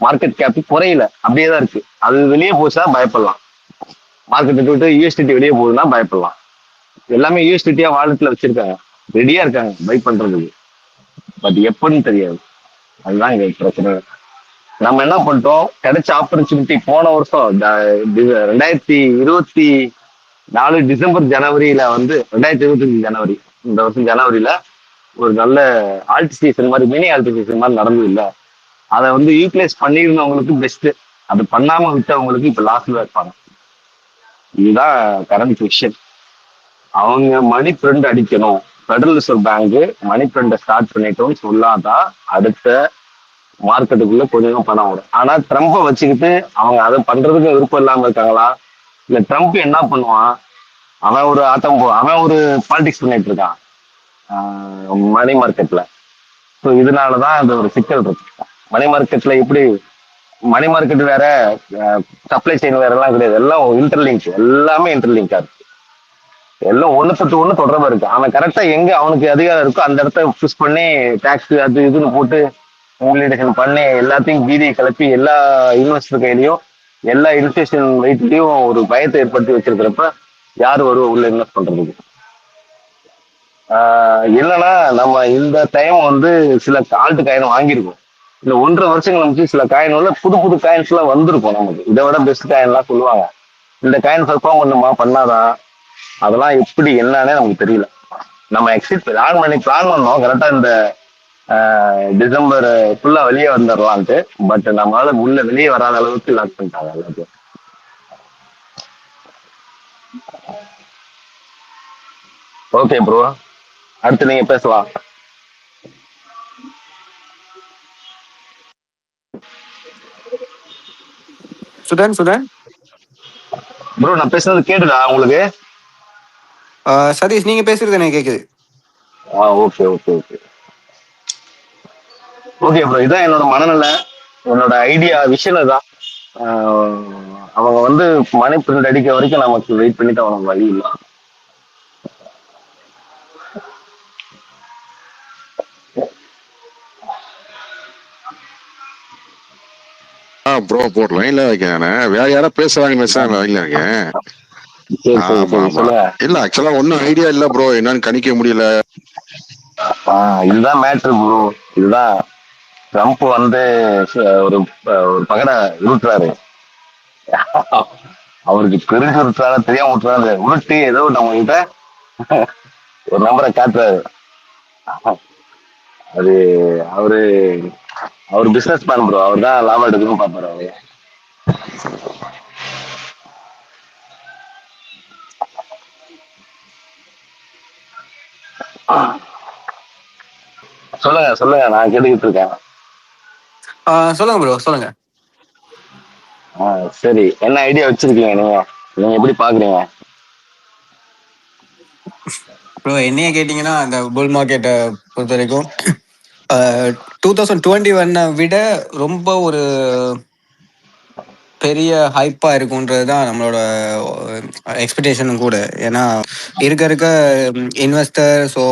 மார்க்கெட் கேப் குறையில அப்படியே தான் இருக்கு. அது வெளியே போச்சா பயப்படலாம், மார்க்கெட்டை விட்டு யூஎஸ்டிடி வெளியே போகுதுன்னா பயப்படலாம். எல்லாமே யூஎஸ்டிடியா வாலெட்ல வச்சிருக்காங்க, ரெடியா இருக்காங்க பை பண்றதுக்கு. பட் எப்படின்னு தெரியாது, அதுதான் எங்க பிரச்சனை. நம்ம என்ன பண்ணிட்டோம், கிடைச்ச ஆப்பர்ச்சுனிட்டி போன வருஷம் 2024 டிசம்பர் ஜனவரியில வந்து 2025 ஜனவரி, இந்த வருஷம் ஜனவரியில ஒரு நல்ல ஆல்ட் சீசன் மாதிரி, மினி ஆல்ட் சீசன் மாதிரி நடந்தது இல்லை. அதை வந்து யூட்டிலைஸ் பண்ணியிருந்தவங்களுக்கு பெஸ்ட், அது பண்ணாம விட்டவங்களுக்கு இப்ப லாஸ்ட்ல இருப்பாங்க. இதுதான் கரண்ட் விஷயம். அவங்க மணி பிரிண்ட் அடிக்கணும், ஃபெடரல் ரிசர்வ் பேங்க் மணி பிரிண்டை ஸ்டார்ட் பண்ணிட்டோம்னு சொல்லாதான் அடுத்த மார்க்கெட்டுக்குள்ள கொஞ்சம் பணம் வரும். ஆனா ட்ரம்ப்பை வச்சுக்கிட்டு அவங்க அதை பண்றதுக்கு விருப்பம் இல்லாம இருக்காங்களா? இல்ல ட்ரம்ப் என்ன பண்ணுவான், அவன் ஒரு அவன் ஒரு பாலிடிக்ஸ் பண்ணிட்டு இருக்கான் மணி மார்க்கெட்ல. ஸோ இதனாலதான் அது ஒரு சிக்கல் இருக்கு. மணி மார்க்கெட்ல எப்படி, மணி மார்க்கெட் வேற, சப்ளை செயின் வேற எல்லாம் கிடையாது, எல்லாம் இன்டர்லிங்க், எல்லாமே இன்டர்லிங்கா இருக்கு, எல்லாம் ஒண்ணு தொடர்பா இருக்கு. அவன் கரெக்டா எங்க அவனுக்கு அதிகாரம் இருக்கோ அந்த இடத்த புஷ் பண்ணி டாக்ஸ் அது இதுன்னு போட்டு இன்வெஸ்டிகேஷன் பண்ணி எல்லாத்தையும் பீதியை கிளப்பி எல்லா இன்வெஸ்டர் கையிலையும் எல்லா இன்வெஸ்டேஷன் வெயிட்லயும் ஒரு பயத்தை ஏற்படுத்தி வச்சிருக்கிறப்ப யாரு வருவா உள்ள இன்வெஸ்ட் பண்றதுக்கு? என்னன்னா நம்ம இந்த டைம் வந்து சில ஆல்ட் காயின் வாங்கியிருக்கோம், இந்த 1.5 வருஷங்கள் நமக்கு சில காயின் வந்து புது காயின்ஸ் எல்லாம் வந்திருக்கும். நமக்கு இதை விட பெஸ்ட் காயின் எல்லாம் சொல்லுவாங்க, இந்த காயின் பெர்ஃபார்ம் பண்ணுமா பண்ணாதான், அதெல்லாம் எப்படி என்னன்னே நமக்கு தெரியல. நம்ம எக்ஸிட் பிளான் பண்ணோம் கரெக்டா இந்த டிசம்பர் ஃபுல்லா வெளியே வந்துடலான்ட்டு. பட் நம்மளால உள்ள வெளியே வராத அளவுக்கு லாக் பண்ணிட்டாங்க எல்லாத்தையும். ஓகே ப்ரோ, அடுத்து நீங்க பேசலாம். சுடன் ப்ரோ நான் பேசுறது கேட்டுடா உங்களுக்கு? சதீஷ் நீங்க பேசுறது எனக்கு கேக்குது. Okay okay okay okay bro, இதான் என்னோட மனநிலை, என்னோட ஐடியா விஷயம் தான். அவங்க வந்து மணி பிரிண்ட் அடிக்க வரைக்கும் நமக்கு வெயிட் பண்ணிட்டு அவனுக்கு வழி இல்லை. ப்ரோ போட் லைன்ல இருக்கேன், வேற யாரா பேசுறாங்க லைன்ல இருக்கேன். இல்ல ஆக்சுவலா ஒன்னும் ஐடியா இல்ல ப்ரோ, என்னன்னு கணிக்க முடியல. இதுதான் மேட்ரு ப்ரோ, இதுதான் ட்ரம்ப் வந்து ஒரு பகடை உருட்டுறாரு, அவருக்கு தெரிஞ்சு உருட்டுறாரு தெரியாம உருட்டுறாரு, உருட்டி ஏதோ நம்ம கிட்ட ஒரு நம்பரை காட்டுறாரு. அது அவரு பிசினஸ் மேன் ப்ரோ, அவர் தான் லாபம் எடுக்கணும்னு பாப்பாரு அவரு. சொல்லுங்க நான் கேட்டுக்கிட்டு இருக்கேன். சொல்லுங்க ப்ரோ சொல்லுங்க. சரி, என்ன ஐடியா வச்சிருக்கீங்க நீங்க எப்படி பாக்குறீங்க ப்ரோ? என்னைய கேட்டீங்கன்னா அந்த புல் மார்க்கெட்டை பொறுத்த வரைக்கும் 2021 விட ரொம்ப ஒரு பெரிய ஹைப்பா இருக்குன்றது தான் நம்மளோட எக்ஸ்பெக்டேஷனும் கூட. ஏன்னா இருக்க இன்வெஸ்டர், ஸோ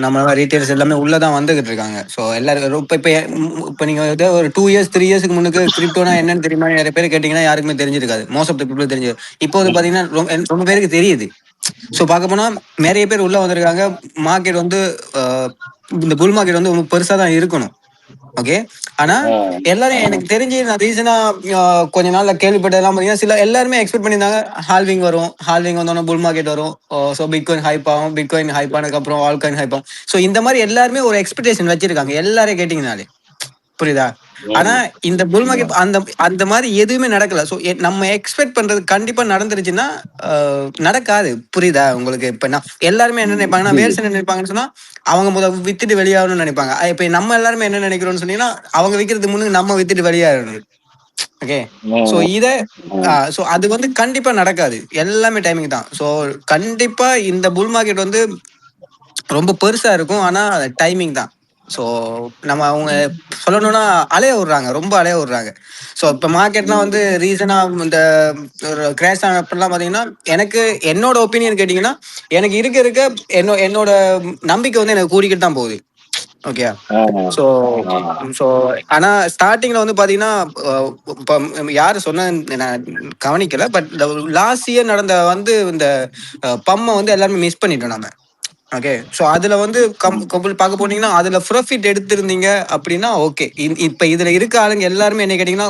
நம்மளோட ரீட்டைல்ஸ் எல்லாமே உள்ளதான் வந்துகிட்டு இருக்காங்க. ஸோ எல்லாரும் இப்போ நீங்க ஒரு 2 இயர்ஸ் 3 இயர்ஸ்க்கு முன்னுக்கு கிரிப்டோனா என்னன்னு தெரியுமா நிறைய பேர் கேட்டீங்கன்னா யாருக்குமே தெரிஞ்சிருக்காது, மோஸ்ட் ஆஃப் த பீப்புள் தெரிஞ்சது. இப்போ வந்து பாத்தீங்கன்னா ரொம்ப பேருக்கு தெரியுது. ஸோ பார்க்க போனா நிறைய பேர் உள்ள வந்திருக்காங்க. மார்க்கெட் வந்து இந்த புல் மார்க்கெட் வந்து ரொம்ப பெருசா தான் இருக்கணும், ஓகே. ஆனா எல்லாரும் எனக்கு தெரிஞ்சு நான் ரீசனா கொஞ்ச நாள்ல கேள்விப்பட்டதெல்லாம் பாத்தீங்கன்னா எல்லாருமே எக்ஸ்பெக்ட் பண்ணியிருந்தாங்க ஹால்விங் வரும், ஹால்விங் வந்தோன்னா புல் மார்க்கெட் வரும், ஸோ பிட்காயின் ஹைப் ஆகும், பிட்காயின் ஹைப் ஆனதுக்கு அப்புறம் ஆல்காயின் ஹைப் ஆகும். ஸோ இந்த மாதிரி எல்லாருமே ஒரு எக்ஸ்பெக்டேஷன் வச்சிருக்காங்க, எல்லாரையும் கேட்டீங்கனாலே, புரியுதா? ஆனா இந்த புல் மார்க்கெட் அந்த மாதிரி எதுவுமே நடக்கல. ஸோ நம்ம எக்ஸ்பெக்ட் பண்றது கண்டிப்பா நடந்துருச்சுன்னா நடக்காது, புரியுதா உங்களுக்கு? இப்ப எல்லாருமே என்ன நினைப்பாங்கன்னா, வேர்ஸ் என்ன நினைப்பாங்கன்னு சொன்னா அவங்க வித்துட்டு வெளியாகணும்னு நினைப்பாங்க. இப்ப நம்ம எல்லாருமே என்ன நினைக்கிறோம்னு சொன்னீங்கன்னா அவங்க விற்கிறதுக்கு முன்னாடி நம்ம வித்துட்டு வெளியாகணும். ஓகே. ஸோ ஸோ அது வந்து கண்டிப்பா நடக்காது, எல்லாமே டைமிங் தான். ஸோ கண்டிப்பா இந்த புல் மார்க்கெட் வந்து ரொம்ப பெருசா இருக்கும், ஆனா டைமிங் தான். ஸோ நம்ம அவங்க சொல்லணும்னா அலைய விடுறாங்க, ரொம்ப அலைய விடுறாங்க. ஸோ இப்போ மார்க்கெட்லாம் வந்து ரீசனா இந்த ஒரு கிராஷ் ஆனப்பெல்லாம் பார்த்தீங்கன்னா, எனக்கு என்னோட ஒப்பீனியன் கேட்டிங்கன்னா, எனக்கு இருக்க என்னோட நம்பிக்கை வந்து எனக்கு கூடிக்கிட்டு தான் போகுது. ஓகே. ஸோ ஸோ ஆனால் ஸ்டார்டிங்கில் வந்து பார்த்தீங்கன்னா, இப்போ யார் சொன்ன நான் கவனிக்கல, பட் லாஸ்ட் இயர் நடந்த வந்து இந்த பம்மை வந்து எல்லாருமே மிஸ் பண்ணிட்டோம் நம்ம. ஓகே. ஸோ அதில் வந்து பார்க்க போனீங்கன்னா அதில் ப்ராஃபிட் எடுத்திருந்தீங்க அப்படின்னா ஓகே. இப்போ இதில் இருக்க ஆளுங்க எல்லாருமே என்ன கேட்டிங்கன்னா,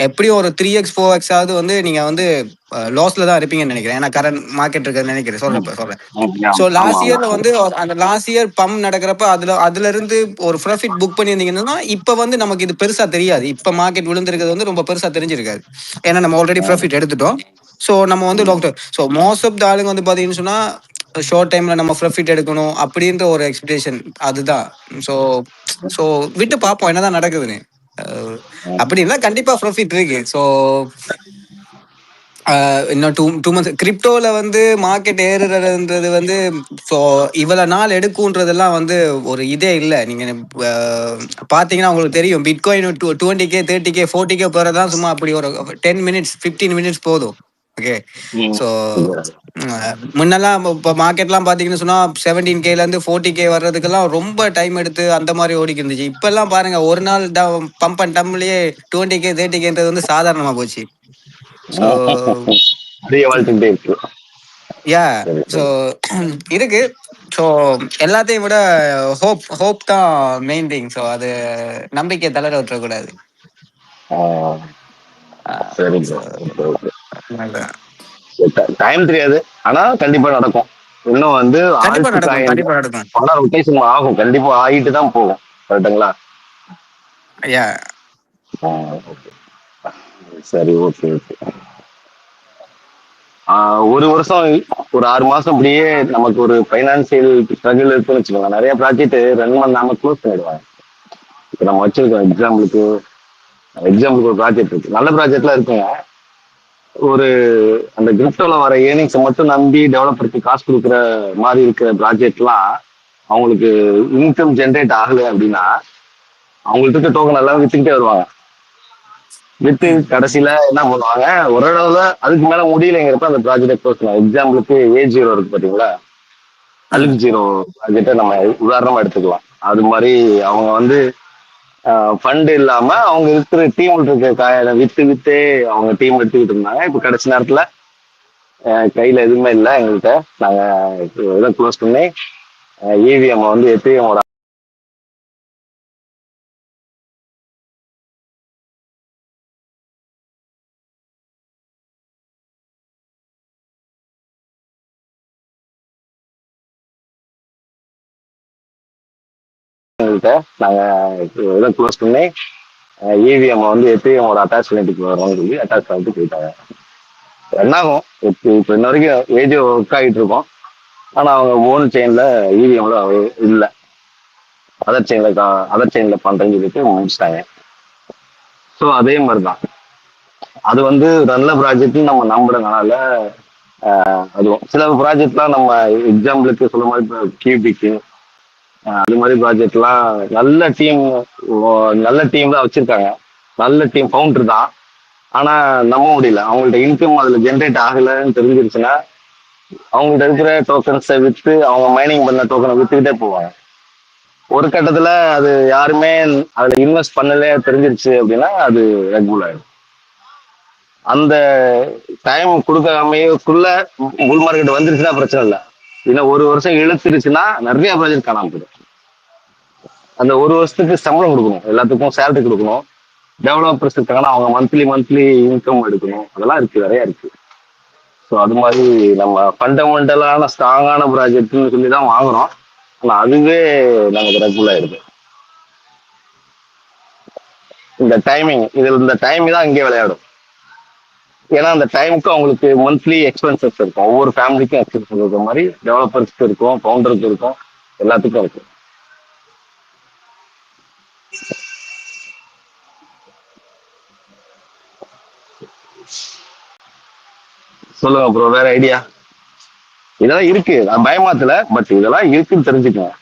எப்படியும் ஒரு 3x 4x ஆகுது வந்து நீங்கள் வந்து லாஸ்ல தான் இருப்பீங்கன்னு நினைக்கிறேன். ஏன்னா கரண்ட் மார்க்கெட் இருக்குன்னு நினைக்கிறேன், சொல்றேன். ஸோ லாஸ்ட் இயர்ல வந்து அந்த லாஸ்ட் இயர் பம்ப் நடக்கிறப்ப அதுல இருந்து ஒரு ப்ராஃபிட் புக் பண்ணியிருந்தீங்கன்னா இப்போ வந்து நமக்கு இது பெருசா தெரியாது. இப்போ மார்க்கெட் விழுந்திருக்கிறது வந்து ரொம்ப பெருசா தெரிஞ்சிருக்காது, ஏன்னா நம்ம ஆல்ரெடி ப்ராஃபிட் எடுத்துட்டோம். ஸோ நம்ம வந்து long term, so most of the ஆளுங்க வந்து பார்த்தீங்கன்னு சொன்னா ஷார்ட் டைம்ல நம்ம ப்ராஃபிட் எடுக்கணும் அப்படின்ற ஒரு எக்ஸ்பெக்டேஷன் அதுதான். ஸோ ஸோ விட்டு பார்ப்போம் என்னதான் நடக்குதுன்னு. அப்படின்னா கண்டிப்பா ப்ராஃபிட் இருக்கு. ஸோ இன்னும் 2 months கிரிப்டோல வந்து மார்க்கெட் ஏறுறதுன்றது வந்து ஸோ இவ்வளவு நாள் எடுக்கும்ன்றதெல்லாம் வந்து ஒரு இதே இல்லை. நீங்க பாத்தீங்கன்னா உங்களுக்கு தெரியும், பிட்காயின் 20K 30K 40K போறதான் சும்மா அப்படி ஒரு 10 minutes 15 minutes போதும். ஓகே. ஸோ முன்னெல்லாம் இப்போ மார்க்கெட்லாம் பார்த்தீங்கன்னு சொன்னா 17Kலேருந்து 40K வர்றதுக்கெல்லாம் ரொம்ப டைம் எடுத்து அந்த மாதிரி ஓடிக்கு இருந்துச்சு. இப்பெல்லாம் பாருங்க, ஒரு நாள் பம்ப் அண்ட் டம்ப்லயே 20K 30Kன்றது வந்து சாதாரணமா போச்சு. ஸோ யா ஸோ இருக்கு. ஸோ எல்லாத்தையும் விட ஹோப் தான் மெயின் திங். ஸோ அது நம்பிக்கை தளர விட்டுறக்கூடாது. டைம் தெரியாது, ஆனா கண்டிப்பா நடக்கும். இன்னும் வந்து ரொட்டேஷன் ஆகும், கண்டிப்பா ஆகிட்டு தான் போகும். கரெக்டுங்களா? சரி, ஓகே ஓகே. ஒரு வருஷம் ஒரு 6 மாசம் அப்படியே நமக்கு ஒரு பைனான்சியல் ஸ்ட்ரகிள் இருக்குன்னு வச்சுக்கோங்க. நிறைய ப்ராஜெக்ட் ரன் பண்ணாம க்ளோஸ் பண்ணிடுவாங்க. இப்போ நம்ம வச்சிருக்கோம் எக்ஸாம்பிளுக்கு ஒரு ப்ராஜெக்ட் இருக்கு, நல்ல ப்ராஜெக்ட்லாம் இருக்குங்க. ஒரு அந்த கிரிப்டோல வர ஏர்னிங்ஸை மட்டும் நம்பி டெவலப்பருக்கு காசு கொடுக்குற மாதிரி இருக்கிற ப்ராஜெக்ட்லாம் அவங்களுக்கு இன்கம் ஜென்ரேட் ஆகலை அப்படின்னா அவங்கள்ட்ட இருக்க டோக்கன் எல்லாம் வித்துக்கிட்டே வருவாங்க. வித்து கடைசியில என்ன பண்ணுவாங்க, ஒரு இடத்துல அதுக்கு மேல முடியலைங்கிறப்ப அந்த ப்ராஜெக்ட் க்ளோஸ் பண்ணுவாங்க. எக்ஸாம்பிளுக்கு A0 இருக்கு பாத்தீங்களா, அலுக் 0 ப்ராஜெக்டை நம்ம உதாரணமா எடுத்துக்கலாம். அது மாதிரி அவங்க வந்து ஃபண்ட் இல்லாம அவங்க இருக்கிற டீம் இருக்க காயை வித்து அவங்க டீம் எடுத்துக்கிட்டு இருந்தாங்க. இப்ப கடைசி நேரத்துல கையில எதுவுமே இல்லை எங்கள்கிட்ட, நாங்க இதை க்ளோஸ் பண்ணி EVM வந்து எத்திஎம்மோட நாங்க இதை க்ளோஸ் பண்ணி EVM வந்து எத்திஎம்மோட அட்டாச்மெண்ட்டுக்கு வரோம்னு சொல்லி அட்டாச் பண்ணிட்டு போயிட்டாங்க. என்னாகும், இப்போ இன்ன வரைக்கும் ஏஜோ ஒர்க் ஆகிட்டு இருக்கோம், ஆனா அவங்க ஓன் செயின்ல EVMல இல்லை, அதர் செயின்ல பண்றேன்னு சொல்லிட்டு முடிச்சிட்டாங்க. ஸோ அதே மாதிரிதான் அது வந்து நல்ல ப்ராஜெக்ட் நம்ம நம்புறதுனால அதுவும் சில ப்ராஜெக்ட்லாம் நம்ம எக்ஸாம்பிளுக்கு சொல்ல மாதிரி கியூபிக்கு அது மாதிரி ப்ராஜெக்ட்லாம் நல்ல டீம் தான் வச்சிருக்காங்க, நல்ல டீம் ஃபவுண்டர் தான். ஆனா நம்ப முடியல, அவங்கள்ட்ட இன்கம் அதுல ஜென்ரேட் ஆகலைன்னு தெரிஞ்சிருச்சுன்னா அவங்கள்ட்ட இருக்கிற டோக்கன்ஸை விற்று அவங்க மைனிங் பண்ண டோக்கனை வித்துக்கிட்டே போவாங்க. ஒரு கட்டத்துல அது யாருமே அதுல இன்வெஸ்ட் பண்ணல தெரிஞ்சிருச்சு அப்படின்னா அது ரெகுலர் ஆயிடும். அந்த டைம் கொடுக்காமையுக்குள்ள புல் மார்க்கெட் வந்துருச்சுன்னா பிரச்சனை இல்லை. இன்னும் ஒரு வருஷம் இழுத்துருச்சுன்னா நிறைய ப்ராஜெக்ட் காணாம போயிடும். அந்த ஒரு வருஷத்துக்கு சம்பளம் கொடுக்கணும், எல்லாத்துக்கும் சேலரி கொடுக்கணும், டெவலப்பர்ஸ் இருக்காங்கன்னா அவங்க மந்த்லி இன்கம் எடுக்கணும், அதெல்லாம் இருக்கு, நிறைய இருக்கு. ஸோ அது மாதிரி நம்ம ஃபண்டமெண்டலான ஸ்ட்ராங்கான ப்ராஜெக்ட்னு சொல்லி தான் வாங்குறோம், ஆனால் அதுவே நமக்கு ரெகுலர் இருக்கு. இந்த டைமிங் தான் இங்கே விளையாடும். ஏன்னா அந்த டைமுக்கு அவங்களுக்கு மந்த்லி எக்ஸ்பென்சஸ் இருக்கும், ஒவ்வொரு ஃபேமிலிக்கும் எக்ஸ்பென்சஸ் இருக்கிற மாதிரி டெவலப்பர்ஸ்க்கு இருக்கும், ஃபவுண்டருக்கு இருக்கும், எல்லாத்துக்கும் இருக்கும். சொல்லுங்க ப்ரோ, வேற ஐடியா? இதெல்லாம் இருக்கு, நான் பயமாத்தல, பட் இதெல்லாம் இருக்குன்னு தெரிஞ்சுக்கேன்.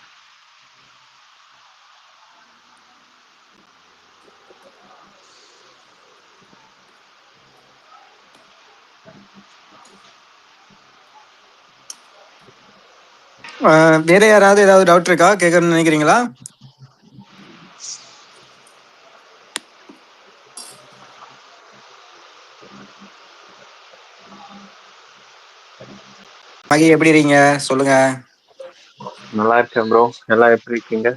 வேற யாராவது ஏதாவது டவுட் இருக்கா, கேட்கணும்னு நினைக்கிறீங்களா? மகி எப்படி இருக்கீங்க, சொல்லுங்க. நல்லா இருக்கேன் ப்ரோ, எல்லாம் எப்படி இருக்கீங்க?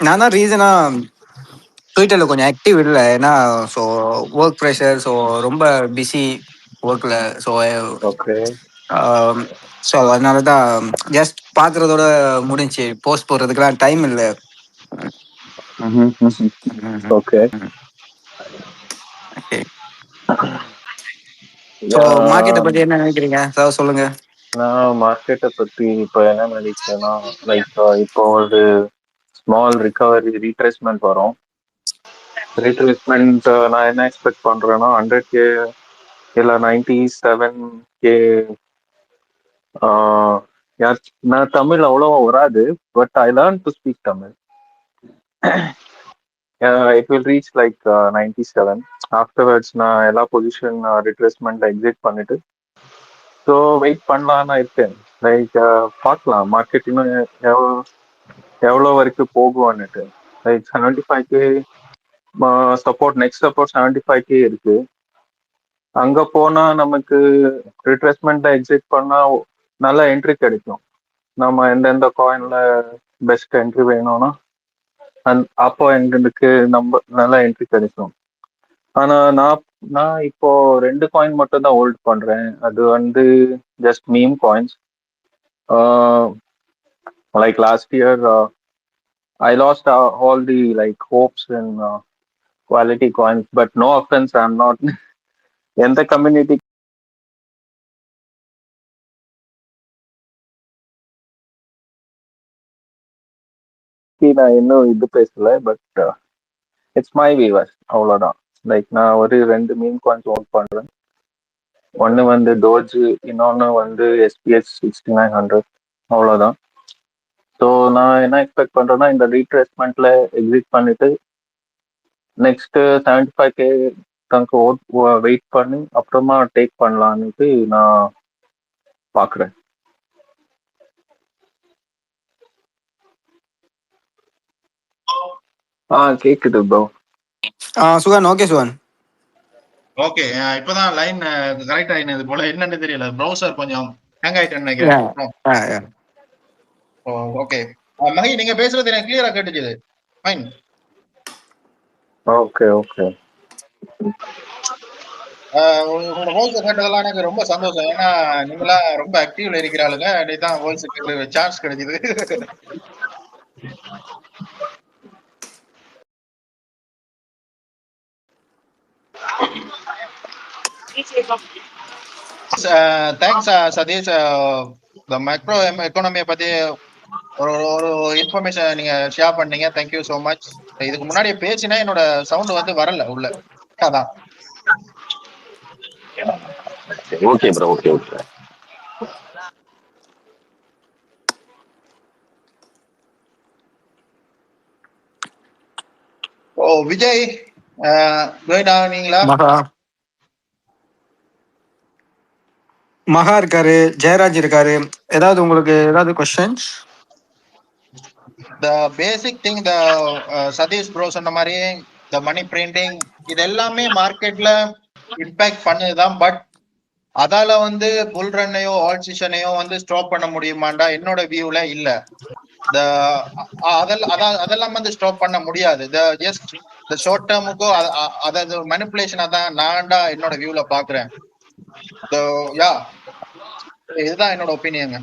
நான் தான் ரீசனா ட்விட்டர்ல கொஞ்சம் ஆக்டிவ் இல்லை, ஏன்னா ஸோ ஒர்க் ப்ரெஷர், ஸோ ரொம்ப பிஸி ஒர்க்கில். ஸோ ஓகே ஸோ அதனால தான் ஜஸ்ட் பார்க்குறதோட முடிஞ்சு, போஸ்ட் போடுறதுக்கெலாம் டைம் இல்லை. ஓகே ஸோ மார்க்கெட்டை பற்றி என்ன நினைக்கிறீங்க, சார் சொல்லுங்க. நான் மார்க்கெட்டை பற்றி இப்போ என்ன நினைக்கிறேன்னா, லைக் இப்போ ஒரு ஸ்மால் ரிகவரி ரீட்ரேஸ்மெண்ட் வரும். ரீட்ரேஸ்மெண்ட் நான் என்ன எக்ஸ்பெக்ட் பண்ணுறேன்னா 100K இல்லை 97K. நான் தமிழ் அவ்வளோவா வராது, but I learn to speak Tamil. It will reach like 97. Afterwards நான் எல்லா பொசிஷன் ரிட்ரேஸ்மெண்ட் எக்ஸிட் பண்ணிட்டு ஸோ வெயிட் பண்ணலான்னு இருக்கேன். லைக் பார்க்கலாம் மார்க்கெட் இன்னும் எவ்வளோ வரைக்கும் போகும்னுட்டு. Like 75K support, next support 75K இருக்கு. அங்கே போனால் நமக்கு ரிட்ரேஸ்மெண்ட்டை எக்ஸிட் பண்ணால் நல்ல என்ட்ரி கிடைக்கும். நம்ம எந்தெந்த காயினில் பெஸ்ட் என்ட்ரி வேணும்னா அப்போ எங்களுக்கு நம்ம நல்ல என்ட்ரி கிடைக்கும். ஆனா நான் இப்போ 2 காயின் மட்டும் தான் ஹோல்ட் பண்றேன். அது வந்து just meme coins. Like last year I lost all the like hopes in quality coins, but no offense, I am not எந்த கம்யூனிட்டி நான் இன்னும் இது பேசல, பட் இட்ஸ் மை வியூவர்ஸ், அவ்வளோதான். லைக் நான் ஒரு 2 மீம் காயின்ஸ் ஓன் பண்றேன். ஒன்று வந்து டோஜு, இன்னொன்று வந்து SPX 6900, அவ்வளோதான். ஸோ நான் என்ன எக்ஸ்பெக்ட் பண்றேன்னா இந்த ரீட்ரேஸ்மெண்ட்ல எக்ஸிட் பண்ணிட்டு நெக்ஸ்ட் 75K தங்க வெயிட் பண்ணி அப்புறமா டேக் பண்ணலான்னுட்டு நான் பார்க்குறேன். கேக்குது bro. Sugan, okay Sugan. Okay, இப்பதான் லைன் கரெக்ட் ஆயினது போல, என்னன்னு தெரியல, ப்ரௌசர் கொஞ்சம் ஹேங் ஆயிட்டேன்னு நினைக்கிறேன். ஓகே மகி, நீங்க பேசுறது எனக்கு கிளியரா கேட்டுச்சு. ஃபைன். ஓகே ஓகே, உங்களோட வாய்ஸ் கேட்டதெல்லாம் எனக்கு ரொம்ப சந்தோஷம். ஏன்னா நீங்களா ரொம்ப ஆக்டிவ்ல இருக்கிறாளுங்க, தான் வாய்ஸ் கேட்டு சான்ஸ் கிடைக்குது. தேங்க்ஸ் சதீஷ். இந்த மேக்ரோ எக்கானமியை பத்தி ஒரு இன்ஃபர்மேஷன் நீங்க ஷேர் பண்ணீங்க, தேங்க்யூ ஸோ மச். இதுக்கு முன்னாடி பேசினா என்னோட சவுண்ட் வந்து வரல உள்ள, அதான். Okay bro, okay okay. Oh Vijay, நீங்களா? மகா இருக்காரு, ஜெயராஜ் இருக்காரு. ஏதாவது உங்களுக்கு ஏதாவது questions? The basic thing, the Sathish bro சொன்ன மாதிரி the money printing இது எல்லாமே மார்க்கெட்ல இம்பாக்ட் பண்ணுதுதான். பட் அதால வந்து புல் ரன்னையோ ஆல் சீசனையோ வந்து ஸ்டாப் பண்ண முடியுமாண்டா என்னோட வியூல இல்ல. அதெல்லாம் வந்து ஸ்டாப் பண்ண முடியாது. ஜஸ்ட் இந்த ஷார்ட் டேர்முக்கோ அதாவது மேனிபுலேஷனா தான் நான்டா என்னோட வியூல பாக்குறேன். யா, இதுதான் என்னோட ஒப்பீனியன்.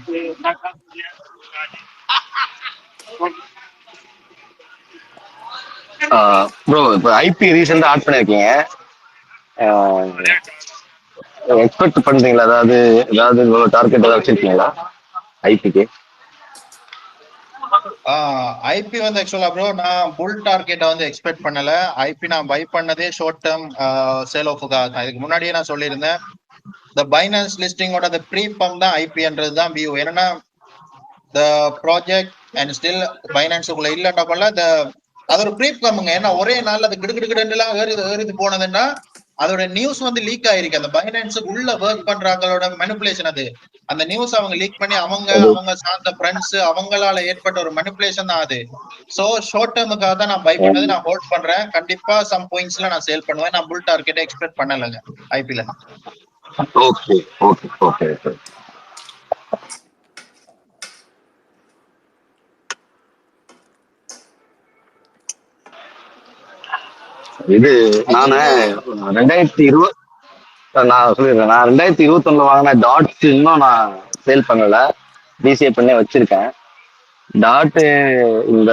ப்ரோ, இப்போ ஐபி ரீசெண்டா ஆட் பண்ணிருக்கீங்க, எக்ஸ்பெக்ட் பண்றீங்களா? ஏதாவது டார்கெட் ஏதாவது வச்சிருக்கீங்களா ஐபிக்கு? ஐபி வந்து ஆக்சுவலா ப்ரோ நான் புல் டார்கெட்டை வந்து எக்ஸ்பெக்ட் பண்ணல. ஐபி நான் பை பண்ணதே ஷார்ட் டேர்ம் சேல் ஆஃபுக்காக தான். இதுக்கு முன்னாடியே நான் சொல்லியிருந்தேன், the Binance listing ஓட the pre-pump தான் IPன்றது தான் view. ஏன்னா the project and still Binance உள்ள இல்லட்டப்பல அது ஒரு pre-pumpங்க. ஏன்னா ஒரே நாள் அது கிடுகிடுகிடுலாம் ஏறிது போனதுன்னா அதோட நியூஸ் வந்து லீக் ஆயிருக்கு. அந்த Binance உள்ள ஒர்க் பண்றவங்களோட manipulation அது. அந்த நியூஸ் அவங்க லீக் பண்ணி அவங்க சார்ந்த ஃப்ரெண்ட்ஸ் அவங்களால ஏற்பட்ட ஒரு manipulation தான் அது. சோ ஷார்ட் டேர்முக்காக தான் நான் பை பண்ணது. நான் ஹோல்ட் பண்றேன். கண்டிப்பா சம் பாயிண்ட்ஸ்ல நான் சேல் பண்ணுவேன். நான் புல் டார்கெட் எக்ஸ்பெக்ட் பண்ணலங்க ஐபில. Okay okay okay. இது நானு 2020 நான் சொல்லிடுறேன். நான் 2021 வாங்கின டாட்ஸ் இன்னும் நான் சேல் பண்ணல, டிசிஏ பண்ணி வச்சிருக்கேன். டாட் இந்த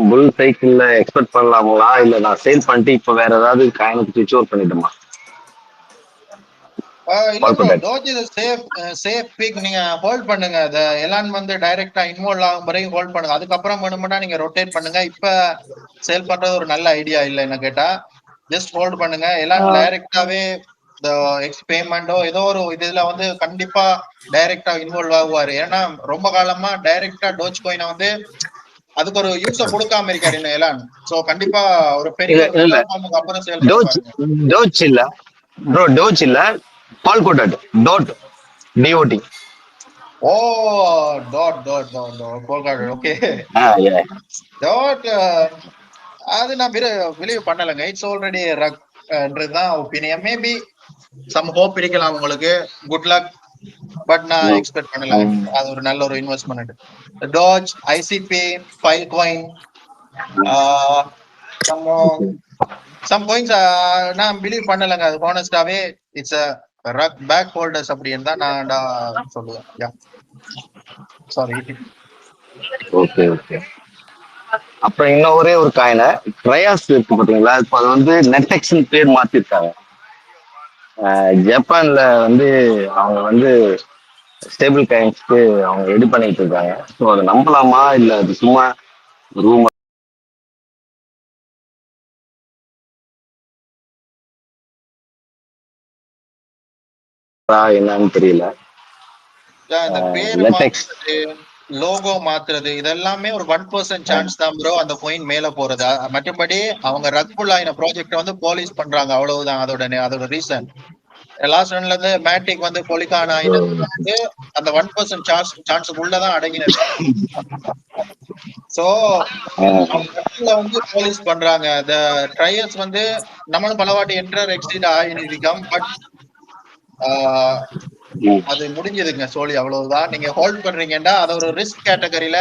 புல் சைக்கிள்ல எக்ஸ்பெக்ட் பண்ணலாங்களா, இல்ல நான் சேல் பண்ணிட்டு இப்ப வேற ஏதாவது காயினுக்கு ஸ்விட்ச் ஓவர் பண்ணிட்டுமா? சேஃப் பிக் நீங்க ஹோல்ட் பண்ணுங்க. எலான் வந்து டைரக்டா இன்வால்வ் ஆகும் வரைக்கும் ஹோல்ட் பண்ணுங்க. அதுக்கப்புறம் வேணும்னா நீங்க ரொட்டேட் பண்ணுங்க. இப்ப சேல் பண்றது ஒரு நல்ல ஐடியா இல்ல என்ன கேட்டா. ஜஸ்ட் ஹோல்ட் பண்ணுங்க. எலான் டைரக்டாவே பேமெண்டோ ஏதோ ஒரு இதுல வந்து கண்டிப்பா டைரக்டா இன்வால்வ் ஆகுவாரு. ஏன்னா ரொம்ப காலமா டைரக்டா டோஜ் காயினை வந்து அதுக்கு ஒரு யூஸ கொடுக்காம இருக்காரு இன்னும் எலான். சோ கண்டிப்பா ஒரு பெரிய அப்புறம் சேல் டோஜ் இல்ல ப்ரோ, டோஜ் இல்ல, Polkadot DOT. Oh dot dot dot Polkadot. Okay dot அது நான் பிலீவ் பண்ணலங்க. இட்ஸ் ஆல்ரெடி ரக்ன்றதுதான் ஒப்பீனியன். மேபி சம் ஹோப் இருக்கலாம் உங்களுக்கு. Good luck. பட் நான் எக்ஸ்பெக்ட் பண்ணல. அது ஒரு நல்ல ஒரு investment. Doge, ICP, Filecoin, some coins நான் பிலீவ் பண்ணலங்க. அது ஹானஸ்டாவே it's a rug bag holders அப்படின்னு தான் நான் சொல்லுவேன். Yeah sorry. Okay okay. அப்புறம் இன்னும் ஒரே ஒரு காயின ட்ரையாஸ் இருக்கு பாத்தீங்களா, இப்போ அது வந்து நெட்டெக்ஸ்னு பேர் மாத்திருக்காங்க. ஜப்பான்ல வந்து அவங்க வந்து ஸ்டேபிள் காயின்ஸ்க்கு அவங்க ரெடி பண்ணிட்டு இருக்காங்க. ஸோ அதை நம்பலாமா இல்ல அது சும்மா ரூம் என்னன்னு தெரியல. லோகோ மாத்துறது இதெல்லாமே ஒரு 1% சான்ஸ் தான் ப்ரோ அந்த காயின் மேல போறது. மற்றபடி அவங்க ரக்புல் ஆயின ப்ராஜெக்ட் வந்து பாலிஷ் பண்றாங்க, அவ்வளவுதான் அதோட ரீசன். லாஸ்ட் ரன்ல இருந்து மேட்டிக் வந்து பொலிகான் ஆயினது வந்து அந்த 1% சான்ஸ் உள்ளதான் அடங்கினது. சோ வந்து பாலிஷ் பண்றாங்க. இந்த ட்ரையர்ஸ் வந்து நம்மளும் பலவாட்டி என்டர் எக்ஸிட் ஆகிருக்கோம். பட் அது முடிஞ்சதுங்க சோழி, அவ்வளவுதான். நீங்க ஹோல்ட் பண்றீங்கன்னா அதை ஒரு ரிஸ்க் கேட்டகரியில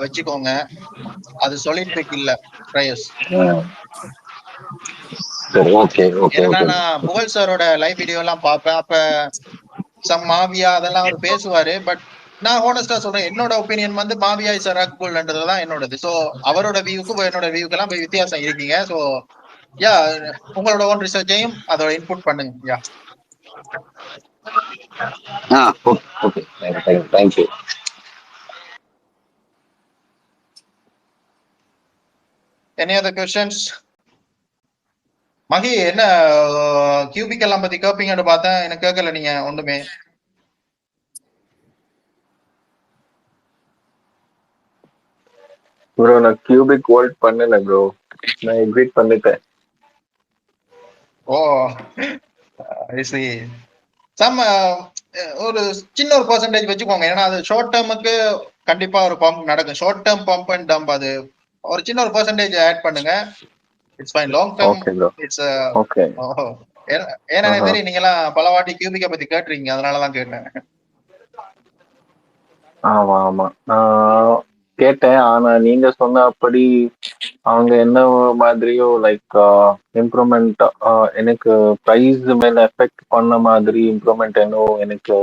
வச்சுக்கோங்க. அது சாலிட் பிக் இல்ல ட்ரையர்ஸ். ஏன்னா நான் புகழ் சாரோட லைவ் வீடியோ எல்லாம் பார்ப்பேன். அப்ப சம் மாவியா அதெல்லாம் அவர் பேசுவாரு. பட் நான் ஹோனஸ்டா சொல்றேன், என்னோட ஒப்பீனியன் வந்து மாவியா இஸ் ரக்புல்ன்றதுதான் என்னோடது. சோ அவரோட வியூக்கும் என்னோட வியூக்கெல்லாம் வித்தியாசம் இருக்கீங்க. சோ யா உங்களோட ஓன் ரிசர்ச்சையும் அதோட இன்புட் பண்ணுங்க. Yeah okay thank you. Any other questions? Mahi என்ன கியூபிக் எல்லாம் பத்தி கேப்பீங்கன்னு பார்த்தேன், எனக்கு கேட்கல நீங்க ஒண்ணுமே. ப்ரோ நான் கியூபிக் ஹோல்ட் பண்ணல ப்ரோ, நான் எக்ஸிட் பண்ணிட்டேன். ஓ ஐசி. சம் ஒரு சின்ன ஒரு பெர்சன்டேஜ் வச்சுக்கோங்க. ஏன்னா அது ஷார்ட் டேர்முக்கு கண்டிப்பா ஒரு பம்ப் நடக்கும். Short term pump and dump அது ஒரு சின்ன ஒரு பெர்சன்டேஜ் ஆட் பண்ணுங்க. It's fine. Long term it's okay. ஏன்னா தெரியும் நீங்க எல்லாம் பலவாட்டி கியூபிக்க பத்தி கேட்டுறீங்க, அதனாலதான் கேட்டேன். ஆமா ஆமா நான் கேட்டேன். ஆனா நீங்க சொன்னபடி அவங்க என்ன மாதிரியோ லைக் இம்ப்ரூவ்மெண்ட் எனக்கு பிரைஸ் மேல எஃபெக்ட் பண்ண மாதிரி இம்ப்ரூவ்மெண்ட் என்ன எனக்கு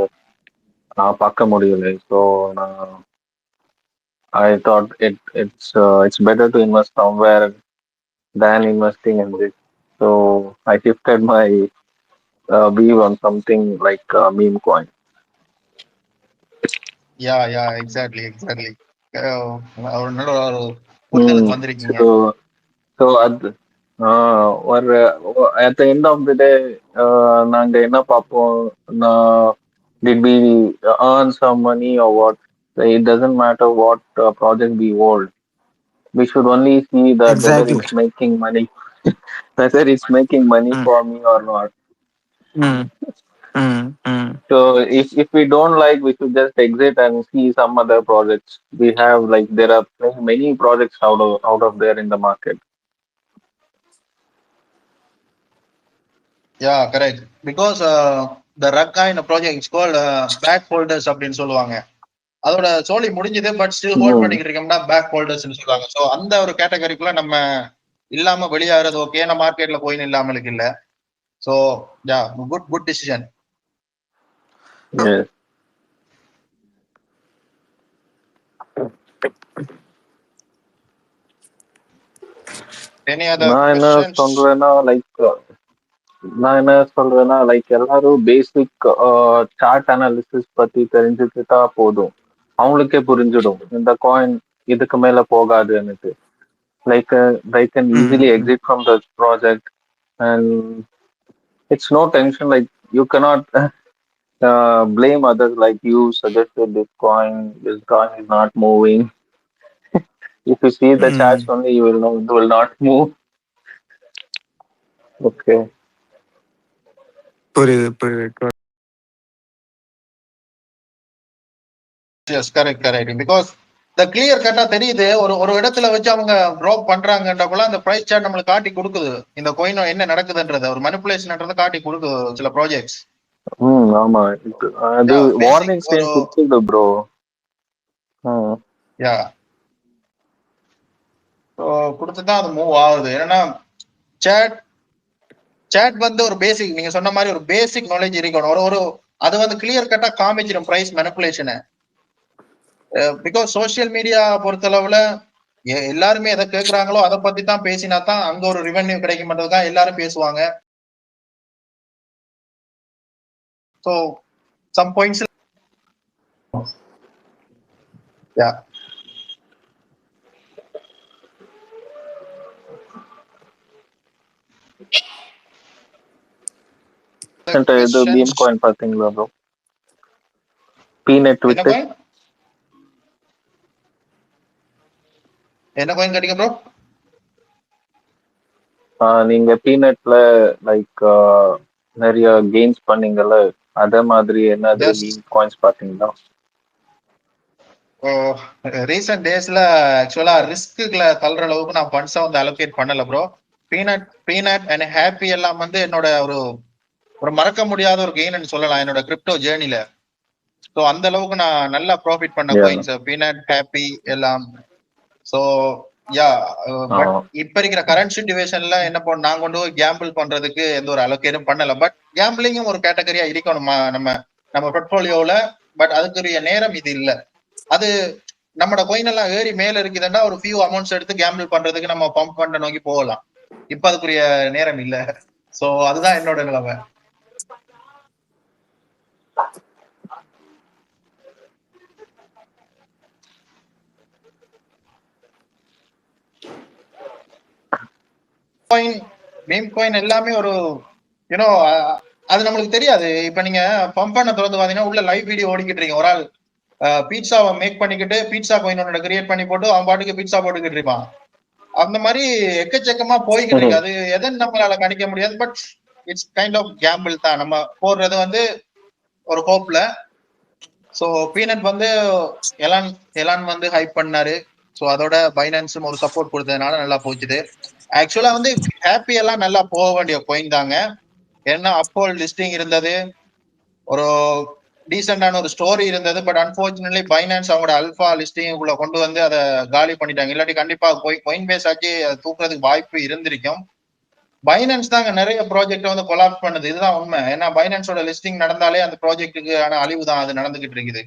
நான் பார்க்க முடியல. ஸோ நான் I thought it's better to invest somewhere than investing in this. So I shifted my view on something like meme coin. Yeah, exactly. ஒரு நல்ல ஒரு புரிதலுக்கு வந்திருக்கீங்க. So அது ஒரு at the end of the day நாங்க என்ன பார்ப்போம், did we earn some money or what? It doesn't matter what project we hold. We should only see that whether Exactly. it's making money, whether it's making money for me or not. So if we don't like, we should just exit and see some other projects. We have like there are many projects out of there in the market. Yeah, correct. Because the rug kind of project is called back holders அப்படின்னு சொல்லுவாங்க. அதோட சோலி முடிஞ்சது, பட் ஸ்டில் ஹோல்ட் பண்ணிக்கிட்டு இருக்கோம்னா பேக் ஹோல்டர்ஸ்னு சொல்லுவாங்க. ஸோ அந்த ஒரு கேட்டகரிக்குள்ள நம்ம இல்லாம வெளியாகிறது ஓகே, நம்ம மார்க்கெட்ல போய் இல்லாமலுக்கு இல்ல. So yeah, good decision. நான் என்ன சொல்றேன்னா லைக் எல்லாரும் பேசிக் சார்ட் அனாலிசிஸ் பத்தி தெரிஞ்சுக்கிட்டா போதும், அவங்களுக்கே புரிஞ்சிடும் இந்த காயின் இதுக்கு மேல போகாதுன்னுட்டு. Like they can easily exit from the project and it's no tension. Like you cannot blame others like you suggested this coin is not moving. If you see the charts only, you will know it will not move. Okay. புரியுது. Yes, correct. Because the clear கட்டா தெரியுது, ஒரு இடத்துல வச்சு அவங்க ட்ராப் பண்றாங்கன்றப்பல அந்த பிரைஸ் சார்ட் நம்மளுக்கு காட்டி கொடுக்குது, இந்த காயின் என்ன நடக்குதுன்றத ஒரு மனிபுலேஷன்ன்றத காட்டி கொடுக்குது சில ப்ராஜெக்ட்ஸ். ஆமா, அது வார்னிங் சைன் கொடுக்குது ப்ரோ. யா, கொடுத்துதான் அது மூவ் ஆகுது. ஏன்னா சாட் வந்து ஒரு பேசிக், நீங்க சொன்ன மாதிரி ஒரு பேசிக் நாலேஜ் இருக்கணும். ஒரு அது வந்து கிளியர் கட்டா காமிச்சிடும் பிரைஸ் மேனிபுலேஷனை. பிகாஸ் சோசியல் மீடியா பொறுத்தளவுல எல்லாருமே எதை கேட்கறாங்களோ அதை பத்தி தான் பேசினா தான் அங்க ஒரு ரெவென்யூ கிடைக்கும்ன்றதுதான் எல்லாரும் பேசுவாங்க. ஸோ சம் பாயிண்ட்ஸ் யா இது பீம் காயின் பாத்தீங்களா ப்ரோ? பீனட் வித் என்ன காயின் கேட்டீங்க ப்ரோ? நீங்க பீனட்ல லைக் நிறைய கெயின்ஸ் பண்ணீங்கல்ல, அதே மாதிரி என்னது மீம் காயின்ஸ் பாத்தீங்களா? ரீசெண்ட் டேஸ்ல ஆக்சுவலா ரிஸ்க்குல தள்ளுற அளவுக்கு நான் ஃபண்ட்ஸை வந்து அலோகேட் பண்ணல ப்ரோ. பீனட் அண்ட் ஹாப்பி எல்லாம் வந்து என்னோட ஒரு மறக்க முடியாத ஒரு கெயின் சொல்லலாம் என்னோட கிரிப்டோ ஜேர்னில. ஸோ அந்த அளவுக்கு நான் நல்லா ப்ராஃபிட் பண்ண காயின்ஸ் பீனட், ஹாப்பி எல்லாம். ஸோ யா, பட் இப்ப இருக்கிற கரண்ட் சிச்சுவேஷன்ல என்ன பண்ண, நான் கொண்டு போய் கேம்பிள் பண்றதுக்கு எந்த ஒரு அலோகேட்டும் பண்ணல. பட் கேம்பிளிங்கும் ஒரு கேட்டகரியா இருக்கணும் நம்ம போர்ட்ஃபோலியோல. பட் அதுக்குரிய நேரம் இது இல்ல. அது நம்மளோட காயின் எல்லாம் ஏறி மேல இருக்குதுன்னா ஒரு ஃபியூ அமௌண்ட்ஸ் எடுத்து கேம்பிள் பண்றதுக்கு நம்ம பம்ப் பண்ண நோக்கி போகலாம். இப்ப அதுக்குரிய நேரம் இல்ல. சோ அதுதான் என்னோட நிலைமை. மீம் காயின் எல்லாமே ஒரு யூனோ அது நம்மளுக்கு தெரியாது. இப்ப நீங்க பம்ப் பண்ண திறந்து பாத்தீங்கன்னா உள்ள லைவ் வீடியோ ஓடிக்கிட்டு இருக்கீங்க. ஒரு ஆள் பீட்சாவை மேக் பண்ணிக்கிட்டு பீட்சா காயின் ஒன்னு கிரியேட் பண்ணி போட்டு அவன் பாட்டுக்கு பீட்சா போட்டுக்கிட்டு இருப்பான். அந்த மாதிரி எக்கச்சக்கமா போய்கிட்டு இருக்கு. அது எதன்னு நம்மளால கணிக்க முடியாது. But it's kind of gamble தான். நம்ம போடுறது வந்து ஒரு ஹோப்ல. ஸோ பீனட் வந்து எலான் வந்து ஹைப் பண்ணாரு. ஸோ அதோட பைனான்ஸும் ஒரு சப்போர்ட் கொடுத்ததுனால நல்லா போச்சுது. ஆக்சுவலா வந்து ஹாப்பி எல்லாம் நல்லா போக வேண்டிய பாயிண்ட் தாங்க. ஏன்னா அப்போல் லிஸ்டிங் இருந்தது, ஒரு டீசென்டான ஒரு ஸ்டோரி இருந்தது. பட் அன்பார்ச்சுனேட்லி பைனான்ஸ் அவங்களோட அல்ஃபா லிஸ்டிங்குள்ள கொண்டு வந்து அதை காலி பண்ணிட்டாங்க. இல்லாட்டி கண்டிப்பா கோயின் பேஸ் ஆச்சு தூக்குறதுக்கு வாய்ப்பு இருந்திருக்கும். பைனான்ஸ் தாங்க நிறைய ப்ராஜெக்ட் வந்து கொலாப்ஸ் பண்ணுது. இதுதான் உண்மை. ஏன்னா பைனான்ஸோட லிஸ்டிங் நடந்தாலே அந்த ப்ராஜெக்ட்டுக்கு ஆன அழிவு தான் அது நடந்துகிட்டு இருக்குது.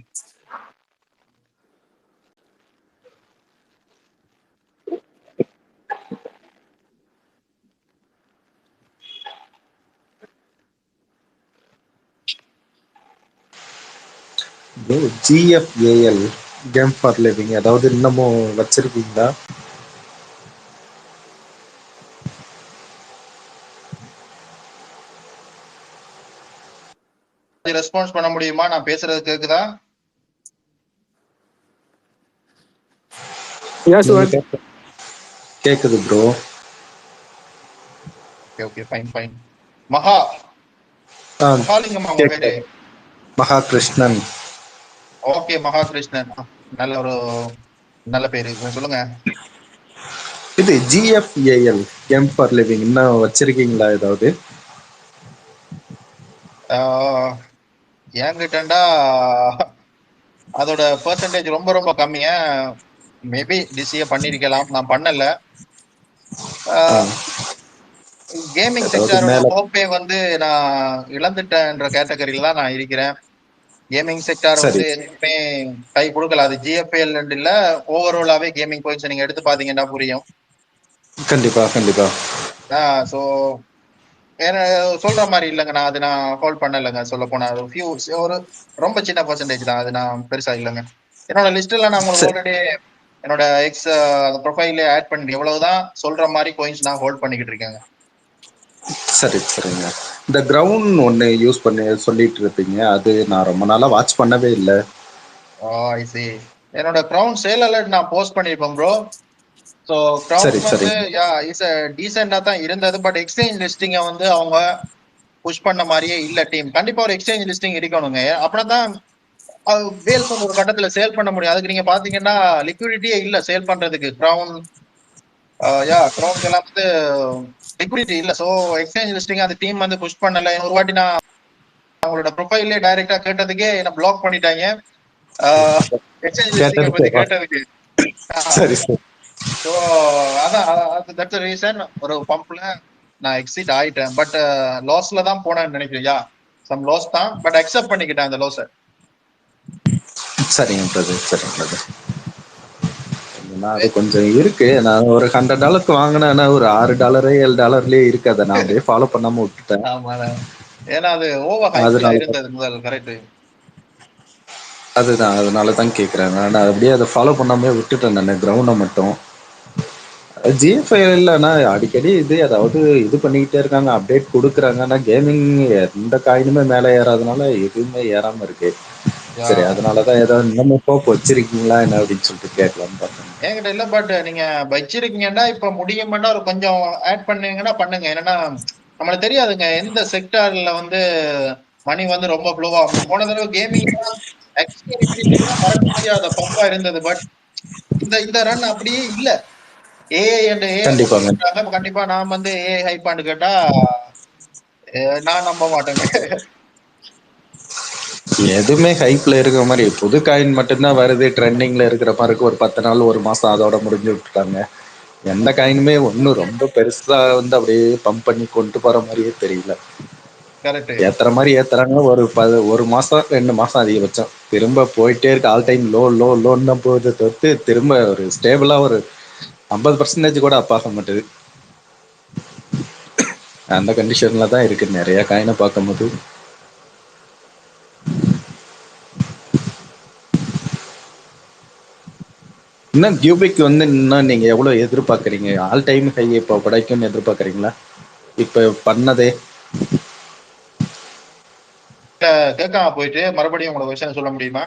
GFAL கேம் ஃபார் லிவிங் அதாவது இன்னமும் வச்சிருக்கீங்களா? ரெஸ்பான்ஸ் பண்ண முடியுமா? நான் பேசுறது கேக்குதா? கேக்குது ப்ரோ. Okay fine. மகாலிங்கம்மா உங்க பேரு? மகாகிருஷ்ணன். ஓகே மகாகிருஷ்ணன், நல்ல பேரு, சொல்லுங்க. இது GFAL கேம் ஃபார் லிவிங் இன்னும் வச்சிருக்கீங்களா ஏதாவது? என்கிட்டண்டா அதோட பெர்சன்டேஜ் ரொம்ப கம்மியா, மேபி டிசிஏ பண்ணிருக்கலாம், நான் பண்ணல. கேமிங் செக்டாரோட ஹோப்பே வந்து நான் இழந்துட்டேன்ற கேட்டகரியில தான் நான் இருக்கிறேன். கேமிங் செக்டார் வந்து எதுவுமே கை கொடுக்கல. அது GFAL இல்ல, ஓவராலாவே கேமிங் போயிடுச்சு. நீங்க எடுத்து பாத்தீங்கன்னா புரியும். கண்டிப்பா. சோ சொல்ற மாதிரி இல்லைங்க, நான் ஹோல்ட் பண்ணலைங்க. சொல்ல போனா ஒரு ரொம்ப சின்ன பெர்சன்டேஜ் தான், அது நான் பெருசா இல்லைங்க. என்னோட லிஸ்ட்ல நான் உங்களுக்கு ஆல்ரெடி என்னோட எக்ஸ் ப்ரொஃபைல்ல ஆட் பண்ணி எவ்வளவுதான் சொல்ற மாதிரி கோயின்ஸ் நான் ஹோல்ட் பண்ணிக்கிட்டு இருக்கேங்க. சரிங்க. இந்த கிரவுண்ட் ஒன்னு யூஸ் பண்ணி சொல்லிட்டு இருப்பீங்க, அது நான் ரொம்ப நாளா வாட்ச் பண்ணவே இல்லை. ஐ see. என்னோட கிரவுண்ட் சேல் அலர்ட் நான் போஸ்ட் பண்ணிருப்பேன் ப்ரோ. ஸோ கிரவுண்ட் வந்து இஸ் டீசெண்டா தான் இருந்தது. பட் எக்ஸ்சேஞ்ச் லிஸ்டிங்க வந்து அவங்க புஷ் பண்ண மாதிரியே இல்ல டீம். கண்டிப்பா ஒரு எக்ஸ்சேஞ்ச் லிஸ்டிங் இருக்கணுங்க, அப்படின்னா வேல்ஸ் ஒரு கட்டத்துல சேல் பண்ண முடியும். அதுக்கு நீங்க பாத்தீங்கன்னா லிக்விடிட்டியே இல்ல சேல் பண்றதுக்கு. கிரவுண்ட் எல்லாம் வந்து லிக்விடிட்டி இல்ல. ஸோ எக்ஸ்சேஞ்ச் லிஸ்டிங் அந்த டீம் வந்து புஷ் பண்ணல. ஒரு வாட்டி நான் அவங்களோட ப்ரொஃபைல்லே டைரக்டா கேட்டதுக்கே என்ன பிளாக் பண்ணிட்டாங்க, எக்ஸ்சேஞ்ச் லிஸ்டிங் பத்தி கேட்டதுக்கு. ஸோ அதான் தட்ஸ் தி ரீசன். ஒரு பம்ப்ல நான் எக்ஸிட் ஆயிட்டேன். பட் லாஸ்ல தான் போனேன்னு நினைக்கிறேன். சம் லாஸ் தான், பட் அக்செப்ட் பண்ணிக்கிட்டேன் அந்த லாஸை. சரிங்க பிரதர். அது கொஞ்சம் இருக்கு. நான் ஒரு $100 வாங்கினேன்னா ஒரு $6 $7 இருக்கு. அதை நான் அப்படியே ஃபாலோ பண்ணாம விட்டுட்டேன். ஏன்னா அது ஓவர் ஹைப்ல இருந்தது முதல். கரெக்ட். அதுதான், அதனாலதான் கேக்குறேன். நான் அப்படியே அதை ஃபாலோ பண்ணாம விட்டுட்டேன் நான் கிரவுண்ட மட்டும். GFALனா அடிக்கடி இது பண்ணிக்கிட்டே இருக்காங்க, அப்டேட் கொடுக்குறாங்க. ஆனா கேமிங் எந்த காயினுமே மேல ஏறாதனால எதுவுமே ஏறாம இருக்கு. சரி, அதனாலதான் ஏதாவது இன்னமும் ஹோப் வச்சிருக்கீங்களா என்ன அப்படின்னு சொல்லிட்டு கேட்கலாம்னு பார்த்தேன். என்கிட்ட இல்ல, பட் நீங்க வச்சிருக்கீங்கன்னா இப்ப முடியும்னா ஒரு கொஞ்சம் ஆட் பண்ணீங்கன்னா பண்ணுங்க. என்னன்னா நம்மளுக்கு தெரியாதுங்க எந்த செக்டார்ல வந்து மணி வந்து ரொம்ப ஃப்ளோவா. போன தடவை கேமிங் மறக்க முடியாத பம்பா இருந்தது. பட் இந்த ரன் அப்படியே இல்ல. ஏஐ அண்ட் ஏஐ கண்டிப்பா நான் வந்து ஏஐ ஹைப்பான்னு கேட்டா நான் நம்ப மாட்டேங்க. எதுவுமே ஹைப்ல இருக்கிற மாதிரி புது காயின் மட்டும்தான் வருது, ட்ரெண்டிங்ல இருக்கிற மாதிரி ஒரு 10 நாள் 1 மாசம் அதோட முடிஞ்சு விட்டுட்டாங்க. எந்த காயினுமே ஒன்னும் ரொம்ப பெருசா வந்து அப்படியே பம்ப் பண்ணி கொண்டு போற மாதிரியே தெரியல. ஏத்துற மாதிரி ஏத்துறாங்க, ஒரு மாசம் 2 மாசம் அதிகபட்சம், திரும்ப போயிட்டே இருக்கு. ஆல் டைம் லோன்னு தான் போகுது தவிர்த்து திரும்ப ஒரு ஸ்டேபிளா ஒரு 50% கூட அப்பாக மாட்டேது. அந்த கண்டிஷன்ல தான் இருக்கு நிறைய காயினை பார்க்கும்போது. இன்னும் கியூபிக் வந்து இன்னும் நீங்க எவ்வளவு எதிர்பார்க்கறீங்க? ஆல் டைம் ஹை இப்போ கிடைக்கும்னு எதிர்பார்க்கறீங்களா இப்ப பண்ணதே? கேட்காம போயிட்டு மறுபடியும் உங்களுக்கு விஷயம் சொல்ல முடியுமா?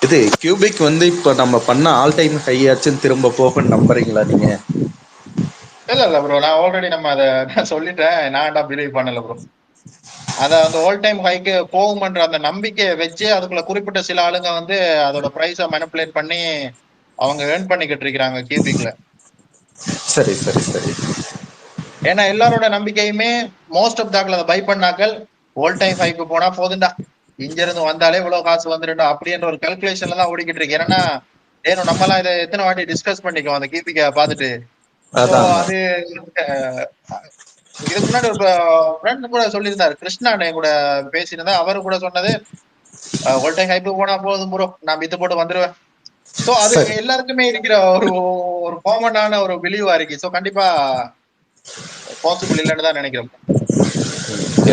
இது கியூபிக் வந்து இப்ப நம்ம பண்ண ஆல் டைம் ஹை ஆச்சுன்னு திரும்ப போக நம்புறீங்களா நீங்க? இல்ல ப்ரோ, நான் ஆல்ரெடி நம்ம அதை சொல்லிட்டேன். நான் பிலீவ் பண்ணல ப்ரோ. அத அந்த ஆல் டைம் ஹைக்கு போகும்ன்ற அந்த நம்பிக்கையை வச்சு அதுக்குள்ள குறிப்பிட்ட சில ஆளுங்க வந்து அதோட பிரைஸை மேனிபுலேட் பண்ணி அவங்க ஏர்ன் பண்ணிக்கிட்டு இருக்கிறாங்க கியூபிக்ல. சரி. ஏன்னா எல்லாரோட நம்பிக்கையுமே மோஸ்ட் ஆஃப் தாக்ல அதை பை பண்ணாக்கள் ஆல் டைம் ஹைக்கு போனா போதுண்டா, இங்க இருந்து வந்தாலே இவ்வளவு காசு வந்துடும் அப்படின்ற ஒரு கால்குலேஷன்ல தான் ஓடிக்கிட்டு இருக்கு. ஏன்னா நம்ம எல்லாம் இதை எத்தனை வாட்டி டிஸ்கஸ் பண்ணிக்கோம் அந்த கியூபிக்கை பார்த்துட்டு. அது இதுக்கு முன்னாடி ஒரு ஃப்ரெண்ட் கூட சொல்லியிருந்தாரு, கிருஷ்ணா கூட பேசியிருந்தா. அவரு கூட சொன்னது ஆல் டைம் ஹைக்கு போனா போதும் ப்ரோ, நான் வித்து போட்டு வந்துருவேன். சோ அது எல்லாருக்குமே இருக்கிற ஒரு காமனான ஒரு பிலீவா இருக்கு. சோ கண்டிப்பா பாசிபிள் இல்லைன்னு தான் நினைக்கிறேன்.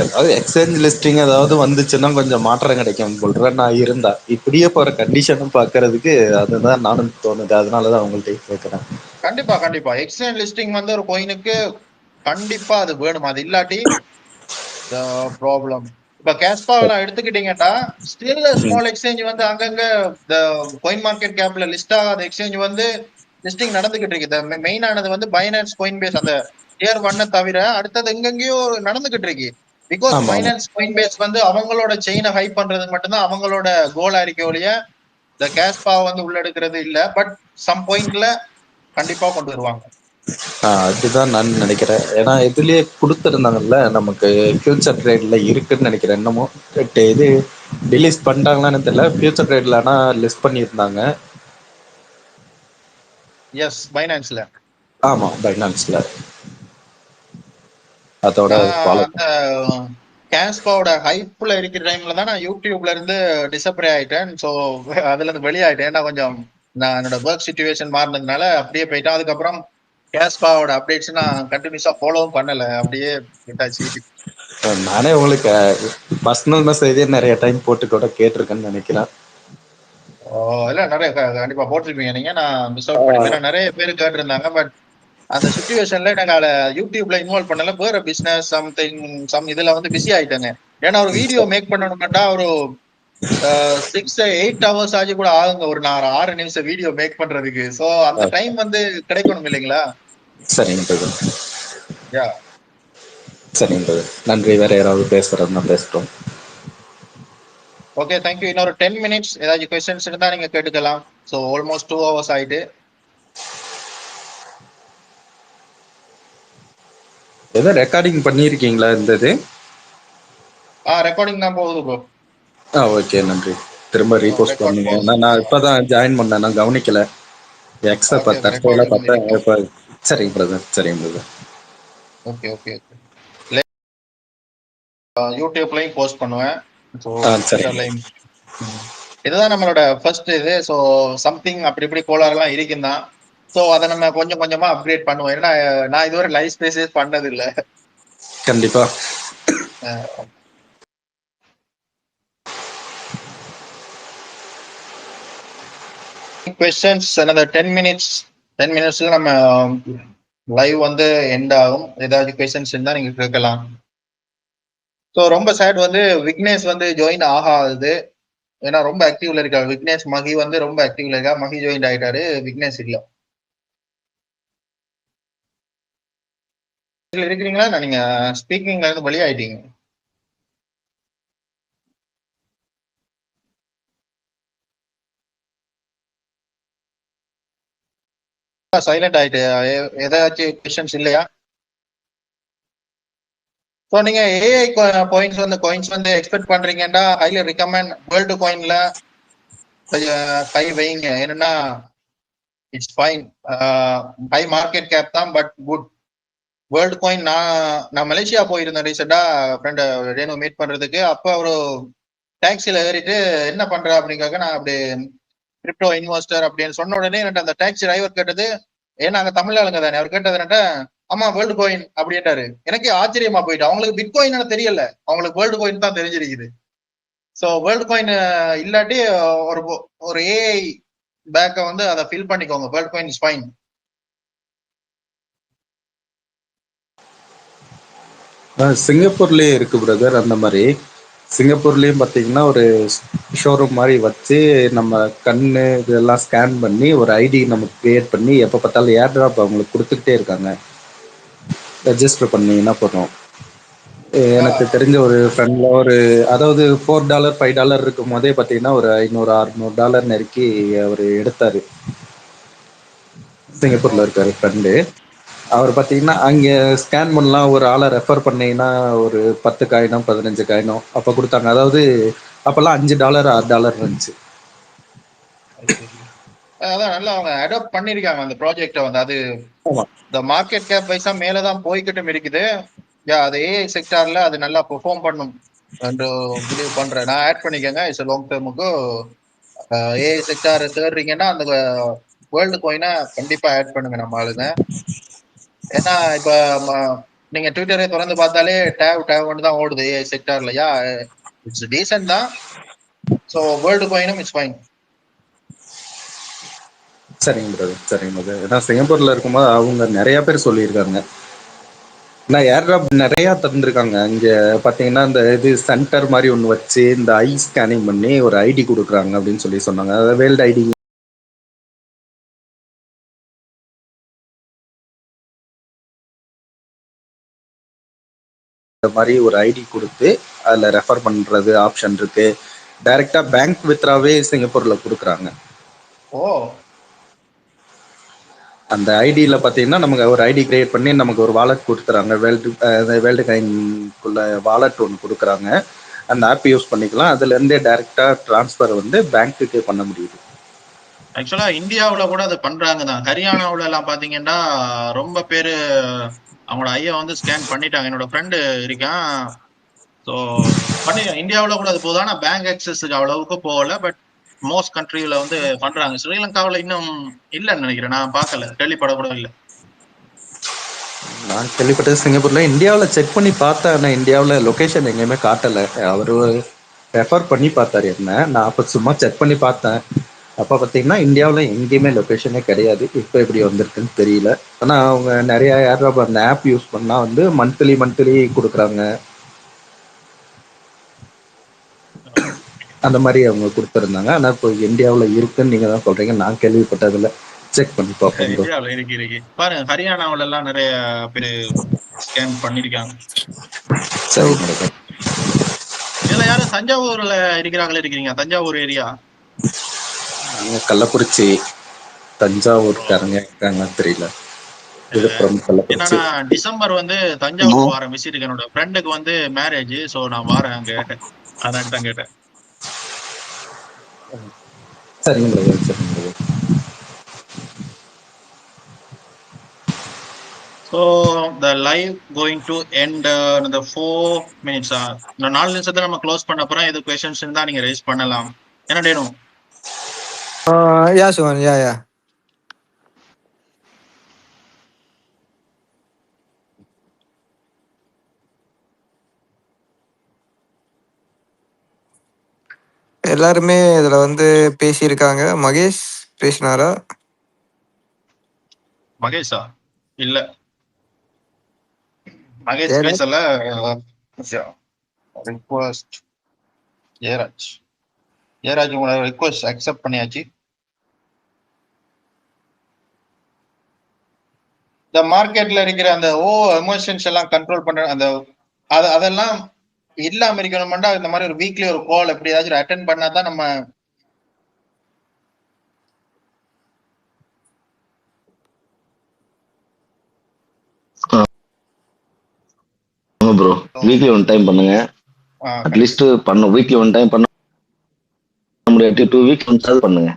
அதாவது எக்ஸ்சேஞ்ச் லிஸ்டிங் ஏதாவது வந்துச்சுன்னா கொஞ்சம் மாற்றம் கிடைக்கும் சொல்றேன். நான் இருந்தா இப்படியே போற கண்டிஷனும் பாக்குறதுக்கு அதுதான் நானும் தோணுது. அதனாலதான் உங்கள்ட்ட கேட்கிறேன். கண்டிப்பா எக்ஸ்சேஞ்ச் லிஸ்டிங் வந்து ஒரு கோயினுக்கு கண்டிப்பா அது வேணும். அது இல்லாட்டி ப்ராப்ளம். இப்ப கேஸ்பா எடுத்துக்கிட்டீங்கன்னா ஸ்டில் ஸ்மால் எக்ஸ்சேஞ்ச் வந்து அங்கங்க இந்த காயின் மார்க்கெட் கேப்ல லிஸ்ட் ஆகாத எக்ஸ்சேஞ்ச் வந்து லிஸ்டிங் நடந்துகிட்டு இருக்கு. மெயினானது வந்து பைனான்ஸ் காயின் பேஸ் அந்த டியர் 1 தவிர அடுத்தது எங்கெங்கயோ நடந்துகிட்டு இருக்கு. பிகாஸ் பைனான்ஸ் காயின் பேஸ் வந்து அவங்களோட செயினை ஹைப் பண்றது மட்டும்தான் அவங்களோட கோலா இருக்க ஒழிய இந்த கேஸ்பா வந்து உள்ள எடுக்கிறது இல்ல. பட் சம் பாயிண்ட்ல கண்டிப்பா கொண்டு வருவாங்க. அதுதான் நான் நினைக்கிறேன். ஏன்னா இதுலயே கொடுத்துருந்தாங்கல்ல நமக்கு ஃபியூச்சர் ட்ரேட்ல இருக்குன்னு நினைக்கிறேன். என்னமோ இது ரிலீஸ் பண்ணிட்டாங்களான்னு தெரியல. ஃபியூச்சர் ட்ரேட்ல ஆனா லிஸ்ட் பண்ணியிருந்தாங்க. எஸ், பைனான்ஸ்ல. ஆமா, பைனான்ஸ்ல. அதோட அந்த கேஸ்பாவோட ஹைப்ல இருக்கிற டைம்ல தான் நான் யூடியூப்ல இருந்து டிசப்ரே ஆயிட்டேன். ஸோ அதுல இருந்து வெளியாயிட்டேன். ஏன்னா கொஞ்சம் நான் என்னோட ஒர்க் சிச்சுவேஷன் மாறினதுனால அப்படியே போயிட்டேன். அதுக்கப்புறம் கேஸ்பாவோட அப்டேட்ஸ் நான் கண்டினியூஸா ஃபாலோவும் பண்ணல, அப்படியே விட்டாச்சு. நானே உங்களுக்கு பர்சனல் மெசேஜே நிறைய டைம் போட்டு கூட கேட்டிருக்கேன்னு நினைக்கிறேன். இல்ல நிறைய கண்டிப்பா போட்டிருப்பீங்க நீங்க. நான் மிஸ் அவுட் பண்ணிட்டேன். நிறைய பேர் கேட்டிருந்தாங்க. பட் அந்த சிச்சுவேஷன்ல எனக்கு அதை யூடியூப்ல இன்வால்வ் பண்ணல. வேற பிசினஸ் சம் இதுல வந்து பிஸி ஆயிட்டாங்க. ஏன்னா ஒரு வீடியோ மேக் பண்ணணும்னா ஒரு 6-8 hours ஆச்சு கூட ஆகுங்க ஒரு 6 நிமிஷம் வீடியோ மேக் பண்றதுக்கு. சோ அந்த டைம் வந்து கிடைக்கணும் இல்லைங்களா? சரிங்க யா, சரிங்க. நன்றி. வேற யாராவது பேசுறதுன்னா பேசுறோம். Okay, thank you. இன்னொரு 10 minutes ஏதாச்சும் கொஸ்டின்ஸ் இருந்தா நீங்க கேட்டுக்கலாம். ஸோ ஆல்மோஸ்ட் 2 hours ஆயிட்டு. ஏதோ ரெக்கார்டிங் பண்ணியிருக்கீங்களா இருந்தது? ரெக்கார்டிங் தான் போகுது ப்ரோ. ஓகே, நன்றி. திரும்ப ரீபோஸ்ட் பண்ணுங்க. நான் இப்பதான் ஜாயின் பண்ணேன், நான் கவனிக்கல. எக்ஸ தற்கொலை பார்த்தா இப்ப. சரிங்க பிரதர், சரிங்க பிரதர். Okay okay okay. யூடியூப்லயும் போஸ்ட் பண்ணுவேன். இதுதான் நம்மளோட ஃபர்ஸ்ட் இது. ஸோ சம்திங் அப்படி இப்படி கோளாறுலாம் இருக்கும் தான். ஸோ அதை நம்ம கொஞ்சம் கொஞ்சமா அப்கிரேட் பண்ணுவோம். ஏன்னா நான் இதுவரை லைவ் ஸ்பேஸஸ் பண்ணது இல்லை. கண்டிப்பா. questions another 10 minutes. 10 minutesல நம்ம லைவ் வந்து எண்ட் ஆகும். ஏதாவது கொஸ்டின்ஸ் இருந்தா நீங்க கேட்கலாம். ஸோ ரொம்ப சேட் வந்து விக்னேஷ் வந்து ஜாயின் ஆகாது. ஏன்னா ரொம்ப ஆக்டிவ்ல இருக்காரு விக்னேஷ். மகி வந்து ரொம்ப ஆக்டிவ்ல இருக்கா. மகி ஜாயின் ஆயிட்டாரு, விக்னேஷ் இல்ல. இருக்கிறீங்களா? நீங்க ஸ்பீக்கிங்ல இருந்து வெளியாயிட்டீங்க. சைலண்ட் ஆயிட்டு. ஏதாச்சும் கொஸ்டின்ஸ் இல்லையா? ஸோ நீங்க ஏஐ காயின்ஸ் வந்து எக்ஸ்பெக்ட் பண்றீங்கன்னா ஹைலி ரெக்கமெண்ட் வேர்ல்டு காயின்ல கை வைங்க. என்னன்னா it's fine. High market cap தான், பட் குட். வேர்ல்டு காயின் நான் மலேசியா போயிருந்தேன் ரீசெண்டா ஃப்ரெண்ட் ரேனு மீட் பண்றதுக்கு. அப்போ ஒரு டாக்ஸில ஏறிட்டு என்ன பண்ற அப்படிங்காக நான் அப்படி கிரிப்டோ இன்வெஸ்டர் அப்படின்னு சொன்ன உடனே எனக்கு அந்த டாக்ஸி டிரைவர் கேட்டது, ஏன்னா அங்க தமிழ் ஆளுங்க தானே, அவர் கேட்டது என்னட்ட ஆமா வேர்ல்டு காயின் அப்படின்ட்டாரு. எனக்கே ஆச்சரியமா போயிட்டு. அவங்களுக்கு பிட் காயின் தெரியல, அவங்களுக்கு வேர்ல்டு காயின் தான் தெரிஞ்சிருக்குது. ஸோ வேர்ல்டு காயின் இல்லாட்டி ஒரு ஏஐ பேக்கை வந்து அதை ஃபில் பண்ணிக்கோங்க. Worldcoin is fine. சிங்கப்பூர்லயே இருக்கு பிரதர். அந்த மாதிரி சிங்கப்பூர்லயும் பார்த்தீங்கன்னா ஒரு ஷோரூம் மாதிரி வச்சு நம்ம கண்ணு இதெல்லாம் ஸ்கேன் பண்ணி ஒரு ஐடி நமக்கு கிரியேட் பண்ணி எப்போ பார்த்தாலும் ஏர் ட்ராப் அவங்களுக்கு கொடுத்துக்கிட்டே இருக்காங்க. ரெஜிஸ்டர் பண்ணீங்கன்னா போதும். எனக்கு தெரிஞ்ச ஒரு ஃப்ரெண்ட்ல ஒரு அதாவது $4 $5 இருக்கும் போதே பார்த்தீங்கன்னா ஒரு $500-600 நெருக்கி அவர் எடுத்தாரு. சிங்கப்பூர்ல இருக்காரு ஃப்ரெண்டு. அவர் பார்த்தீங்கன்னா அங்கே ஸ்கேன் பண்ணலாம், ஒரு ஆளை ரெஃபர் பண்ணீங்கன்னா ஒரு 10 காயினோ 15 காயினோ அப்போ கொடுத்தாங்க. அதாவது அப்போல்லாம் $5 $6 இருந்துச்சு. அதான் நல்லா அவங்க அடாப்ட் பண்ணிருக்காங்க அந்த ப்ராஜெக்ட வந்து. அது இந்த மார்க்கெட் கேப் வைஸா மேலதான் போய்கிட்டும் இருக்குது. அது ஏஐ செக்டார்ல அது நல்லா பெர்ஃபார்ம் பண்ணும் என்று பிலீவ் பண்றேன். நான் ஆட் பண்ணிக்கங்க. இட்ஸ் லாங் டேர்முக்கு ஏஐ செக்டார் தேடுறீங்கன்னா அந்த வேர்ல்டு காயினை கண்டிப்பா ஆட் பண்ணுங்க நம்ம ஆளுங்க. ஏன்னா இப்ப நீங்க ட்விட்டரை திறந்து பார்த்தாலே டேவ் தான் ஓடுது ஏஐ செக்டார்லயா. இட்ஸ் டீசன்ட் தான். ஸோ வேர்ல்டு காயினும் இட்ஸ் ஃபைன். சரிங்க பிரதர், சரிங்க பிரதர். ஏன்னா சிங்கப்பூர்ல இருக்கும்போது அவங்க நிறைய பேர் சொல்லியிருக்காங்க நான் ஏர்ட்ராப் நிறைய தந்திருக்காங்க. இங்க பாத்தீங்கன்னா இந்த இது சென்டர் மாதிரி ஒண்ணு வச்சு இந்த ஐ ஸ்கேனிங் பண்ணி ஒரு ஐடி கொடுக்குறாங்க அப்படின்னு சொல்லி சொன்னாங்க. அதாவது வேர்ல்டு ஐடி மாதிரி ஒரு ஐடி கொடுத்து அதுல ரெஃபர் பண்றது ஆப்ஷன் இருக்கு. டைரக்டா பேங்க் வித்ராவே சிங்கப்பூர்ல கொடுக்குறாங்க. அந்த ஐடியில பாத்தீங்கன்னா நமக்கு ஒரு ஐடி கிரியேட் பண்ணி நமக்கு ஒரு வாலெட் கொடுத்துறாங்க. வேர்ல்டு கைன்குள்ள வாலெட் ஒன்று கொடுக்குறாங்க. அந்த ஆப் யூஸ் பண்ணிக்கலாம். அதுல இருந்தே டைரக்டா டிரான்ஸ்பர் வந்து பேங்க்குக்கு பண்ண முடியுது. ஆக்சுவலா இந்தியாவுல கூட அது பண்றாங்க தான். ஹரியானாவுல எல்லாம் பாத்தீங்கன்னா ரொம்ப பேரு அவங்களோட ஐயா வந்து ஸ்கேன் பண்ணிட்டாங்க. என்னோட ஃப்ரெண்டு இருக்கான். ஸோ இந்தியாவில் கூட அது போகுது. ஆனால் பேங்க் ஆக்சஸுக்கு அவ்வளவுக்கு போகல. பட் மோஸ்ட் கண்ட்ரியில வந்து பண்றாங்க. ஸ்ரீலங்காவில் இன்னும் இல்லைன்னு நினைக்கிறேன். நான் பார்க்கல, கேள்விப்பட கூட இல்லை. நான் கேள்விப்பட்டது சிங்கப்பூர்ல. இந்தியாவில் செக் பண்ணி பார்த்தேன். ஆனால் இந்தியாவில் லொக்கேஷன் எங்கேயுமே காட்டலை. அவரு ரெஃபர் பண்ணி பார்த்தாரு என்ன. நான் அப்போ சும்மா செக் பண்ணி பார்த்தேன். அப்போ பார்த்தீங்கன்னா இந்தியாவில் எங்கேயுமே லொக்கேஷனே கிடையாது. இப்போ எப்படி வந்திருக்குன்னு தெரியல. ஆனால் அவங்க நிறைய ஏர்ட்ராப் அந்த ஆப் யூஸ் பண்ணா வந்து மந்த்லி கொடுக்குறாங்க. அந்த மாதிரி அவங்க கொடுத்துருந்தாங்க. ஆனா இப்போ இந்தியாவில் இருக்குன்னு நீங்க தான் சொல்றீங்க. நான் கேள்விப்பட்டதில்ல. செக் பண்ணி பார்ப்போம். இந்தியாவில் இருக்கு பாருங்க. ஹரியானாவுல எல்லாம் நிறைய பேர் ஸ்கேன் பண்ணிருக்காங்க. சரி, இதுல யாரும் தஞ்சாவூர்ல இருக்கிறீங்க? தஞ்சாவூர் ஏரியா, கள்ளக்குறிச்சி, தஞ்சாவூர்காரங்க இருக்காங்க தெரியல. என்னன்னா டிசம்பர் வந்து தஞ்சாவூர் வாரம் விசிட். என்னோட ஃப்ரெண்டுக்கு வந்து மேரேஜ். ஸோ நான் வாரேன் அங்க. அதான் தான் கேட்டேன். சரிங்க. So the live going to end another 4 minutes. இன்னும் 4 நிமிஷத்துல நம்ம க்ளோஸ் பண்ண அப்புறம் எது क्वेश्चंस இருந்தா நீங்க ரைஸ் பண்ணலாம். என்ன டேனு? யா சுவன், யா எல்லாருமே இதுல வந்து பேசியிருக்காங்க. மகேஷ் பேசினாரா? மகேஷா? இல்ல, மகேஷ் பேசல. ரிக்வெஸ்ட் ஏராஜ் உங்களோட ரிக்வெஸ்ட் அக்செப்ட் பண்ணியாச்சு. இந்த மார்க்கெட்ல இருக்கிற அந்த எமோஷன்ஸ் எல்லாம் கண்ட்ரோல் பண்ற அந்த அதெல்லாம் இல்லாம இருக்கணும்னா இந்த மாதிரி ஒரு வீக்லி ஒரு கால் எப்படியாச்சும் அட்டென்ட் பண்ணாதான் நம்ம ப்ரோ வீக்லி ஒன் டைம் பண்ணுங்க. அட்லீஸ்ட் வீக்லி ஒன் டைம் பண்ண முடியாது, 2 வீக்ஸ் ஒன்ஸ் பண்ணுங்க.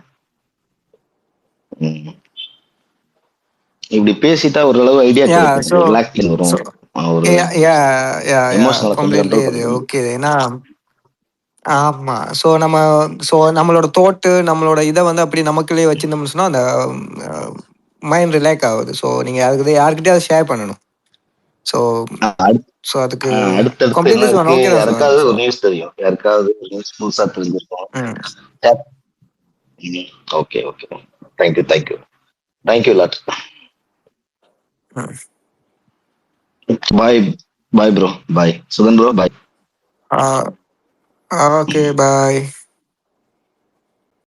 இப்படி பேசிட்டா ஓரளவு ஐடியா கிடைக்கும், ரிலாக்ஸ் வரும். ஒரு எமோஷனல் கம்ப்ளீட்லி ஓகே. ஏன்னா ஆமா, நம்மளோட தோட்டு நம்மளோட இதை வந்து அப்படி நமக்குள்ளேயே வச்சிருந்தோம்னு சொன்னா அந்த மைண்ட் ரிலாக்ஸ் ஆகுது. ஸோ நீங்க யாருக்கிட்டே அதை ஷேர் பண்ணணும். அதுக்கு யாருக்காவது ஒரு நியூஸ் தெரியும், யாருக்காவது புதுசா தெரிஞ்சிருக்கும். Okay thank you lot. Bye bro, bye Sudhan bro, bye. Okay, பாய்.